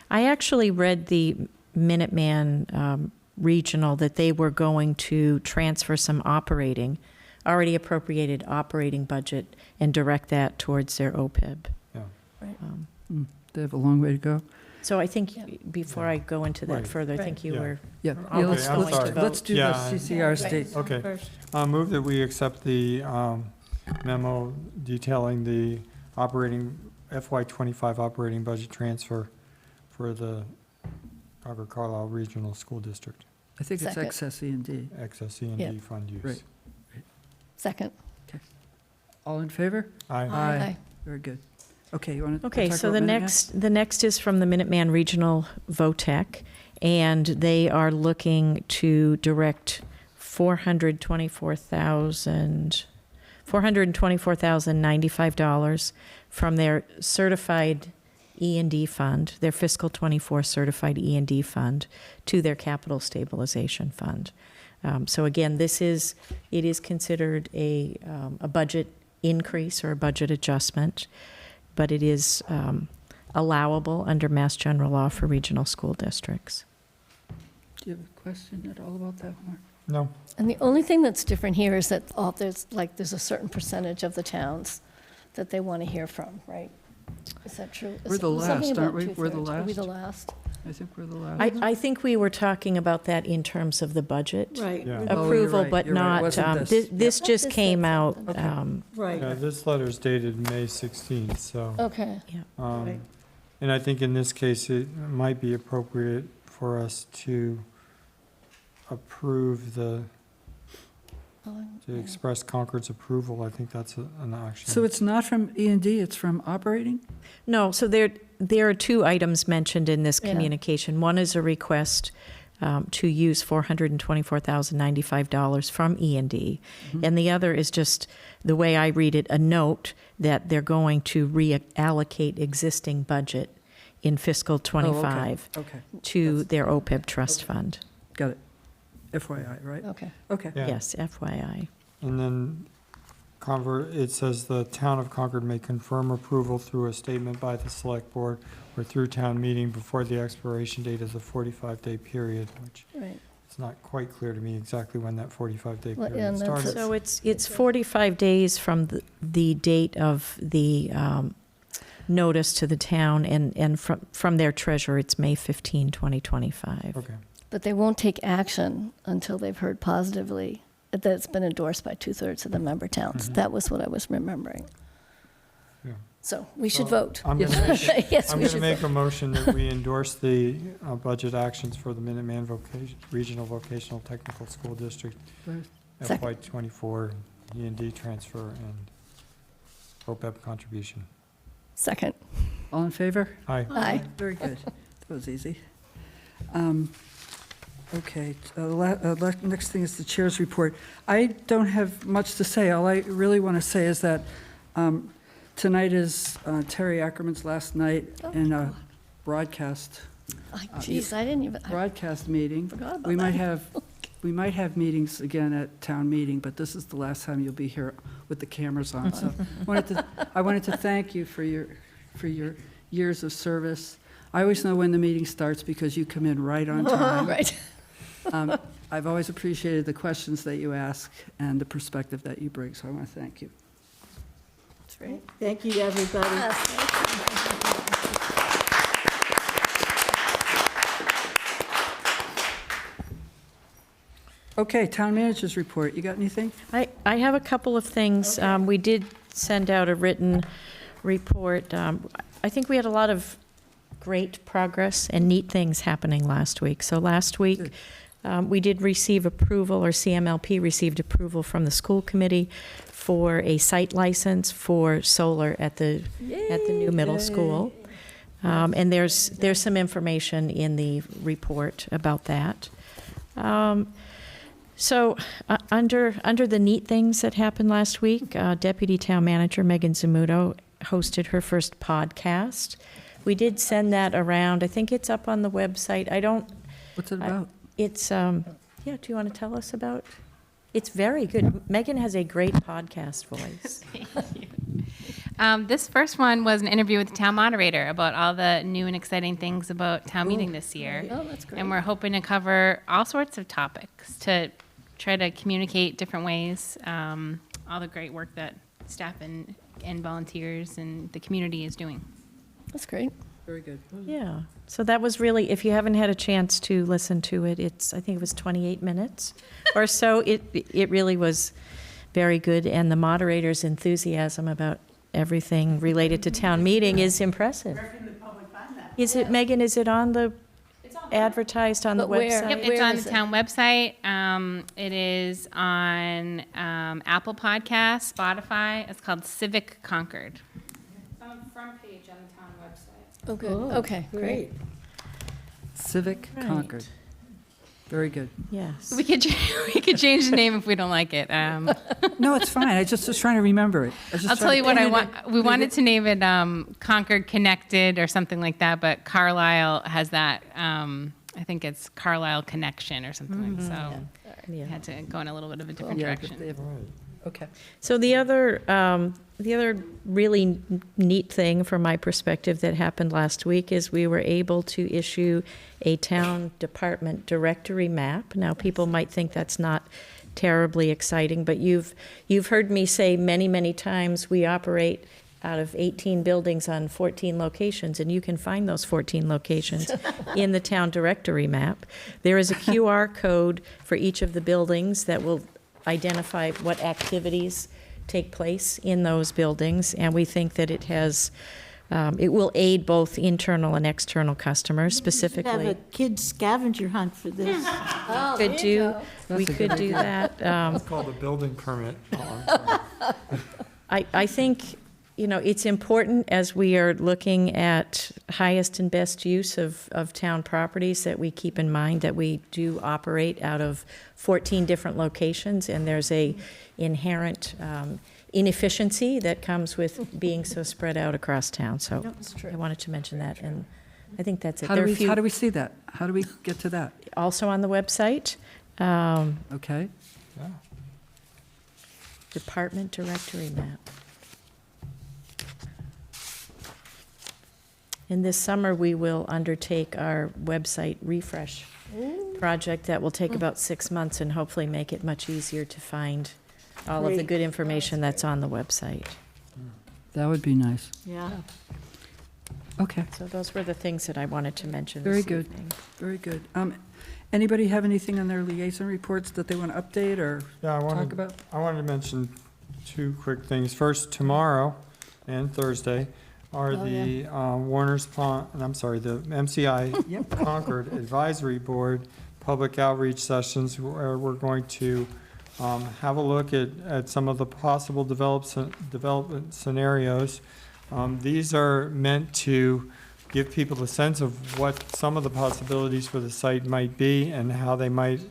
I actually read the Minuteman Regional that they were going to transfer some already appropriated operating budget and direct that towards their OPEB. Yeah. They have a long way to go. So I think, before I go into that Right. further, I think you Yeah. were Yeah, Okay, let's I'm do sorry. the Yeah. CCR state. Okay. Move that we accept the memo detailing the FY25 operating budget transfer for the Concord Carlisle Regional School District, I think it's Second. excess E&D. excess E&D Yeah. fund use. Right. Second. All in favor? Aye. Aye. Very good. Okay, you want to Okay, so the next is from the Minuteman Regional VOTEC, and they are looking to direct $424,095 from their certified E&D fund, their fiscal 24 certified E&D fund, to their capital stabilization fund. So again, it is considered a budget increase or a budget adjustment, but it is allowable under Mass General Law for regional school districts. Do you have a question at all about that, Mark? No. And the only thing that's different here is that there's a certain percentage of the towns that they want to hear from, right? Is that true? We're the Something last, about aren't we? We're the two-thirds. Are we the last? last? I think we're the last. I think we were talking about that in terms of the budget Right. Yeah. Oh, you're approval, right, but you're right. It not, wasn't this. this just This came said out. something. Right. Yeah, this letter is dated May 16th, so. Okay. Um, And I think in this case, it might be appropriate for us to approve to express Concord's approval. I think that's an action. So it's not from E&D, it's from operating? No, so there are two items mentioned in this Yeah. communication. One is a request to use $424,095 from E&D. And the other is just, the way I read it, a note that they're going to reallocate existing budget in fiscal 25 Okay, to their OPEB trust fund. got it. FYI, right? Okay. Okay. Yeah. Yes, FYI. And then It says the town of Concord may confirm approval through a statement by the select board or through town meeting before the expiration date of the 45-day period, which Right. it's not quite clear to me exactly when that 45-day Well, yeah, period and that's started. So it's 45 days from the date of the notice to the town, and from their treasurer, it's May 15, 2025. Okay. But they won't take action until they've heard positively that it's been endorsed by 2/3 of the member towns. That was what I was remembering. Yeah. So we should vote. I'm going to Yes, we should make a vote. motion that we endorse the budget actions for the Minuteman Regional Vocational Technical School District Second. FY24 E&D transfer and OPEB contribution. Second. All in favor? Aye. Aye. Very good. That was easy. Okay, next thing is the chair's report. I don't have much to say. All I really want to say is that tonight is Terry Ackerman's last night in a broadcast. Geez, I didn't even, I Broadcast meeting. forgot about We might that. have meetings again at town meeting, but this is the last time you'll be here with the cameras on. So I wanted to thank you for your years of service. I always know when the meeting starts because you come in right on time. Right. I've always appreciated the questions that you ask and the perspective that you bring, so I want to thank you. That's great. Thank you, everybody. Yes, thank you. Okay, town manager's report. You got anything? I have a couple of things. We did send out a written report. I think we had a lot of great progress and neat things happening last week. So last week, we did receive approval, or CMLP received approval from the school committee for a site license for solar at the new middle school. And there's some information in the report about that. So under the neat things that happened last week, Deputy Town Manager Megan Zamuto hosted her first podcast. We did send that around. I think it's up on the website. What's it about? It's, do you want to tell us about? It's very good. Megan has a great podcast voice. This first one was an interview with the town moderator about all the new and exciting things about town meeting this year. Oh, that's great. And we're hoping to cover all sorts of topics to try to communicate different ways, all the great work that staff and volunteers and the community is doing. That's great. Very good. Yeah. So that was really, if you haven't had a chance to listen to it, I think it was 28 minutes or so. It really was very good. And the moderator's enthusiasm about everything related to town meeting is impressive. Where can the public find that? Is it, Megan, is it on the, advertised on the But where? website? Yep, it's Where on is the it? town website. It is on Apple Podcasts, Spotify. It's called Civic Concord. It's on the front page on the town website. Oh, good. Okay, great. Civic Right. Concord. Very good. Yes. We could change the name if we don't like it. No, it's fine. I just was trying to remember it. I'll tell you what I want. We wanted to name it Concord Connected or something like that, but Carlisle has that. I think it's Carlisle Connection or something like so. Yeah. We had to go in a little bit of a different Yeah, direction. okay. So the other really neat thing from my perspective that happened last week is we were able to issue a town department directory map. Now, people might think that's not terribly exciting, but you've heard me say many, many times we operate out of 18 buildings on 14 locations, and you can find those 14 locations in the town directory map. There is a QR code for each of the buildings that will identify what activities take place in those buildings, and we think that it has, it will aid both internal and external customers, Have specifically. a kids scavenger hunt for this. Oh, Could do, we That's a could good do idea. that. It's called a building permit. Oh, I'm sorry. I think, it's important as we are looking at highest and best use of town properties that we keep in mind that we do operate out of 14 different locations, and there's a inherent inefficiency that comes with being so spread out across town. So I wanted to mention that, and I think that's it. How There are a do few we see that? How do we get to that? also on the website. Okay. Yeah. Department directory map. And this summer, we will undertake our website refresh project that will take about 6 months and hopefully make it much easier to find all of the Great. good information that's on the website. That would be nice. Yeah. Okay. So those were the things that I wanted to mention Very this good. evening. Very good. Anybody have anything on their liaison reports that they want to update or Yeah, talk about? I wanted to mention two quick things. First, tomorrow and Thursday are the Warner's Pond, the MCI Concord Advisory Board public outreach sessions where we're going to have a look at some of the possible development scenarios. These are meant to give people a sense of what some of the possibilities for the site might be and how they might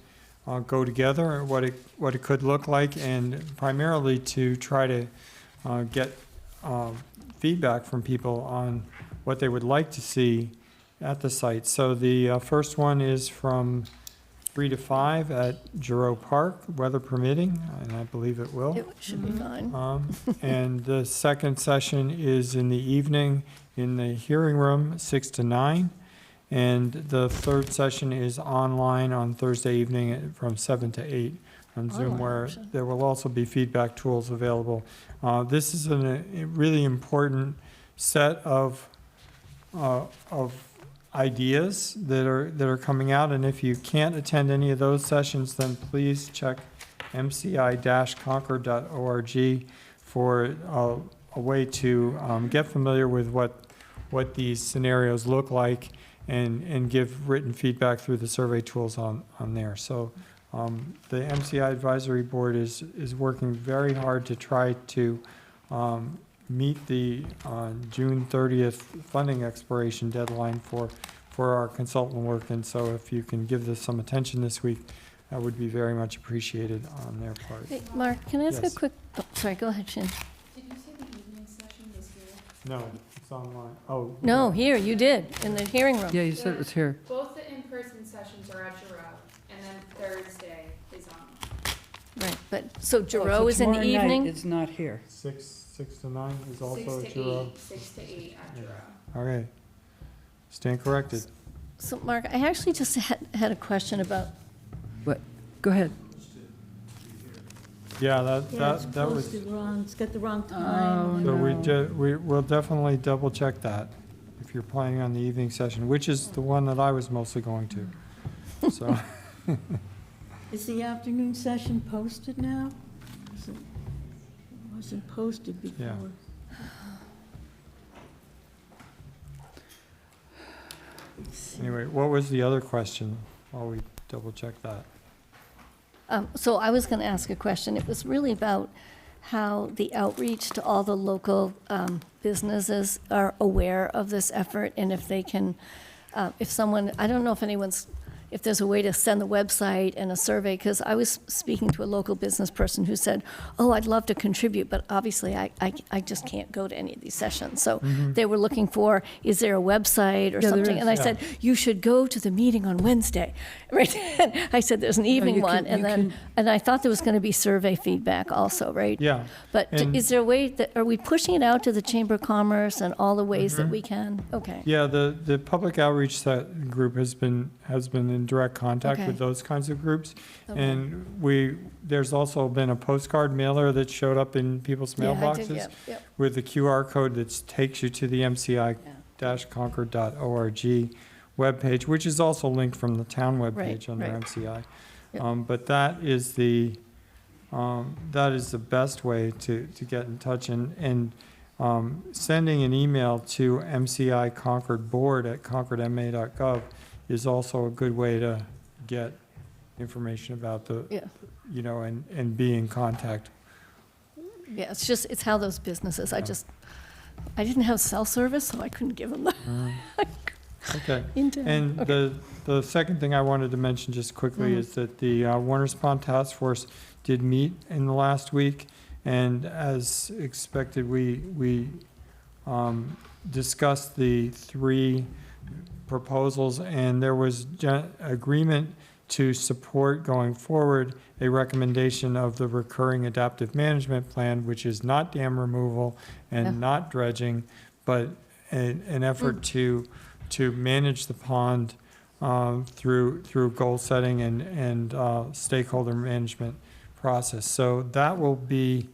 go together, or what it could look like, and primarily to try to get feedback from people on what they would like to see at the site. So the first one is from 3 to 5 at Giroux Park, weather permitting, and I believe it will. It should be fine. And the second session is in the evening in the hearing room, 6 to 9. And the third session is online on Thursday evening from 7 to 8 on Zoom, Online where option. there will also be feedback tools available. This is a really important set of ideas that are coming out, and if you can't attend any of those sessions, then please check mci-concord.org for a way to get familiar with what these scenarios look like and give written feedback through the survey tools on there. So the MCI Advisory Board is working very hard to try to meet the June 30th funding expiration deadline for our consultant work. And so if you can give this some attention this week, that would be very much appreciated on their part. Hey, Mark, can I ask Yes. a quick, sorry, go ahead, Shin. Did you say the evening session was here? No, it's online. Oh. No, here, you did, in the hearing room. Yeah, you said it was here. Both the in-person sessions are at Giroux, and then Thursday is online. Right, but, so Oh, Giroux is in the tomorrow night evening? It's not here. 6 to 9 is also 6 at to Giroux. 8, 6 to 8 at Giroux. Okay. Stand corrected. So, Mark, I actually just had a question about, What? Go ahead. Yeah, Yeah, it's that was, posted wrong, it's got the wrong time. so we'll definitely double check that if you're planning on the evening session, which is the one that I was mostly going to. So, Is the afternoon session posted now? It wasn't posted before. Yeah. Anyway, what was the other question while we double check that? so I was going to ask a question. It was really about how the outreach to all the local businesses are aware of this effort, and if they can, if someone, I don't know if there's a way to send the website and a survey, because I was speaking to a local business person who said, oh, I'd love to contribute, but obviously I just can't go to any of these sessions. So they were looking for, is there a website or Yeah, there something? is. And I said, you should go to the meeting on Wednesday, right? I said, there's an evening you can- one, and you then, can- and I thought there was going to be survey feedback also, right? Yeah. But and- is there a way that, are we pushing it out to the Chamber of Commerce and all the ways that we can? Okay. Yeah, the public outreach group has been in direct contact Okay. with those kinds of groups. Okay. And there's also been a postcard mailer that showed up in people's Yeah, I did, mailboxes yep, yep. with the QR code that takes you to the mci-concord.org webpage, which is also linked from the town webpage under right. MCI. Yep. But that is the best way to get in touch, and sending an email to MCI Concord Board at concordma.gov is also a good way to get information about Yeah. and be in contact. Yeah, it's how those businesses, I didn't have cell service, so I couldn't give them the. Okay. Into- And the second thing I wanted to mention just quickly is that the Warner's Pond Task Force did meet in the last week, and as expected, we discussed the 3 proposals, and there was agreement to support going forward a recommendation of the recurring adaptive management plan, which is not dam removal and not dredging, but an effort to manage the pond through goal setting and stakeholder management process. So that will be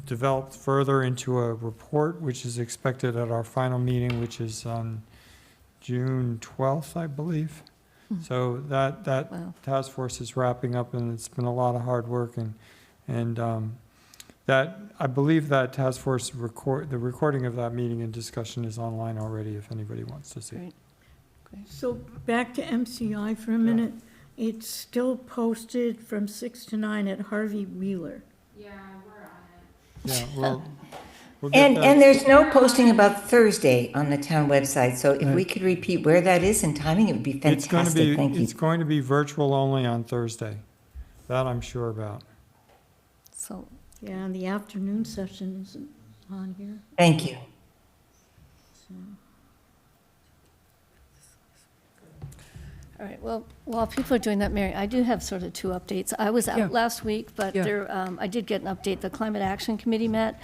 developed further into a report, which is expected at our final meeting, which is on June 12th, I believe. So that task force is wrapping up, and it's been a lot of hard work, and that, I believe that task force the recording of that meeting and discussion is online already if anybody wants to see it. So back to MCI for a minute. It's still posted from 6 to 9 at Harvey Wheeler. Yeah, we're on it. Yeah, well, we'll get And there's no posting about Thursday on the town website, so if we could repeat where that is and timing, it would be fantastic. Thank you. It's going to be virtual only on Thursday. That I'm sure about. So, Yeah, and the afternoon session isn't on here. Thank you. all right, well, while people are doing that, Mary, I do have sort of two updates. I was out last week, but I did get an update. The Climate Action Committee met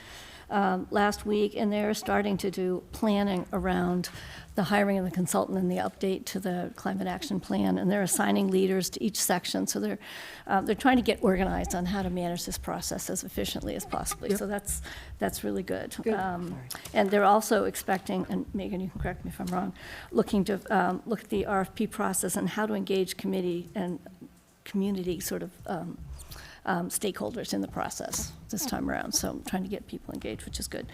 last week, and they're starting to do planning around the hiring of the consultant and the update to the climate action plan, and they're assigning leaders to each section. So they're trying to get organized on how to manage this process as efficiently as possible. So that's really good. And they're also expecting, and Megan, you can correct me if I'm wrong, looking to look at the RFP process and how to engage committee and community sort of stakeholders in the process this time around. So I'm trying to get people engaged, which is good.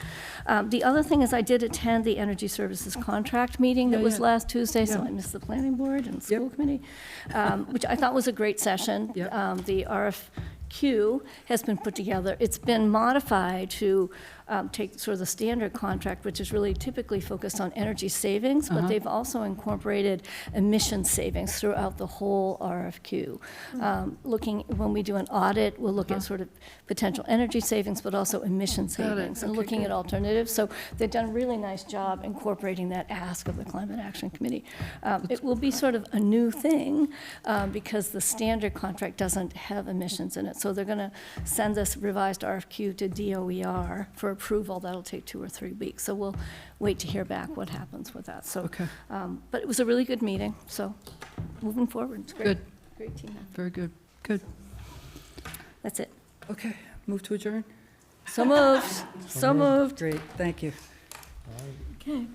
The other thing is I did attend the Energy Services Contract meeting that was last Tuesday, so I missed the planning board and school committee, which I thought was a great session. The RFQ has been put together. It's been modified to take sort of the standard contract, which is really typically focused on energy savings, but they've also incorporated emission savings throughout the whole RFQ. Looking, when we do an audit, we'll look at sort of potential energy savings, but also emission savings, and looking at alternatives. So they've done a really nice job incorporating that ask of the Climate Action Committee. It will be sort of a new thing because the standard contract doesn't have emissions in it. So they're going to send this revised RFQ to DOER for approval. That'll take 2 or 3 weeks. So we'll wait to hear back what happens with that. So, but it was a really good meeting. So moving forward, it's great. Good. Great team. Very good. Good. That's it. Okay, move to adjourn? So moved. So moved. Great, thank you. Okay.